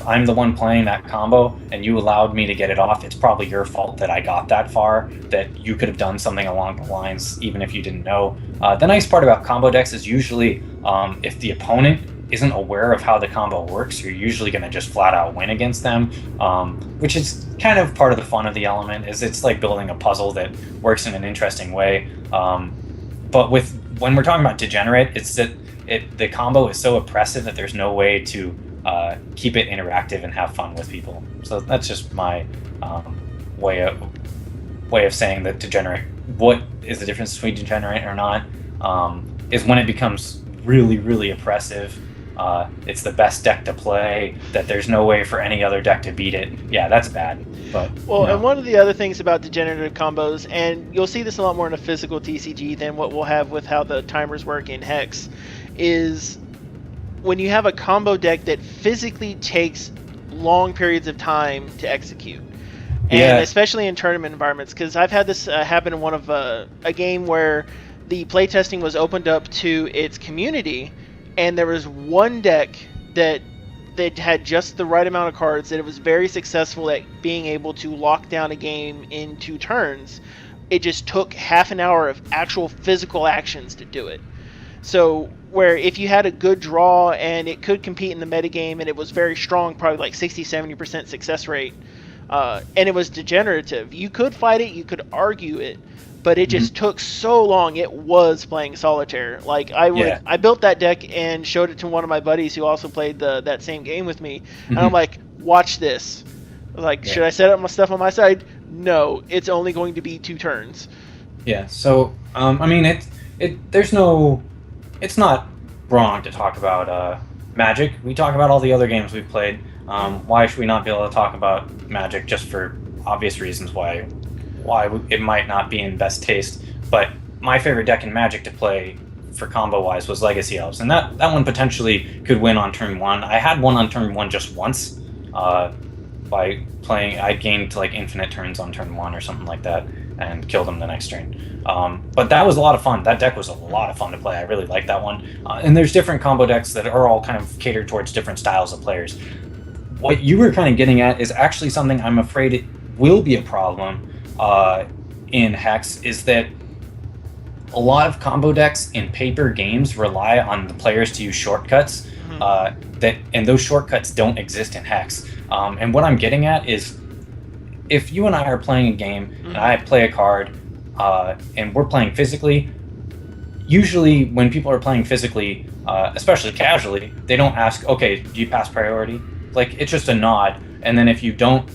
I'm the one playing that combo and you allowed me to get it off, it's probably your fault that I got that far, that you could have done something along the lines even if you didn't know. The nice part about combo decks is usually if the opponent isn't aware of how the combo works, you're usually going to just flat out win against them, which is kind of part of the fun of the element. Is it's like building a puzzle that works in an interesting way. But when we're talking about degenerate, it's that the combo is so oppressive that there's no way to keep it interactive and have fun with people. So that's just my way of saying that degenerate. What is the difference between degenerate or not? Is when it becomes really, really oppressive. It's the best deck to play, that there's no way for any other deck to beat it. Yeah, that's bad. But and one of the other things about degenerative combos, and you'll see this a lot more in a physical TCG than what we'll have with how the timers work in Hex, is when you have a combo deck that physically takes long periods of time to execute. And especially in tournament environments, because I've had this happen in one of a game where the playtesting was opened up to its community, and there was one deck that had just the right amount of cards, that it was very successful at being able to lock down a game in 2 turns. It just took half an hour of actual physical actions to do it. So where if you had a good draw and it could compete in the metagame and it was very strong, probably like 60-70% success rate, and it was degenerative, you could fight it, you could argue it, but it just took so long. It was playing solitaire. Like I built that deck and showed it to one of my buddies who also played that same game with me, and I'm like, watch this. Like, should I set up my stuff on my side? No, it's only going to be 2 turns. Yeah. So I mean, it's not wrong to talk about Magic. We talk about all the other games we've played. Why should we not be able to talk about Magic, just for obvious reasons why it might not be in best taste? But my favorite deck in Magic to play for combo wise was Legacy Elves, and that one potentially could win on turn 1. I had one on turn 1 just once by playing. I gained like infinite turns on turn 1 or something like that and killed him the next turn. But that was a lot of fun. That deck was a lot of fun to play. I really liked that one. And there's different combo decks that are all kind of catered towards different styles of players. What you were kind of getting at is actually something I'm afraid it will be a problem in Hex, is that a lot of combo decks in paper games rely on the players to use shortcuts. and those shortcuts don't exist in Hex. And what I'm getting at is, if you and I are playing a game and I play a card, and we're playing physically, usually when people are playing physically, especially casually, they don't ask, okay, do you pass priority? Like, it's just a nod. And then if you don't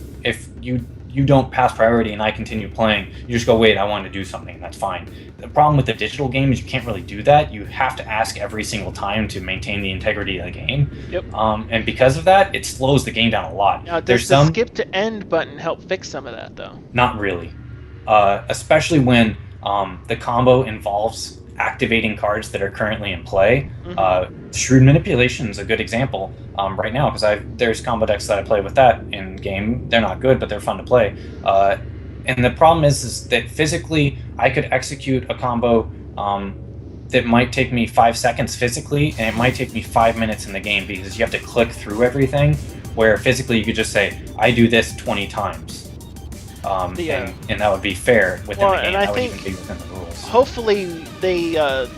pass priority and I continue playing, you just go, wait, I want to do something, and that's fine. The problem with the digital game is you can't really do that. You have to ask every single time to maintain the integrity of the game. Yep. And because of that, it slows the game down a lot. Now, does the skip to end button help fix some of that, though? Not really. Especially when the combo involves activating cards that are currently in play. Shrewd Manipulation is a good example right now, because there's combo decks that I play with that in game. They're not good, but they're fun to play. And the problem is that physically I could execute a combo that might take me 5 seconds physically, and it might take me 5 minutes in the game, because you have to click through everything, where physically you could just say, I do this 20 times. And that would be fair within the game. That would even be within the rules. Hopefully the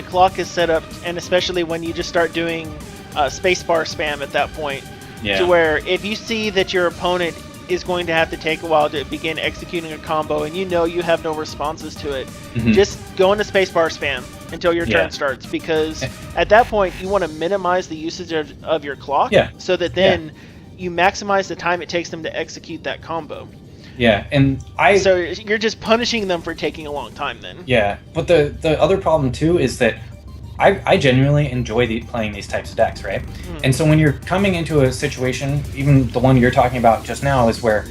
clock is set up, and especially when you just start doing spacebar spam at that point, to where if you see that your opponent is going to have to take a while to begin executing a combo, and you know you have no responses to it, just go into spacebar spam until your turn starts, because at that point you want to minimize the usage of your clock, so that then you maximize the time it takes them to execute that combo. Yeah, and so you're just punishing them for taking a long time then. Yeah, but the other problem too is that I genuinely enjoy playing these types of decks, right? And so when you're coming into a situation, even the one you're talking about just now, is where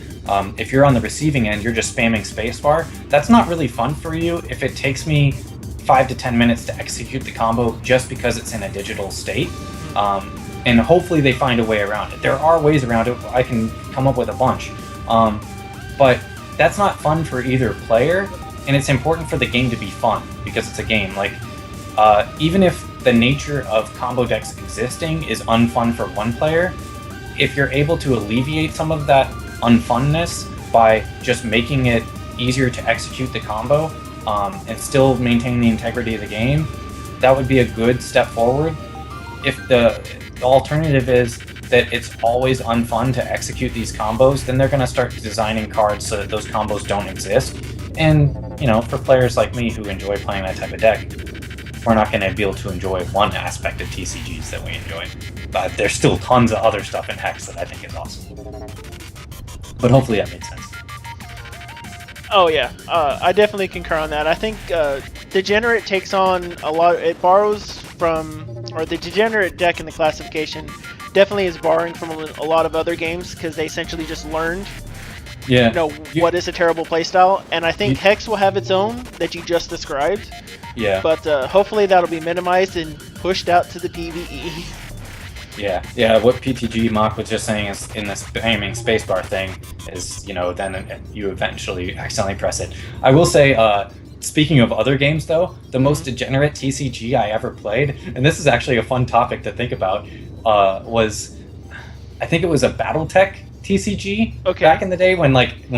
if you're on the receiving end, you're just spamming spacebar. That's not really fun for you if it takes me 5 to 10 minutes to execute the combo just because it's in a digital state. And hopefully they find a way around it. There are ways around it. I can come up with a bunch. But that's not fun for either player, and it's important for the game to be fun, because it's a game. Like, even if the nature of combo decks existing is unfun for one player, if you're able to alleviate some of that unfunness by just making it easier to execute the combo, and still maintain the integrity of the game, that would be a good step forward. If the alternative is that it's always unfun to execute these combos, then they're going to start designing cards so that those combos don't exist. And, for players like me who enjoy playing that type of deck, we're not going to be able to enjoy one aspect of TCGs that we enjoy. But there's still tons of other stuff in Hex that I think is awesome. But hopefully that made sense. Oh yeah, I definitely concur on that. I think Degenerate takes on a lot. It borrows from, or the Degenerate deck in the classification definitely is borrowing from a lot of other games, because they essentially just learned, what is a terrible playstyle. And I think Hex will have its own that you just described. Yeah. But hopefully that'll be minimized and pushed out to the PvE. Yeah. What PTG Mock was just saying is, in this spamming spacebar thing, is then you eventually accidentally press it. I will say, speaking of other games though, the most degenerate TCG I ever played, and this is actually a fun topic to think about, was, I think it was a BattleTech TCG back in the day, when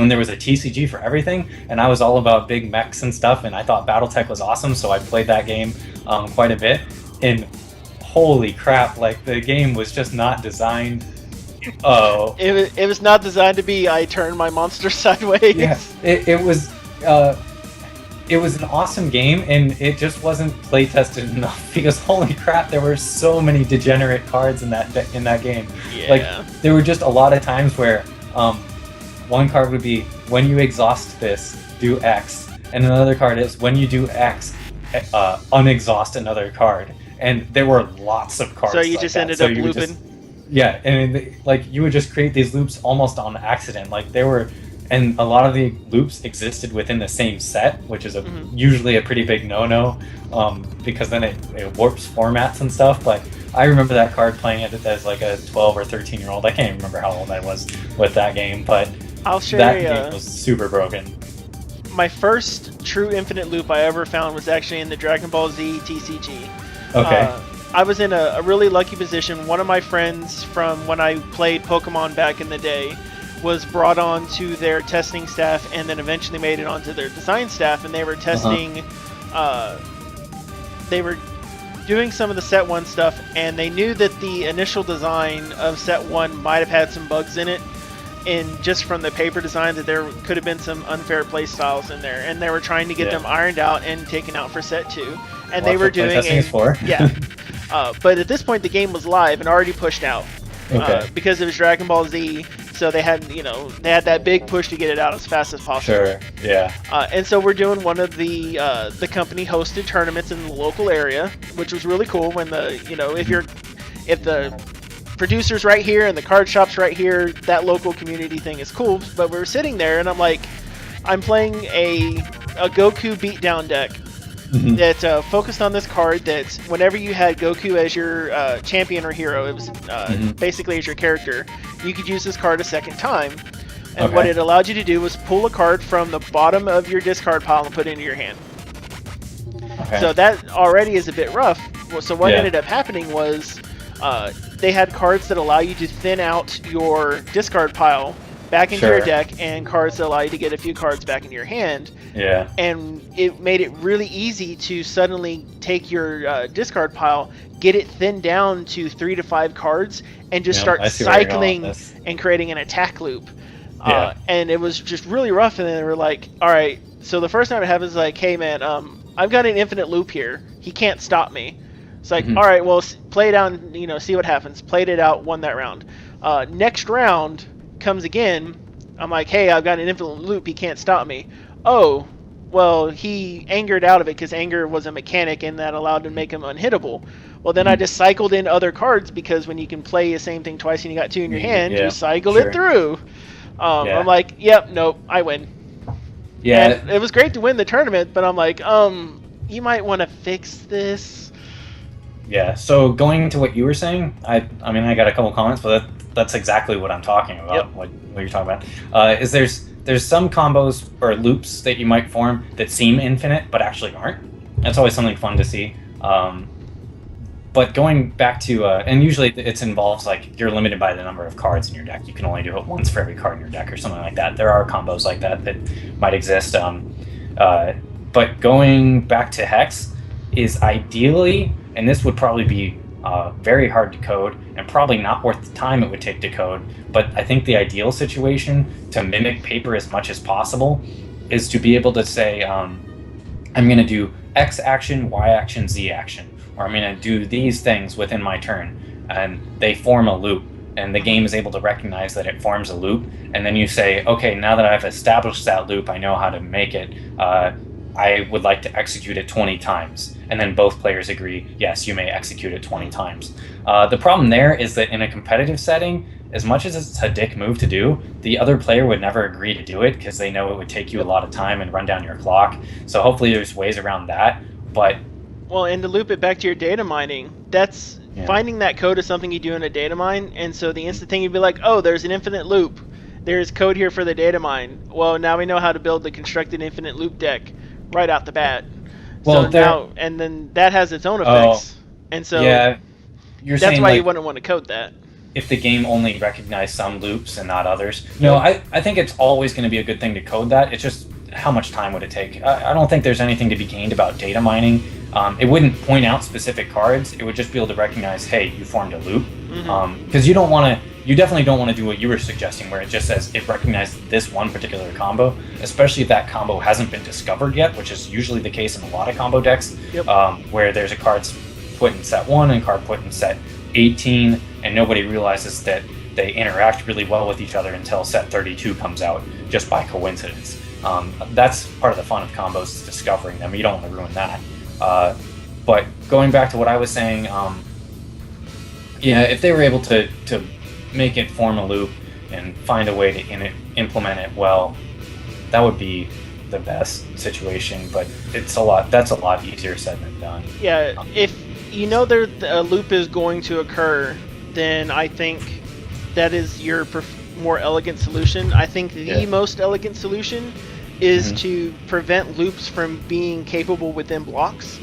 there was a TCG for everything, and I was all about big mechs and stuff, and I thought BattleTech was awesome, so I played that game quite a bit. And holy crap, the game was just not designed. It was not designed to be, I turn my monster sideways. Yeah, it was. It was an awesome game, and it just wasn't play tested enough, because holy crap, there were so many degenerate cards in that game. Yeah. There were just a lot of times where one card would be, when you exhaust this, do X, and another card is, when you do X, unexhaust another card. And there were lots of cards. So you just ended up looping. You would just create these loops almost on accident. And a lot of the loops existed within the same set, which is usually a pretty big no-no, because then it warps formats and stuff. But I remember that card, playing it as a 12 or 13-year-old. I can't even remember how old I was with that game, but that game was super broken. My first true infinite loop I ever found was actually in the Dragon Ball Z TCG. Okay. I was in a really lucky position. One of my friends from when I played Pokemon back in the day was brought on to their testing staff, and then eventually made it onto their design staff, and they were testing they were doing some of the set 1 stuff, and they knew that the initial design of set 1 might have had some bugs in it, and just from the paper design that there could have been some unfair play styles in there, and they were trying to get them ironed out and taken out for set 2. And they were doing but at this point the game was live and already pushed out because it was Dragon Ball Z. So they had, they had that big push to get it out as fast as possible. Sure. Yeah. And so we're doing one of the company hosted tournaments in the local area, which was really cool. When if the producer's right here and the card shop's right here, that local community thing is cool. But we were sitting there, and I'm playing a Goku beatdown deck. That focused on this card that whenever you had Goku as your champion or hero, it was basically as your character, you could use this card a second time. And what it allowed you to do was pull a card from the bottom of your discard pile and put it into your hand. So that already is a bit rough. So what ended up happening was they had cards that allow you to thin out your discard pile back into your deck, and cards that allow you to get a few cards back into your hand. Yeah. And it made it really easy to suddenly take your discard pile, get it thinned down to 3 to 5 cards, and just start cycling and creating an attack loop. And it was just really rough. And then they were like, all right, so the first time it happened is like, hey man, I've got an infinite loop here. He can't stop me. It's like, all right, well, play it out and, see what happens. Played it out, won that round. Next round comes again. I'm like, hey, I've got an infinite loop. He can't stop me. Oh, well, he angered out of it because anger was a mechanic and that allowed to make him unhittable. Well, then I just cycled in other cards because when you can play the same thing twice and you got 2 in your hand, you cycle it through. I'm like, yep, nope, I win. Yeah. And it was great to win the tournament, but I'm like, you might want to fix this. Yeah, so going to what you were saying, I I got a couple comments, but that's exactly what I'm talking about, what you're talking about. Is there's some combos or loops that you might form that seem infinite, but actually aren't. That's always something fun to see. But going back to, and usually it involves, like, you're limited by the number of cards in your deck. You can only do it once for every card in your deck or something like that. There are combos like that might exist. But going back to Hex is ideally, and this would probably be very hard to code and probably not worth the time it would take to code, but I think the ideal situation to mimic paper as much as possible is to be able to say, I'm going to do X action, Y action, Z action, or I'm going to do these things within my turn, and they form a loop, and the game is able to recognize that it forms a loop, and then you say, okay, now that I've established that loop, I know how to make it. I would like to execute it 20 times. And then both players agree, yes, you may execute it 20 times. The problem there is that in a competitive setting, as much as it's a dick move to do, the other player would never agree to do it because they know it would take you a lot of time and run down your clock. So hopefully there's ways around that. But well, and to loop it back to your data mining, that's finding that code is something you do in a data mine. And so the instant thing you'd be like, oh, there's an infinite loop. There's code here for the data mine. Well, now we know how to build the constructed infinite loop deck right out the bat. Well, so now, and then that has its own effects. And so you're that's saying, why like, you wouldn't want to code that. If the game only recognized some loops and not others. No, I think it's always going to be a good thing to code that. It's just how much time would it take? I don't think there's anything to be gained about data mining. It wouldn't point out specific cards. It would just be able to recognize, hey, you formed a loop. Because you definitely don't want to do what you were suggesting, where it just says it recognized this one particular combo, especially if that combo hasn't been discovered yet, which is usually the case in a lot of combo decks, where there's a card put in set 1 and a card put in set 18, and nobody realizes that they interact really well with each other until set 32 comes out, just by coincidence. That's part of the fun of combos, is discovering them. You don't want to ruin that. But going back to what I was saying, if they were able to make it form a loop and find a way to implement it well, that would be the best situation. But that's a lot easier said than done. Yeah, if you know a loop is going to occur, then I think that is your more elegant solution. I think the most elegant solution is to prevent loops from being capable within blocks.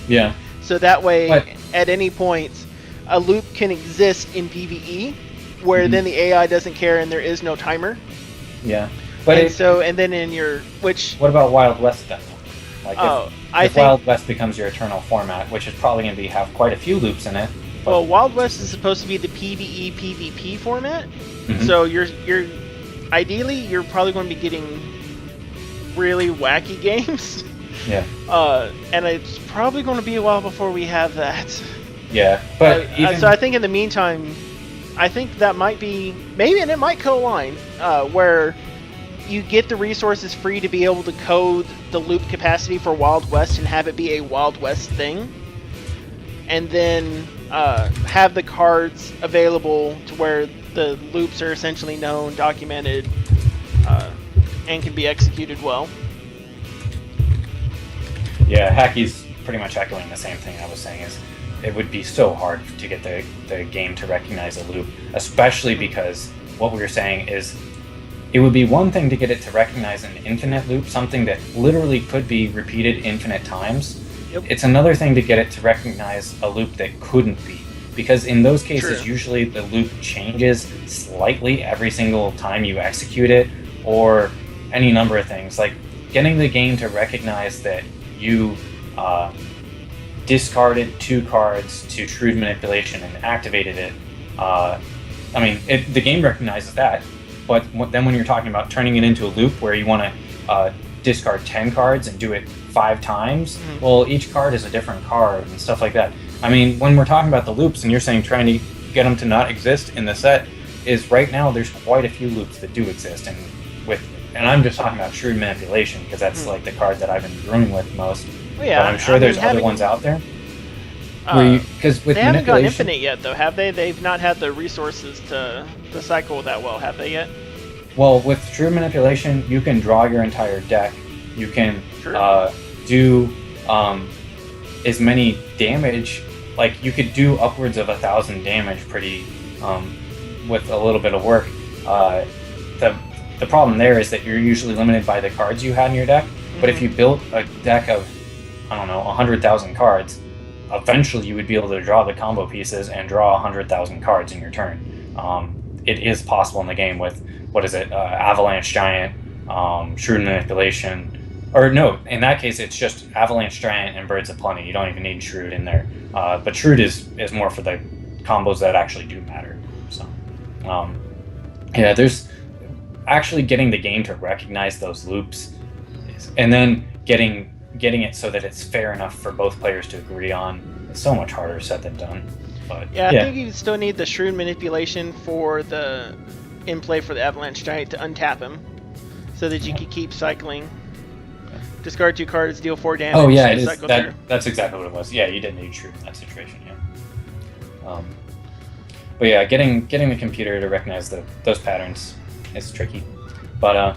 Yeah. So that way, at any point, a loop can exist in PvE, where then the AI doesn't care and there is no timer. Yeah. But and then in your what about Wild West then? Like I if think Wild West becomes your eternal format, which is probably going to have quite a few loops in it. Well, Wild West is supposed to be the PvE PvP format, so you're ideally you're probably going to be getting really wacky games. Yeah. And it's probably going to be a while before we have that. Yeah, but so I think in the meantime, I think that might be maybe, and it might co-align where you get the resources free to be able to code the loop capacity for Wild West and have it be a Wild West thing, and then have the cards available to where the loops are essentially known, documented, and can be executed well. Yeah, Hacky's pretty much echoing the same thing I was saying. Is it would be so hard to get the game to recognize a loop, especially because what we were saying is it would be one thing to get it to recognize an infinite loop, something that literally could be repeated infinite times. Yep. It's another thing to get it to recognize a loop that couldn't be, because in those cases, usually the loop changes slightly every single time you execute it, or any number of things. Like getting the game to recognize that you discarded 2 cards to Shrewd Manipulation and activated it. The game recognizes that, but then when you're talking about turning it into a loop where you want to discard 10 cards and do it 5 times, well, each card is a different card and stuff like that. I mean, when we're talking about the loops and you're saying trying to get them to not exist in the set, is right now there's quite a few loops that do exist, and I'm just talking about Shrewd Manipulation because that's like the card that I've been brewing with most. Well, yeah, but I'm sure there's other ones out there. Because with they haven't gone infinite yet, though, have they? They've not had the resources to cycle that well, have they yet? Well, with Shrewd Manipulation, you can draw your entire deck. You can do as many damage. Like, you could do upwards of 1,000 damage pretty with a little bit of work. The problem there is that you're usually limited by the cards you had in your deck. But if you built a deck of, 100,000 cards, eventually you would be able to draw the combo pieces and draw 100,000 cards in your turn. It is possible in the game with, Avalanche Giant, Shrewd Manipulation, or no, in that case it's just Avalanche Giant and Birds of Plenty. You don't even need Shrewd in there. But Shrewd is more for the combos that actually do matter. So, there's actually getting the game to recognize those loops, and then getting it so that it's fair enough for both players to agree on. It's so much harder said than done. But I think you still need the Shrewd Manipulation for the in play for the Avalanche Giant to untap him, so that you can keep cycling. Discard 2 cards, deal 4 damage. Oh yeah, it is. That's exactly what it was. Yeah, you didn't need Shrewd in that situation. Yeah. But yeah, getting the computer to recognize those patterns is tricky. But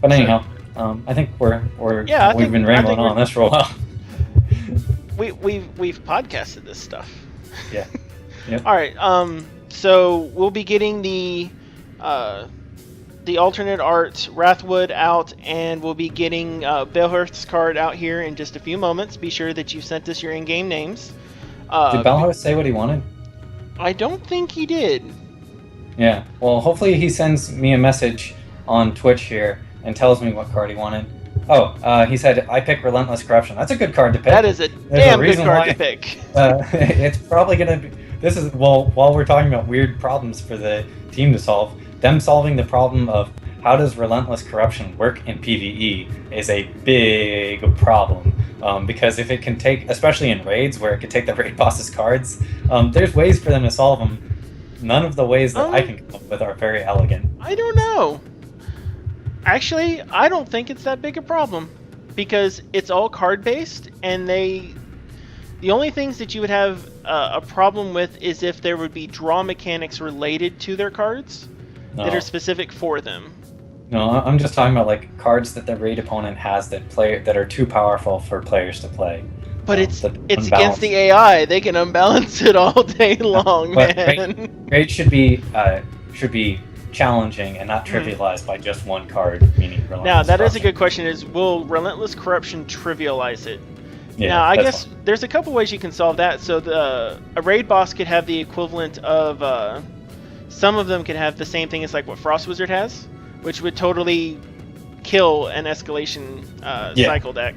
anyhow. I think we've been rambling on this for a while. We've podcasted this stuff. Yeah. Yep. All right. So we'll be getting the alternate art Wrathwood out, and we'll be getting Belhurst's card out here in just a few moments. Be sure that you sent us your in-game names. Did Belhurst say what he wanted? I don't think he did. Yeah. Well, hopefully he sends me a message on Twitch here and tells me what card he wanted. He said, I pick Relentless Corruption. That's a good card to pick. That is a damn good card to pick. It's probably going to be... This is, while we're talking about weird problems for the team to solve, them solving the problem of how does Relentless Corruption work in PvE is a big problem. Because if it can take, especially in raids where it can take the raid boss's cards, there's ways for them to solve them. None of the ways that I can come up with are very elegant. I don't know. Actually, I don't think it's that big a problem, because it's all card-based, and the only things that you would have a problem with is if there would be draw mechanics related to their cards that are specific for them. No, I'm just talking about like cards that the raid opponent has that are too powerful for players to play. But it's against the AI. They can unbalance it all day long, man. Raid should be challenging and not trivialized by just one card, meaning Relentless Now, that Corruption. is a good question, is will Relentless Corruption trivialize it? Yeah, now, I guess there's a couple ways you can solve that. So a raid boss could have the equivalent of... some of them could have the same thing as like what Frost Wizard has, which would totally kill an escalation cycle deck.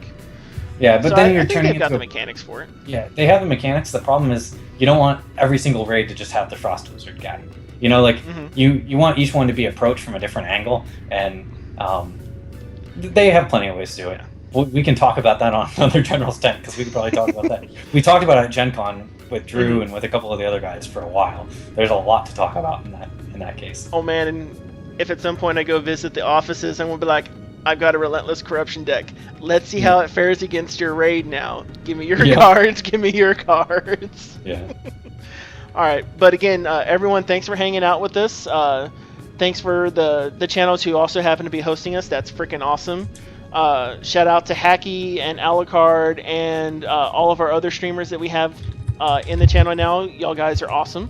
Yeah, but so then I you're think turning they've got into the mechanics for it. Yeah, they have the mechanics. The problem is you don't want every single raid to just have the Frost Wizard guy. You know, like you want each one to be approached from a different angle, and they have plenty of ways to do it. We can talk about that on another General's Tent, because we could probably talk about that. We talked about it at Gen Con with Drew and with a couple of the other guys for a while. There's a lot to talk about in that case. Oh man, and if at some point I go visit the offices, I'm gonna be like, I've got a Relentless Corruption deck. Let's see how it fares against your raid now. Give me your cards. Give me your cards. Yeah. All right, but again, everyone, thanks for hanging out with us. Thanks for the channels who also happen to be hosting us. That's freaking awesome. Shout out to Hacky and Alucard and all of our other streamers that we have in the channel now. Y'all guys are awesome.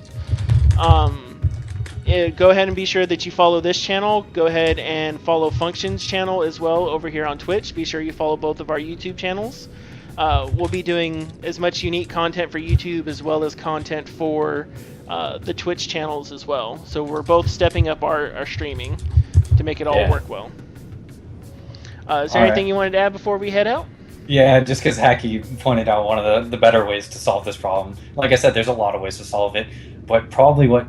Go ahead and be sure that you follow this channel. Go ahead and follow Function's channel as well over here on Twitch. Be sure you follow both of our YouTube channels. We'll be doing as much unique content for YouTube as well as content for the Twitch channels as well. So we're both stepping up our streaming to make it all work well. Is there anything you wanted to add before we head out? Yeah, just because Hacky pointed out one of the better ways to solve this problem. Like I said, there's a lot of ways to solve it, but probably what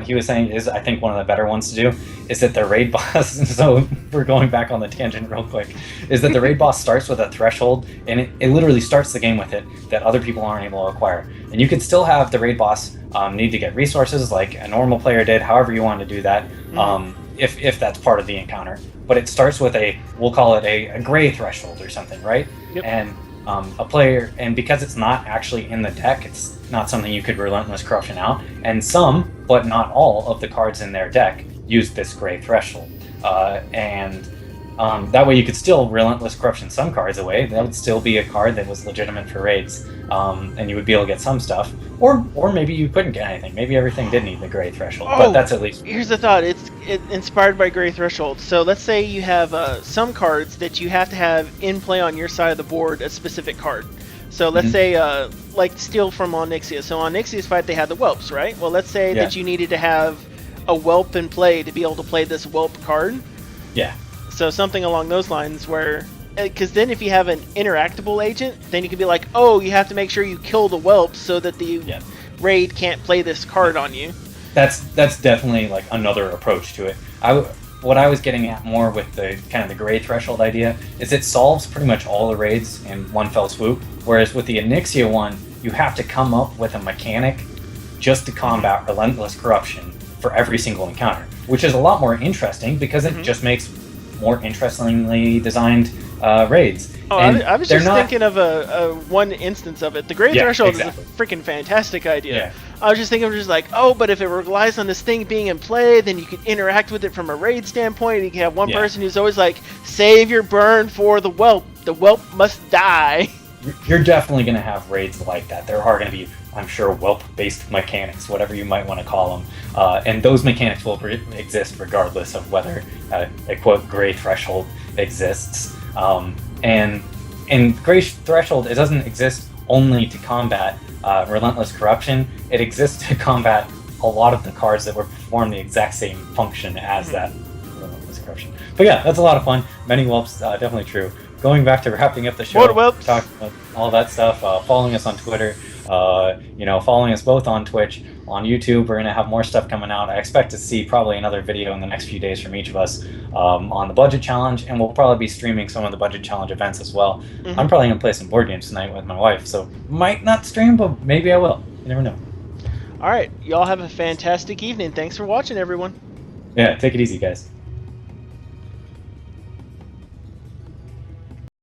he was saying is, I think one of the better ones to do is that the raid boss, so we're going back on the tangent real quick, is that the raid boss starts with a threshold, and it literally starts the game with it that other people aren't able to acquire. And you could still have the raid boss need to get resources like a normal player did, however you want to do that, if that's part of the encounter. But it starts with we'll call it a gray threshold or something, right? Yep. And a player, and because it's not actually in the deck, it's not something you could Relentless Corruption out, and some, but not all, of the cards in their deck use this gray threshold. That way you could still Relentless Corruption some cards away. That would still be a card that was legitimate for raids, and you would be able to get some stuff. Or maybe you couldn't get anything. Maybe everything did need the gray threshold, but that's at least... Here's the thought. It's inspired by gray threshold. So let's say you have some cards that you have to have in play on your side of the board, a specific card. So let's say, like Steel from Onyxia. So on Onyxia's fight, they had the Whelps, right? Well, let's say that you needed to have a Whelp in play to be able to play this Whelp card. Yeah. So something along those lines where... Because then if you have an interactable agent, then you can be like, oh, you have to make sure you kill the Whelps so that the raid can't play this card on you. That's definitely like another approach to it. What I was getting at more with the kind of the gray threshold idea is it solves pretty much all the raids in one fell swoop, whereas with the Onyxia one, you have to come up with a mechanic just to combat Relentless Corruption for every single encounter, which is a lot more interesting because it just makes more interestingly designed raids. Oh, I was just thinking of a one instance of it. The gray threshold is a freaking fantastic idea. Yeah. I was just thinking of just like, oh, but if it relies on this thing being in play, then you can interact with it from a raid standpoint. You can have one person who's always like, save your burn for the Whelp. The Whelp must die. You're definitely going to have raids like that. There are going to be, I'm sure, Whelp-based mechanics, whatever you might want to call them. And those mechanics will exist regardless of whether a quote gray threshold exists. And gray threshold, it doesn't exist only to combat Relentless Corruption. It exists to combat a lot of the cards that would perform the exact same function as that Relentless Corruption. But yeah, that's a lot of fun. Many Whelps, definitely true. Going back to wrapping up the show, talking about all that stuff, following us on Twitter, following us both on Twitch, on YouTube. We're going to have more stuff coming out. I expect to see probably another video in the next few days from each of us on the Budget Challenge, and we'll probably be streaming some of the Budget Challenge events as well. I'm probably going to play some board games tonight with my wife, so might not stream, but maybe I will. You never know. All right. Y'all have a fantastic evening. Thanks for watching, everyone. Yeah, take it easy, guys.